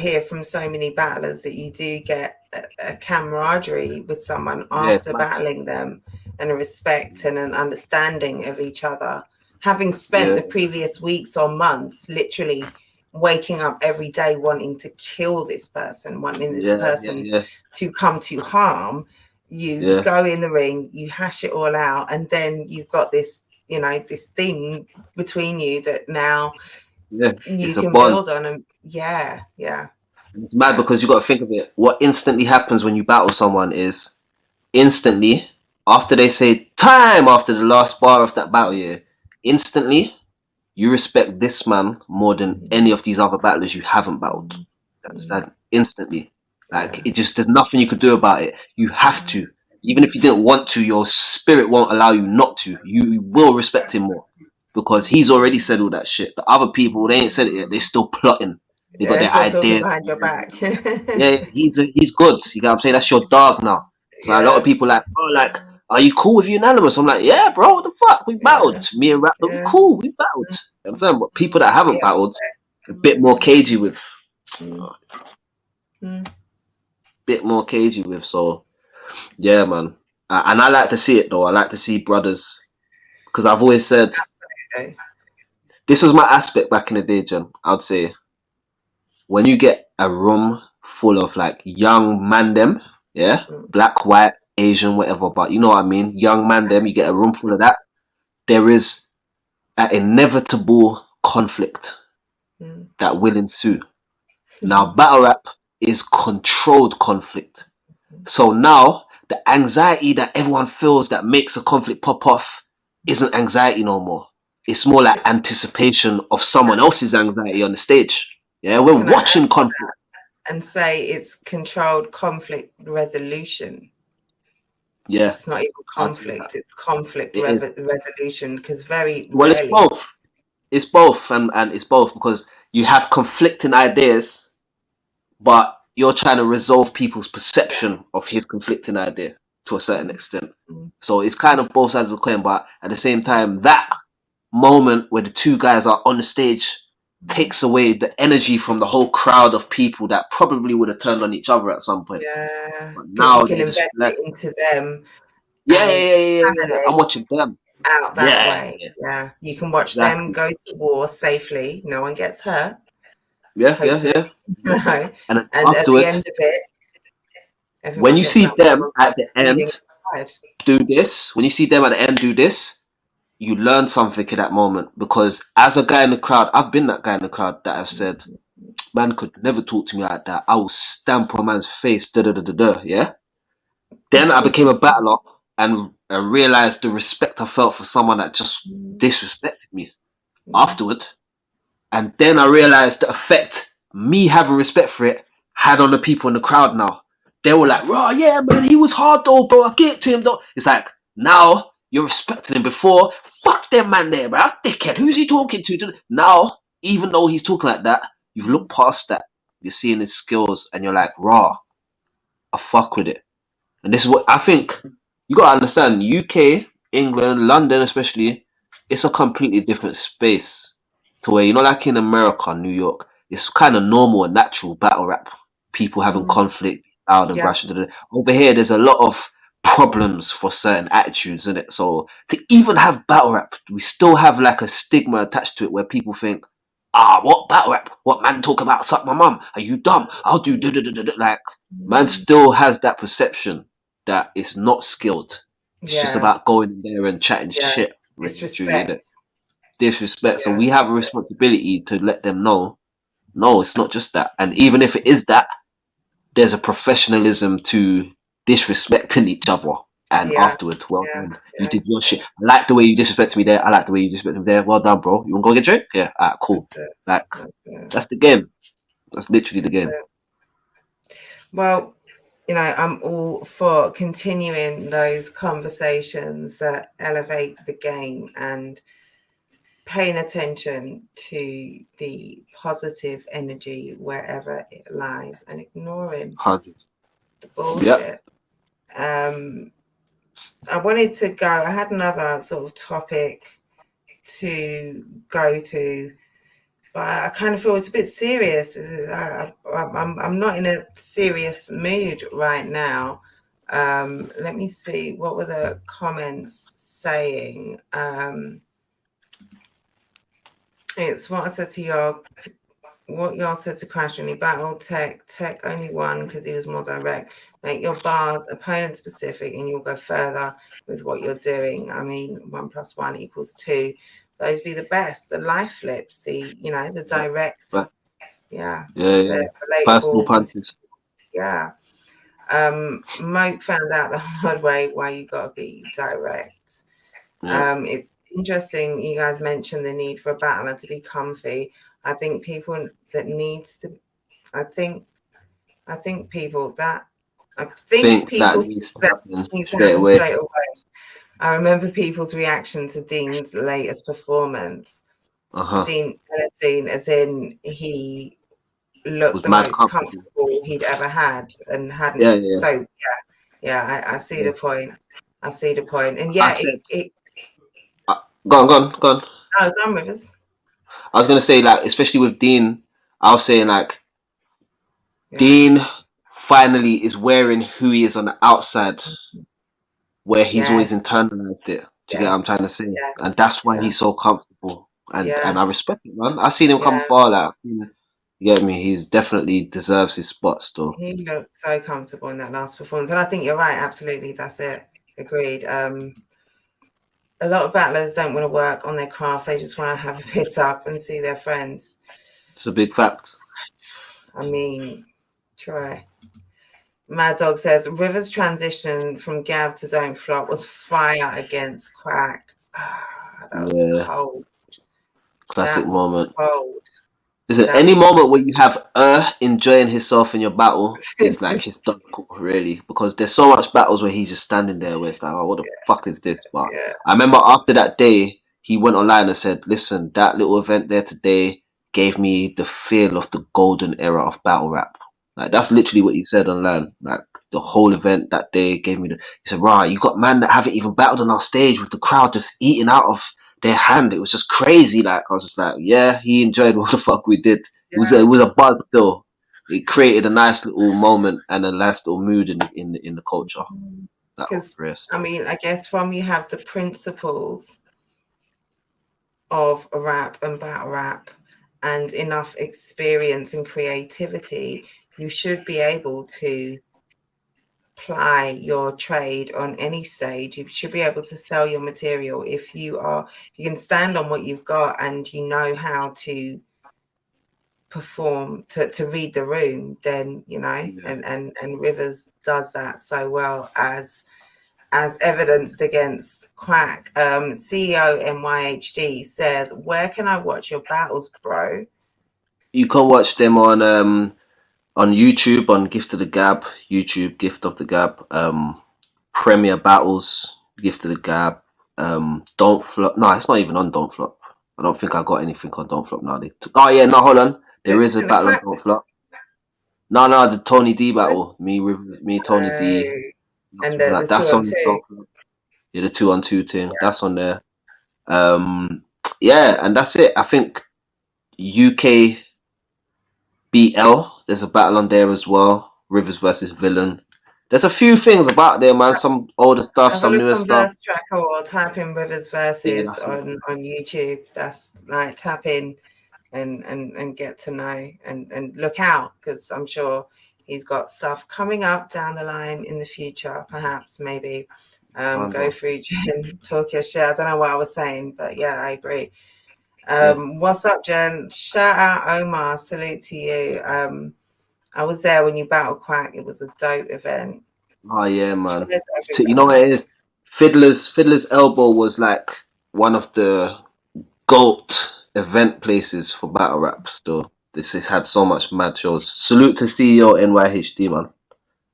hear from so many battlers that you do get a camaraderie with someone after battling them, and a respect and an understanding of each other. Having spent the previous weeks or months literally waking up every day wanting to kill this person, wanting this person to come to harm. You go in the ring, you hash it all out, and then you've got this, this thing between you that now you can build on. And it's mad because you got to think of it. What instantly happens when you battle someone is instantly after they say time after the last bar of that battle, instantly you respect this man more than any of these other battlers you haven't battled. You understand? Instantly. Like, it just, there's nothing you could do about it. You have to. Even if you didn't want to, your spirit won't allow you not to. You will respect him more. Because he's already said all that shit. The other people, they ain't said it yet. They're still plotting. They got their ideas behind your back. he's good. You know what I'm saying? That's your dog now. So a lot of people are you cool with Unanimous? I'm like, yeah, bro, what the fuck? We battled. Me and Rap, we cool. We battled. You know what I'm saying? But people that haven't battled, a bit more cagey with. Bit more cagey with. So yeah, man. And I like to see it though. I like to see brothers, because I've always said this was my aspect back in the day, Jen. I'd say when you get a room full of like young man them, black, white, Asian, whatever, but you know what I mean, young man them, you get a room full of that, there is an inevitable conflict that will ensue. Now battle rap is controlled conflict. So now the anxiety that everyone feels that makes a conflict pop off isn't anxiety no more. It's more like anticipation of someone else's anxiety on the stage. Yeah, we're watching conflict. And say it's controlled conflict resolution. Yeah. It's not even conflict, it's conflict resolution, because rarely... It's both. It's both, and it's both, because you have conflicting ideas, but you're trying to resolve people's perception of his conflicting idea to a certain extent. So it's kind of both sides of the coin, but at the same time, that moment where the two guys are on the stage takes away the energy from the whole crowd of people that probably would have turned on each other at some point. But now you can invest it into them. I'm watching them out that way. You can watch them go to war safely. No one gets hurt. And and afterwards, at the end of it, when you see them at the end, do this, when you see them at the end do this, you learn something in that moment. Because as a guy in the crowd, I've been that guy in the crowd that have said, man could never talk to me like that. I will stamp on a man's face, yeah? Then I became a battler and realized the respect I felt for someone that just disrespected me afterward. And then I realized the effect me having respect for it had on the people in the crowd now. They were like, "Raw, yeah, man, he was hard though, bro. I get to him though." It's like, now you're respecting him. Before, fuck them man there, bro. Dickhead, who's he talking to? Now, even though he's talking like that, you've looked past that. You're seeing his skills and you're like, raw, I fuck with it. And this is what I think you gotta understand. UK, England, London especially, it's a completely different space to where, you know, like in America, New York, it's kind of normal and natural battle rap. People having conflict, loud and brash. Over here, there's a lot of problems for certain attitudes in it. So to even have battle rap, we still have like a stigma attached to it where people think, what battle rap? What man talk about? Suck my mum? Are you dumb? I'll do like man still has that perception that it's not skilled. It's just about going in there and chatting shit. Disrespect. Disrespect. So we have a responsibility to let them know, no, it's not just that. And even if it is that, there's a professionalism to disrespecting each other. And afterwards, you did your shit. I like the way you disrespected me there. I like the way you disrespected me there. Well done, bro. You want to go get a drink? Yeah, alright, cool. That's the game. That's literally the game. Well, you know, I'm all for continuing those conversations that elevate the game and paying attention to the positive energy wherever it lies and ignoring the bullshit. I wanted to go, I had another sort of topic to go to, but I kind of feel it's a bit serious. I'm not in a serious mood right now. Let me see, what were the comments saying? It's what I said to y'all, what y'all said to Crash when he battled Tech. Tech only won because he was more direct. Make your bars opponent specific and you'll go further with what you're doing. I mean, 1 + 1 = 2. Those be the best. The life flips, the, you know, the direct. Personal punches. Moke found out the hard way why you gotta be direct. It's interesting you guys mentioned the need for a battler to be comfy. I think people that needs to, I think people that needs to happen straight away. I remember people's reaction to Dean's latest performance. Dean Ellison, as in he looked the most comfortable he'd ever had and hadn't. So I see the point. I see the point. And go on. Oh, go on, Rivers. I was gonna say, like, especially with Dean, I was saying like Dean finally is wearing who he is on the outside, where he's always internalized it. Do you get what I'm trying to say? And that's why he's so comfortable. And I respect it, man. I've seen him come far. Like, you get me? He's definitely deserves his spot still. He looked so comfortable in that last performance, and I think you're right. Absolutely, that's it. Agreed. A lot of battlers don't want to work on their craft. They just want to have a piss up and see their friends. It's a big fact. I mean, try. Mad Dog says, Rivers' transition from Gab to Don't Flop was fire against Quack. That was cold. Classic moment. Cold. Listen, any moment where you have enjoying himself in your battle is like historical, really, because there's so much battles where he's just standing there where it's like, oh, what the fuck is this? But I remember after that day, he went online and said, listen, that little event there today gave me the feel of the golden era of battle rap. Like, that's literally what he said online. Like, the whole event that day gave me he said, right, you got man that haven't even battled on our stage with the crowd just eating out of their hand. It was just crazy. Like, I was just like, he enjoyed what the fuck we did. It was a buzz though. It created a nice little moment and a nice little mood in the culture. Because I mean, I guess from you have the principles of rap and battle rap and enough experience and creativity, you should be able to ply your trade on any stage. You should be able to sell your material if you can stand on what you've got and you know how to perform, to read the room, then and Rivers does that so well, as evidenced against Quack. CEO MYHD says, where can I watch your battles, bro? You can watch them on YouTube, on Gift of the Gab, YouTube Gift of the Gab, Premier Battles, Gift of the Gab, Don't Flop. No, it's not even on Don't Flop. I don't think I got anything on Don't Flop now. Hold on. There is a battle on Don't Flop. No, the Tony D battle. Me, Tony D. And that's on Don't Flop. Yeah, the 2-on-2 thing. Yeah. That's on there. Yeah, and that's it. I think UK BL, there's a battle on there as well. Rivers versus Villain. There's a few things about there, man. Some older stuff, some newer stuff. Verse tracker, or type in Rivers versus on YouTube. That's like, tap in and get to know and look out, because I'm sure he's got stuff coming up down the line in the future, perhaps, maybe. Go through Jen, talk your shit. I don't know what I was saying, but yeah, I agree. What's up, Jen? Shout out Omar, salute to you. I was there when you battled Quack. It was a dope event. Oh yeah, man. You know what it is? Fiddler's Elbow was like one of the GOAT event places for battle rap. So this has had so much mad shows. Salute to CEO NYHD, man.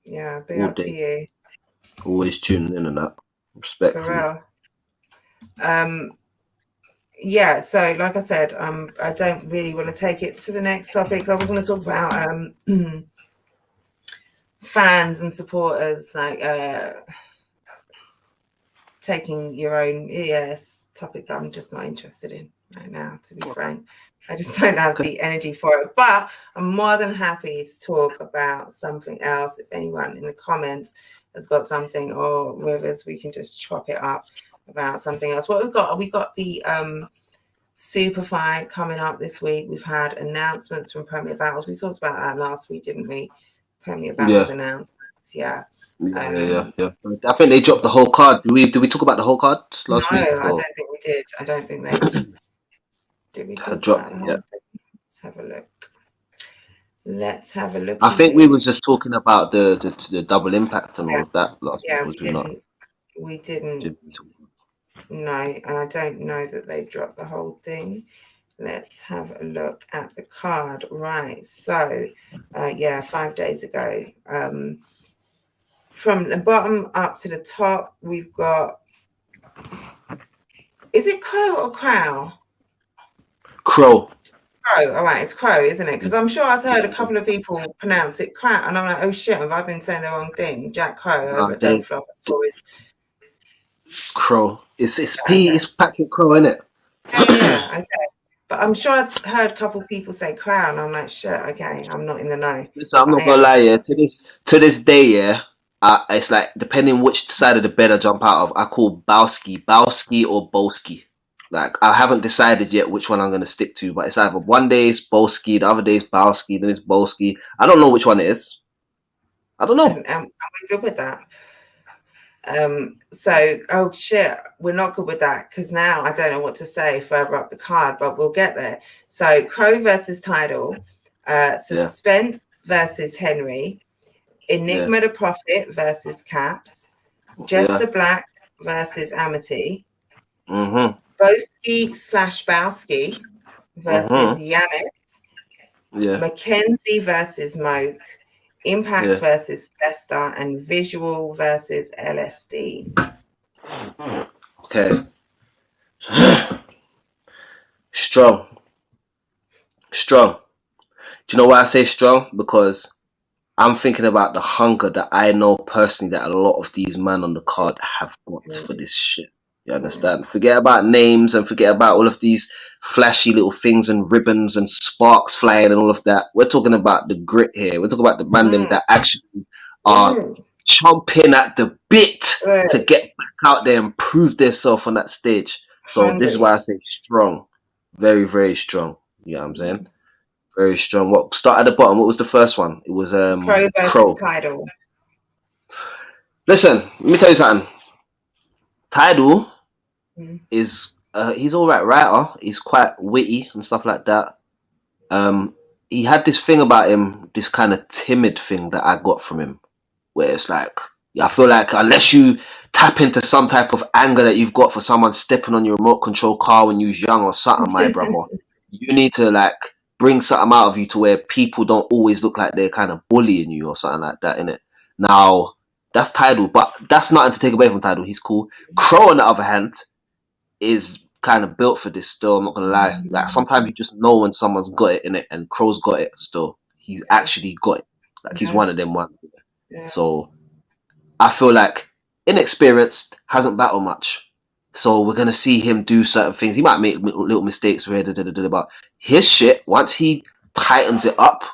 Yeah, big up to you. Always tuning in and that. Respect. For real. Yeah, so like I said, I don't really want to take it to the next topic. I was going to talk about fans and supporters, like taking your own topic that I'm just not interested in right now, to be frank. I just don't have the energy for it. But I'm more than happy to talk about something else. If anyone in the comments has got something, or Rivers, we can just chop it up about something else. What we got the Super Fight coming up this week. We've had announcements from Premier Battles. We talked about that last week, didn't we? Premier Battles announcements. Yeah. I think they dropped the whole card. Did we talk about the whole card last week? No, I don't think we did. I don't think they did. We talk about the whole thing? Let's have a look. I think we were just talking about the double impact and all of that last week. We didn't. No, and I don't know that they dropped the whole thing. Let's have a look at the card. Right. So, 5 days ago. From the bottom up to the top, we've got. Is it Crow or Crow? Crow. Crow. All right, it's Crow, isn't it? Because I'm sure I've heard a couple of people pronounce it Crow, and I'm like, oh shit, have I been saying the wrong thing? Jack Crow over at Don't Flop. It's always Crow. It's Patrick Crow, isn't it? Yeah, okay. But I'm sure I've heard a couple of people say Crow, and I'm like, shit, okay, I'm not in the know. Listen, I'm not gonna lie, yeah. To this day, yeah. It's like, depending which side of the bed I jump out of, I call Bowski or Bolski. Like, I haven't decided yet which one I'm going to stick to, but it's either one day it's Bolski, the other day it's Bowski, then it's Bolski. I don't know which one it is. I don't know. And we're good with that. So, oh shit, we're not good with that, because now I don't know what to say further up the card, but we'll get there. So, Crow versus Tidal, Suspense versus Henry, Enigma the Prophet versus Caps, Jester Black versus Amity, Boski / Bowski versus Yannick, Mackenzie versus Moke, Impact versus Lester, and Visual versus LSD. Okay. Strong. Do you know why I say strong? Because I'm thinking about the hunger that I know personally that a lot of these men on the card have got for this shit. You understand? Forget about names and forget about all of these flashy little things and ribbons and sparks flying and all of that. We're talking about the grit here. We're talking about the man that actually are chomping at the bit to get back out there and prove themselves on that stage. So this is why I say strong. Very, very strong. You know what I'm saying? Very strong. What start at the bottom? What was the first one? It was Crow. Listen, let me tell you something. Tidal Mm. is he's all right writer. He's quite witty and stuff like that. He had this thing about him, this kind of timid thing that I got from him, where it's like I feel like unless you tap into some type of anger that you've got for someone stepping on your remote control car when you was young or something, my brother, you need to like bring something out of you to where people don't always look like they're kind of bullying you or something like that, innit? Now that's Tidal, but that's nothing to take away from Tidal. He's cool. Crow, on the other hand, is kind of built for this still. I'm not gonna lie. Like sometimes you just know when someone's got it in it, and Crow's got it still. He's actually got it. Like he's one of them ones. Yeah. So I feel like inexperienced, hasn't battled much. So we're gonna see him do certain things. He might make little mistakes, but his shit, once he tightens it up,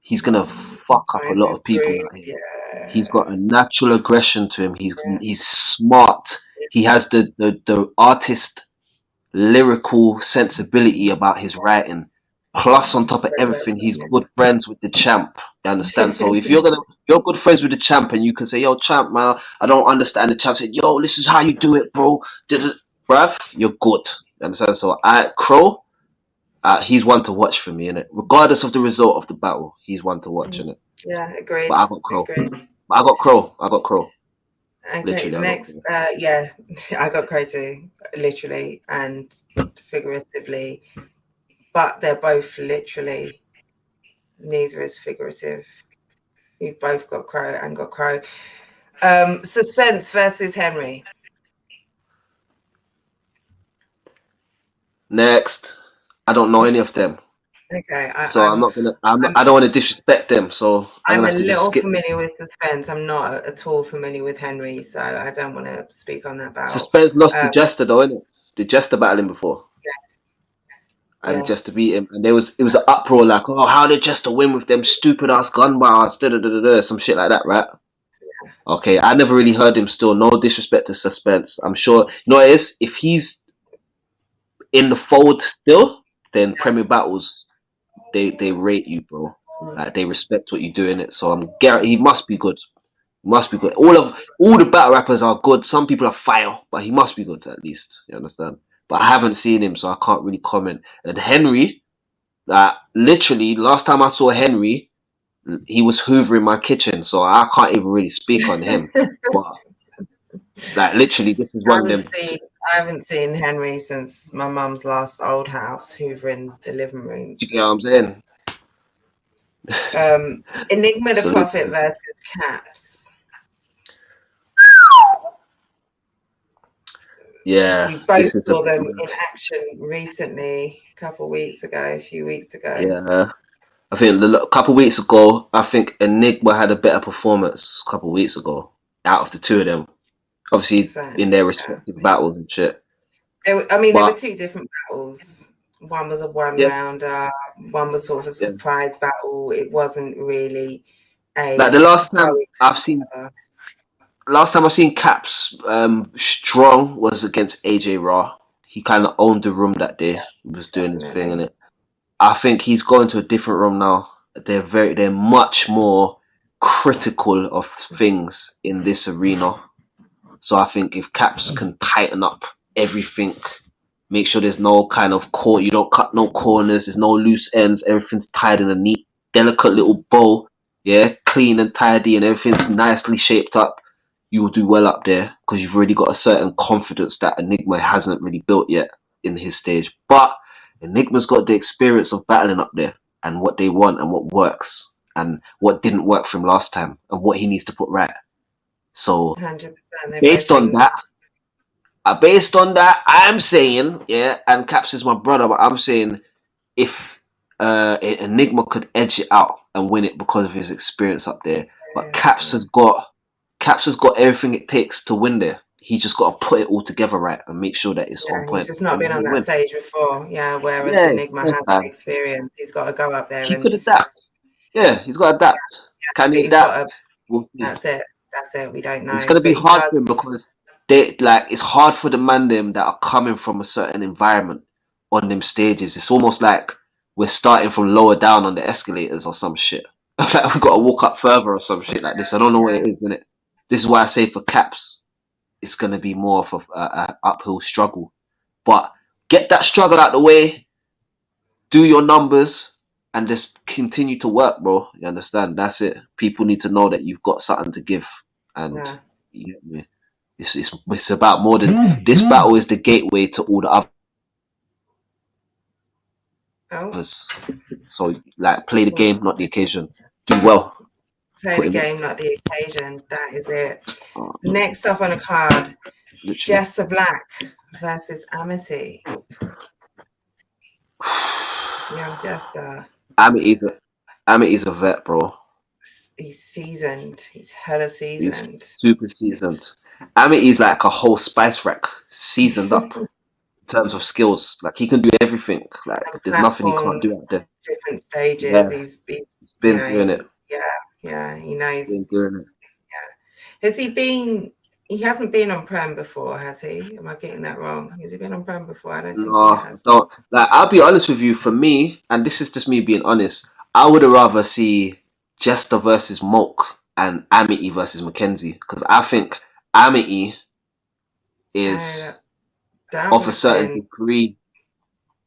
he's gonna fuck up a lot of people out here. Yeah. He's got a natural aggression to him. He's smart. He has the artist lyrical sensibility about his writing. Plus, on top of everything, he's good friends with the champ. You understand? So if you're good friends with the champ, and you can say, "Yo, champ, man, I don't understand." The champ said, "Yo, this is how you do it, bro." Bruv, you're good. You understand? So Crow, he's one to watch for me, innit? Regardless of the result of the battle, he's one to watch, innit? Yeah, agreed. But I got Crow. Agreed. I got Crow. Okay, Literally, next, yeah, I got Crow too, literally and figuratively, but they're both literally. Neither is figurative. We've both got Crow and got Crow. Suspense versus Henry. Next, I don't know any of them. Okay, I'm not gonna. I don't want to disrespect them, so I'm gonna a have to just little skip. familiar with Suspense. I'm not at all familiar with Henry, so I don't want to speak on that battle. Suspense lost to Jester though, innit? The Jester battled him before. Yes. And Jester beat him, and it was an uproar like, "Oh, how did Jester win with them stupid ass gun bars?" Some shit like that, right? Yeah. Okay, I never really heard him. Still, no disrespect to Suspense. I'm sure you know what it is. If he's in the fold still, then Premier Battles, they rate you, bro. Like they respect what you do in it. So I'm guaranteed he must be good. He must be good. All the battle rappers are good. Some people are fire, but he must be good at least. You understand? But I haven't seen him, so I can't really comment. And Henry, literally, last time I saw Henry, he was hoovering my kitchen, so I can't even really speak on him. But like literally, this is one of them. I haven't seen Henry since my mum's last old house, hoovering the living room. So. You know what I'm saying? Enigma the Prophet versus Caps. Yeah, we both saw them in action recently, a few weeks ago. Yeah, I think a couple of weeks ago, I think Enigma had a better performance. A couple of weeks ago, out of the two of them, obviously in their respective battles and shit. There were two different battles. One was a one-rounder. One was sort of a surprise battle. It wasn't really like the last time I've seen Caps strong was against AJ Raw. He kind of owned the room that day. He was doing his thing in it. I think he's going to a different room now. They're much more critical of things in this arena. So I think if Caps can tighten up everything, make sure there's no kind of you don't cut no corners, there's no loose ends, everything's tied in a neat, delicate little bow, yeah, clean and tidy, and everything's nicely shaped up, you will do well up there because you've already got a certain confidence that Enigma hasn't really built yet in his stage. But Enigma's got the experience of battling up there and what they want and what works and what didn't work for him last time and what he needs to put right. So 100%, based on that, I'm saying, and Caps is my brother, but I'm saying if Enigma could edge it out and win it because of his experience up there, but Caps has got everything it takes to win there. He's just got to put it all together right and make sure that it's on point. He's just not been on that stage before, whereas Enigma has the experience. He's got to go up there. He could adapt. Yeah, he's got to adapt. Can he adapt? That's it. We don't know. It's going to be hard for him because it's hard for the man them that are coming from a certain environment on them stages. It's almost like we're starting from lower down on the escalators or some shit. Like we've got to walk up further or some shit like this. I don't know what it is, innit? this is why I say for Caps, it's going to be more of a uphill struggle. But get that struggle out the way, do your numbers, and just continue to work, bro. You understand? That's it. People need to know that you've got something to give, and you get me? It's about more than this battle is the gateway to all the others. So like, play the game, not the occasion. Do well. Play the game, not the occasion. That is it. Next up on the card, Jester Black versus Amity. Young Jester. Amity's a vet, bro. He's seasoned. He's hella seasoned. He's super seasoned. Amity's like a whole spice rack, seasoned up in terms of skills. Like, he can do everything. Like, there's nothing he can't do out there. Different stages. Yeah. He's been doing it. Yeah. He knows. Been doing it. Yeah. Has he been? He hasn't been on Prem before, has he? Am I getting that wrong? Has he been on Prem before? I don't think he has. No. Like, I'll be honest with you. For me, and this is just me being honest, I would have rather see Jester versus Moke and Amity versus Mackenzie, because I think Amity is of a certain degree.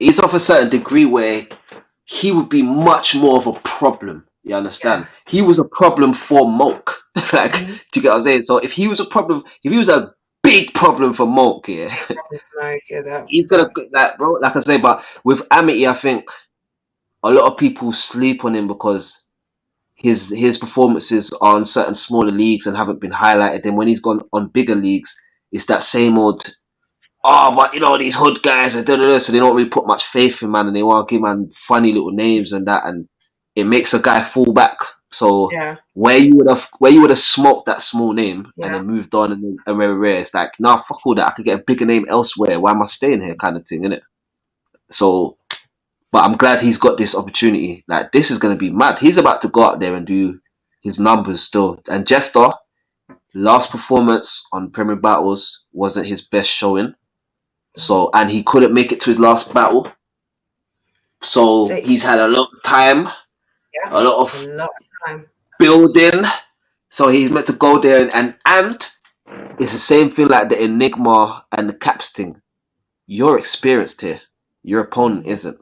He's of a certain degree where he would be much more of a problem. You understand? Yeah. He was a problem for Moke. Like, do you get what I'm saying? So if he was a big problem for Moke, he's gonna like, bro. Like I say, but with Amity, I think a lot of people sleep on him because his performances are on certain smaller leagues and haven't been highlighted. And when he's gone on bigger leagues, it's that same old, but you know, these hood guys are so they don't really put much faith in man, and they want to give man funny little names and that, and it makes a guy fall back. So where you would have smoked that small name and then moved on and it's like, nah, fuck all that. I could get a bigger name elsewhere. Why am I staying here? Kind of thing, innit? So, but I'm glad he's got this opportunity. Like, this is gonna be mad. He's about to go out there and do his numbers still. And Jester, last performance on Premier Battles wasn't his best showing. So, and he couldn't make it to his last battle. So he's had a lot of time. Yeah, a lot of time building, so he's meant to go there and it's the same thing like the Enigma and the Caps thing. You're experienced here, your opponent isn't.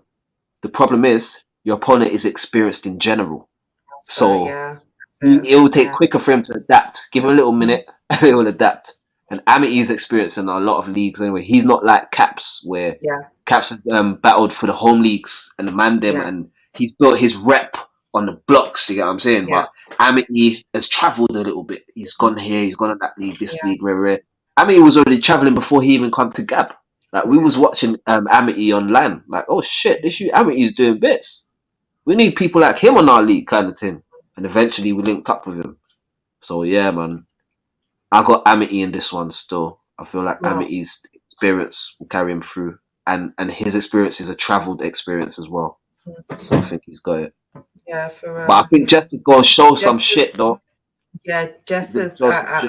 The problem is your opponent is experienced in general, so it will take quicker for him to adapt. Give him a little minute and he will adapt. And Amity's experienced in a lot of leagues anyway. He's not like Caps, where Caps battled for the home leagues and the Mandem, and he's built his rep on the blocks, you get what I'm saying? But Amity has travelled a little bit. He's gone here, he's gone to that league, this league, rare. Amity was already travelling before he even come to Gab. Like, we was watching Amity online. Like, oh shit, Amity's doing bits. We need people like him on our league, kind of thing. And eventually we linked up with him. So yeah, man. I got Amity in this one still. I feel like Amity's experience will carry him through. And his experience is a travelled experience as well. So I think he's got it. Yeah, for real. But I think Jester's gonna show some shit though. Yeah, Jester's. I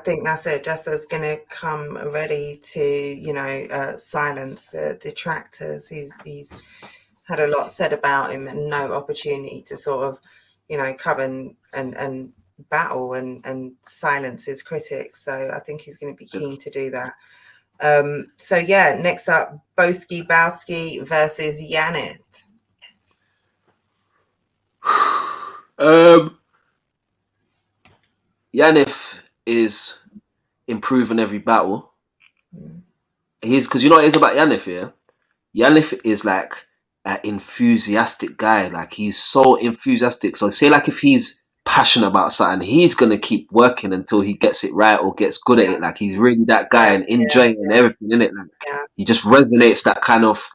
think that's it. Jester's gonna come ready to, silence the detractors. He's had a lot said about him and no opportunity to sort of, come and battle and silence his critics. So I think he's going to be keen to do that. Next up, Boski Bowski versus Yanith. Yanith is improving every battle. He's, because you know what it is about Yanith here? Yanith is like an enthusiastic guy. Like, he's so enthusiastic. So say like if he's passionate about something, he's gonna keep working until he gets it right or gets good at it. Like, he's really that guy and enjoying and everything in it. Like, he just resonates that kind of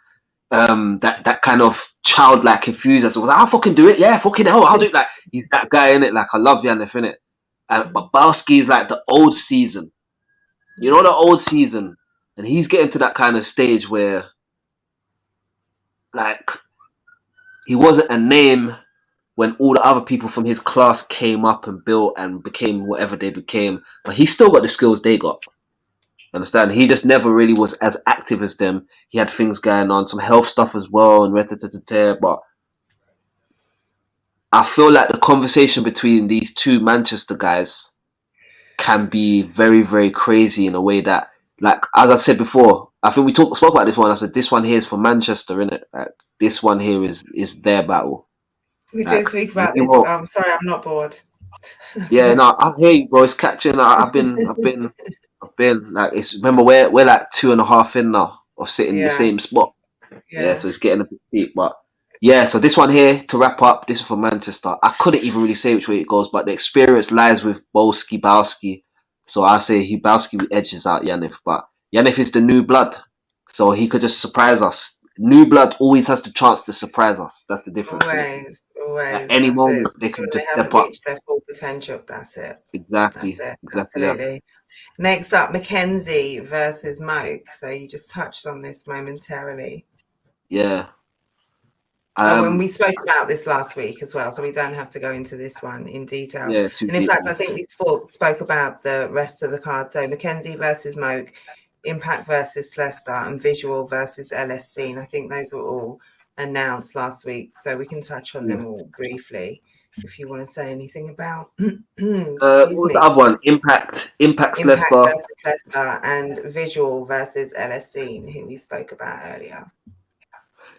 that kind of childlike enthusiasm. Like, I'll fucking do it. Yeah, fucking hell, I'll do it. Like, he's that guy in it. Like, I love Yanith in it. But Bowski is like the old season. You know, the old season, and he's getting to that kind of stage where, like, he wasn't a name when all the other people from his class came up and built and became whatever they became, but he still got the skills they got. Understand? He just never really was as active as them. He had things going on, some health stuff as well, and but I feel like the conversation between these two Manchester guys can be very, very crazy in a way that, like, as I said before, I think we spoke about this one. I said this one here is for Manchester, innit? Like, this one here is their battle. We Like, did speak about this. Sorry, I'm not bored. yeah, no, I hear you, bro. It's catching. I've been like, it's, remember we're like 2.5 in now of sitting in the same spot. Yeah, so it's getting a bit deep, but yeah. So this one here to wrap up. This is for Manchester. I couldn't even really say which way it goes, but the experience lies with Bowski. So I say Bowski edges out Yannick, but Yannick is the new blood, so he could just surprise us. New blood always has the chance to surprise us. That's the difference. Always. At any moment they can just step up. Reached their full potential. That's it. Exactly. That's it. Exactly. Absolutely. Yeah. Next up, Mackenzie versus Moke. So you just touched on this momentarily. Yeah. And we spoke about this last week as well, so we don't have to go into this one in detail. Yeah, and in fact, I think we spoke about the rest of the card. So Mackenzie versus Moke, Impact versus Leicester, and Visual versus LSC. And I think those were all announced last week, so we can touch on them all briefly if you want to say anything about. What was the other one? Impact Leicester versus Leicester, and Visual versus LSC, who we spoke about earlier.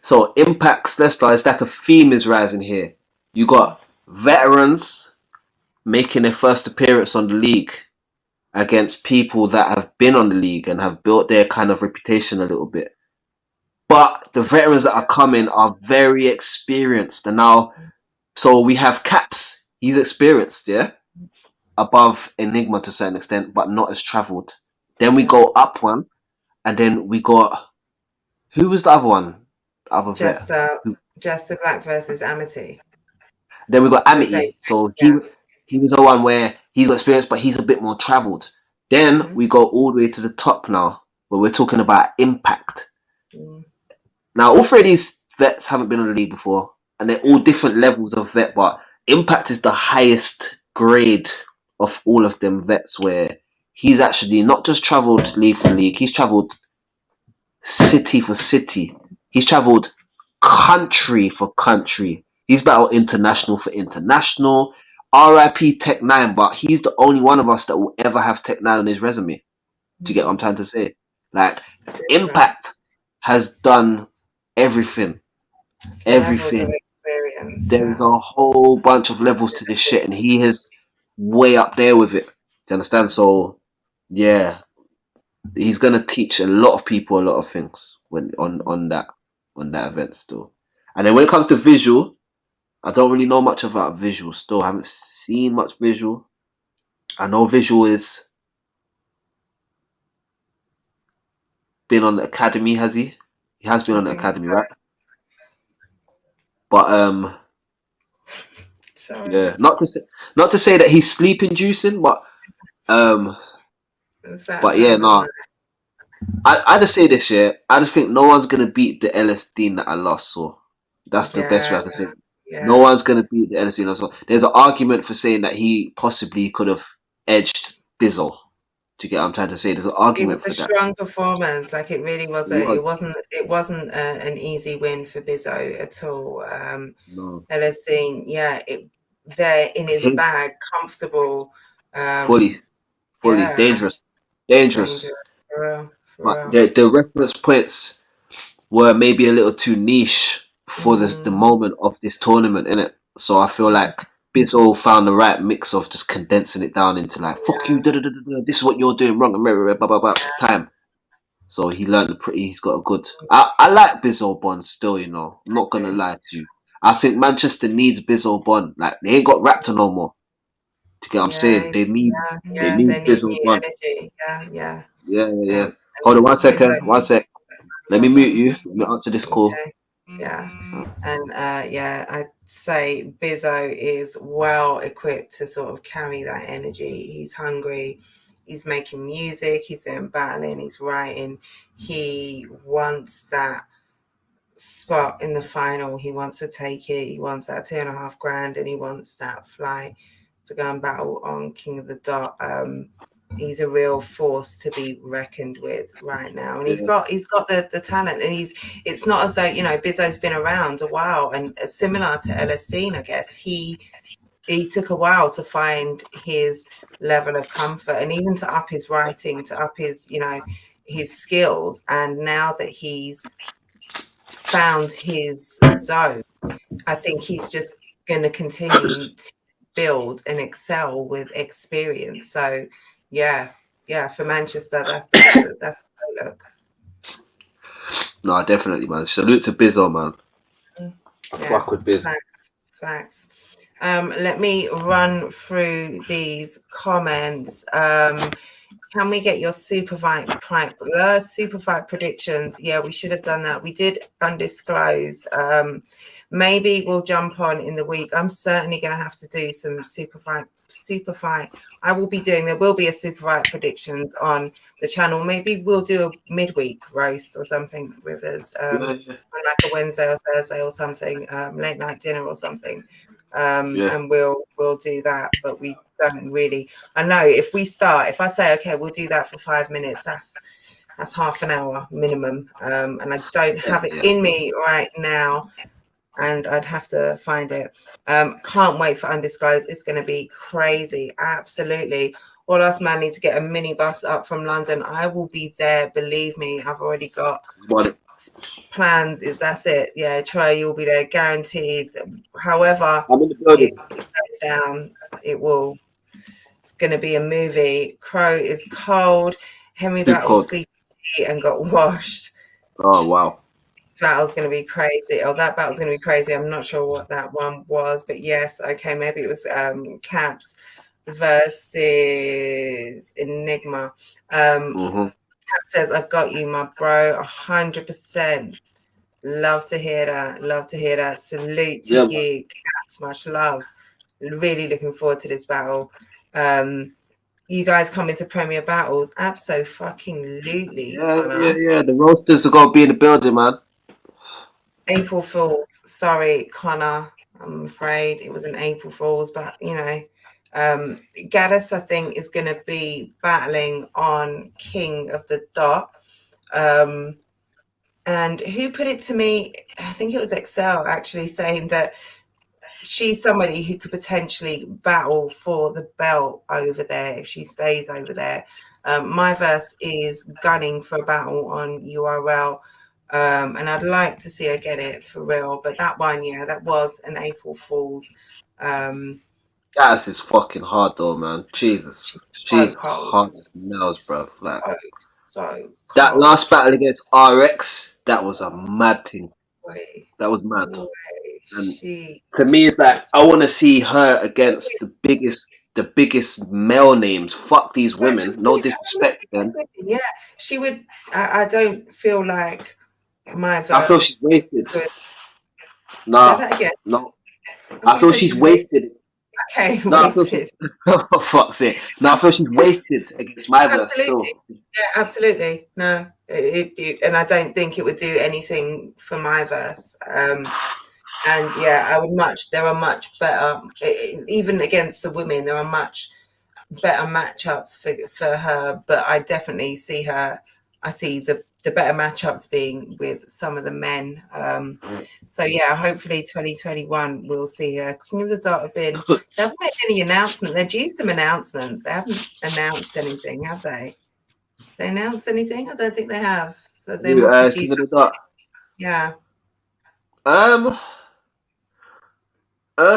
So Impact Leicester, it's like a theme is rising here. You got veterans making their first appearance on the league against people that have been on the league and have built their kind of reputation a little bit. But the veterans that are coming are very experienced. And now, so we have Caps. He's experienced, yeah? Above Enigma to a certain extent, but not as travelled. Then we go up one. And then we got... Who was the other one? The other Just the Black versus Amity. Then we got Amity. So he was the one where he's got experience, but he's a bit more travelled. Then we go all the way to the top now, where we're talking about Impact. Now, all three of these vets haven't been on the league before, and they're all different levels of vet, but Impact is the highest grade of all of them vets, where he's actually not just travelled league for league, he's travelled city for city. He's travelled country for country. He's battled international for international. RIP Tech 9, but he's the only one of us that will ever have Tech 9 on his resume. Do you get what I'm trying to say? Like, Impact has done everything. Everything. There's a whole bunch of levels to this shit, and he is way up there with it. Do you understand? So, yeah, he's gonna teach a lot of people a lot of things when on that event still. And then when it comes to Visual, I don't really know much about Visual still. I haven't seen much Visual. I know Visual is been on the academy, has he? He has been on the academy, right? But yeah, not to say that he's sleep inducing, but yeah, no. I just say this, yeah. I just think no one's gonna beat the LS Dean that I lost. So that's the best way I can say. Yeah. No one's gonna beat the LS Dean. So there's an argument for saying that he possibly could have edged Bizzle. Do you get what I'm trying to say? There's an argument for that. It was a strong performance. Like, it really was. It wasn't an easy win for Bizzo at all. No. LS Dean, yeah, they're in his bag, comfortable. Fully dangerous. For real. But the reference points were maybe a little too niche for the moment of this tournament, innit? So I feel like Bizzle found the right mix of just condensing it down into like, fuck you, this is what you're doing wrong, blah, blah, blah, time. So he learned he's got a good... I like Bizzle Bond still, you know. I'm not going to lie to you. I think Manchester needs Bizzle Bond. Like, they ain't got Raptor no more. Do you get what I'm saying? They need Bizzle Bond. Yeah. Hold on 1 second. 1 sec. Let me mute you. Let me answer this call. Okay. Yeah. And I'd say Bizzo is well equipped to sort of carry that energy. He's hungry. He's making music. He's doing battling. He's writing. He wants that spot in the final. He wants to take it. He wants that $2.5 grand, and he wants that flight to go and battle on King of the Dot. He's a real force to be reckoned with right now, and he's got the talent, and it's not as though, you know, Bizzo's been around a while, and similar to LSC, I guess he he took a while to find his level of comfort and even to up his writing, to up his, you know, his skills. And now that he's found his zone, I think he's just going to continue to build and excel with experience. So, yeah, for Manchester, that's a look. No, definitely, man. Salute to Bizzo, man. Yeah, Fuck with Biz. Facts. Let me run through these comments. Can we get your super fight predictions? Yeah, we should have done that. We did undisclosed. Maybe we'll jump on in the week. I'm certainly going to have to do some super fight. I will be doing. There will be a super fight predictions on the channel. Maybe we'll do a midweek roast or something with us, on like a Wednesday or Thursday or something, late night dinner or something. And we'll do that. But we don't really. I know if I say okay, we'll do that for 5 minutes. That's half an hour minimum. And I don't have it in me right now. And I'd have to find it. Can't wait for Undisclosed. It's going to be crazy. Absolutely. All us man need to get a minibus up from London. I will be there. Believe me. I've already got plans. That's it. Yeah, Troy, you'll be there. Guaranteed. However, it goes down, it will. It's going to be a movie. Crow is cold. Henry battled sleepy and got washed. Oh, wow. Battle's going to be crazy. That battle's going to be crazy. I'm not sure what that one was, but yes, okay, maybe it was Caps versus Enigma. Cap says, "I got you, my bro, 100%. Love to hear that. Salute to you, Caps. Much love. Really looking forward to this battle. You guys come into Premier Battles, absolutely. Yeah. The roasters are gonna be in the building, man. April Fools. Sorry, Connor. I'm afraid it was an April Fools, but you know, Gaddis, I think, is going to be battling on King of the Dot. And who put it to me? I think it was Excel actually saying that she's somebody who could potentially battle for the belt over there if she stays over there. My verse is gunning for a battle on URL. And I'd like to see her get it for real, but that one, that was an April Fool's. Gas is fucking hard though, man. Jesus, she's hard as nails, bro. Like so that last battle against RX, that was a mad thing. That was mad. And to me, it's like I want to see her against the biggest male names. Fuck these women. No disrespect to them. Yeah, she would. I don't feel like. I feel she's wasted. No. I feel she's wasted. Okay, wasted. For fuck's sake. No, I feel she's wasted against my verse. Still. Yeah, absolutely. No, and I don't think it would do anything for my verse. And yeah, there are much better, even against the women, there are much better matchups for her. But I definitely see her. I see the better matchups being with some of the men. So yeah, hopefully 2021 we'll see her. King of the Dot they haven't made any announcement. They're due some announcements. They haven't announced anything, have they? They announced anything? I don't think they have. So they must be King of the Dot. Yeah.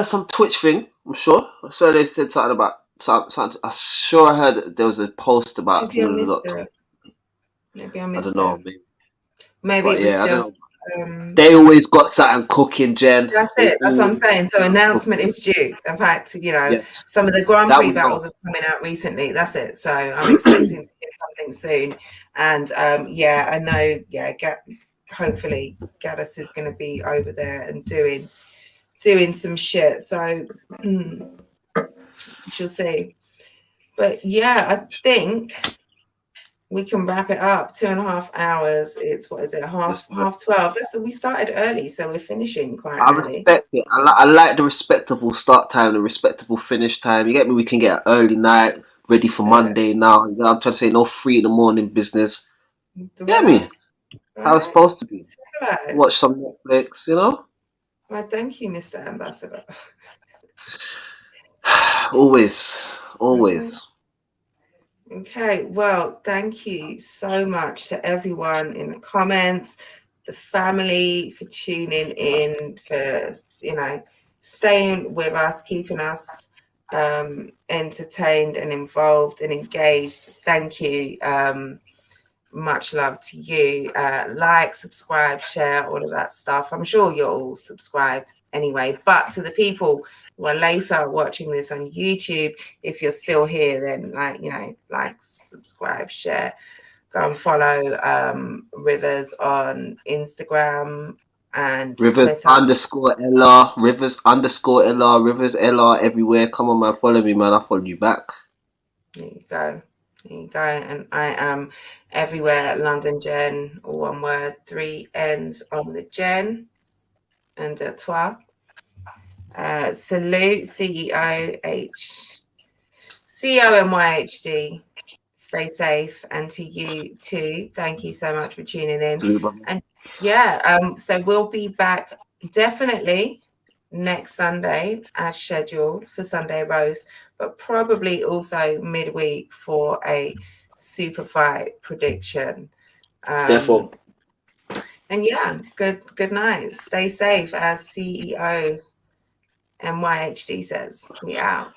Some Twitch thing, I'm sure. I'm sure they said something about something. I'm sure I heard there was a post about King of the Dot. Maybe I missed it. I don't know. Maybe it was just. They always got something cooking, Jen. That's it. That's what I'm saying. So announcement is due. In fact, some of the Grand Prix battles are coming out recently. That's it. So I'm expecting to get something soon. And I know. Yeah, hopefully Gaddis is going to be over there and doing some shit. So we shall see. But yeah, I think we can wrap it up. 2.5 hours. It's half 12. We started early, so we're finishing quite early. I respect it. I like the respectable start time, the respectable finish time. You get me? We can get an early night, ready for Monday now. I'm trying to say no 3 a.m. business. You get me? How it's supposed to be. Watch some Netflix, Well, thank you, Mr. Ambassador. always, always. Okay, well, thank you so much to everyone in the comments, the family for tuning in, for staying with us, keeping us entertained and involved and engaged. Thank you. Much love to you. Like, subscribe, share, all of that stuff. I'm sure you're all subscribed anyway, but to the people who are later watching this on YouTube, if you're still here, then like, subscribe, share, go and follow Rivers on Instagram and Rivers Twitter. _LR, Rivers _LR, Rivers LR everywhere. Come on, man, follow me, man. I'll follow you back. There you go. There you go. And I am everywhere, London Jen, all one word, 3 N's on the Jen. And toi. Salute, COMYHD. Stay safe, and to you too. Thank you so much for tuning in. And so we'll be back definitely next Sunday as scheduled for Sunday Roast, but probably also midweek for a super fight prediction. Therefore. And good night. Stay safe, as CEO MYHD says. We out.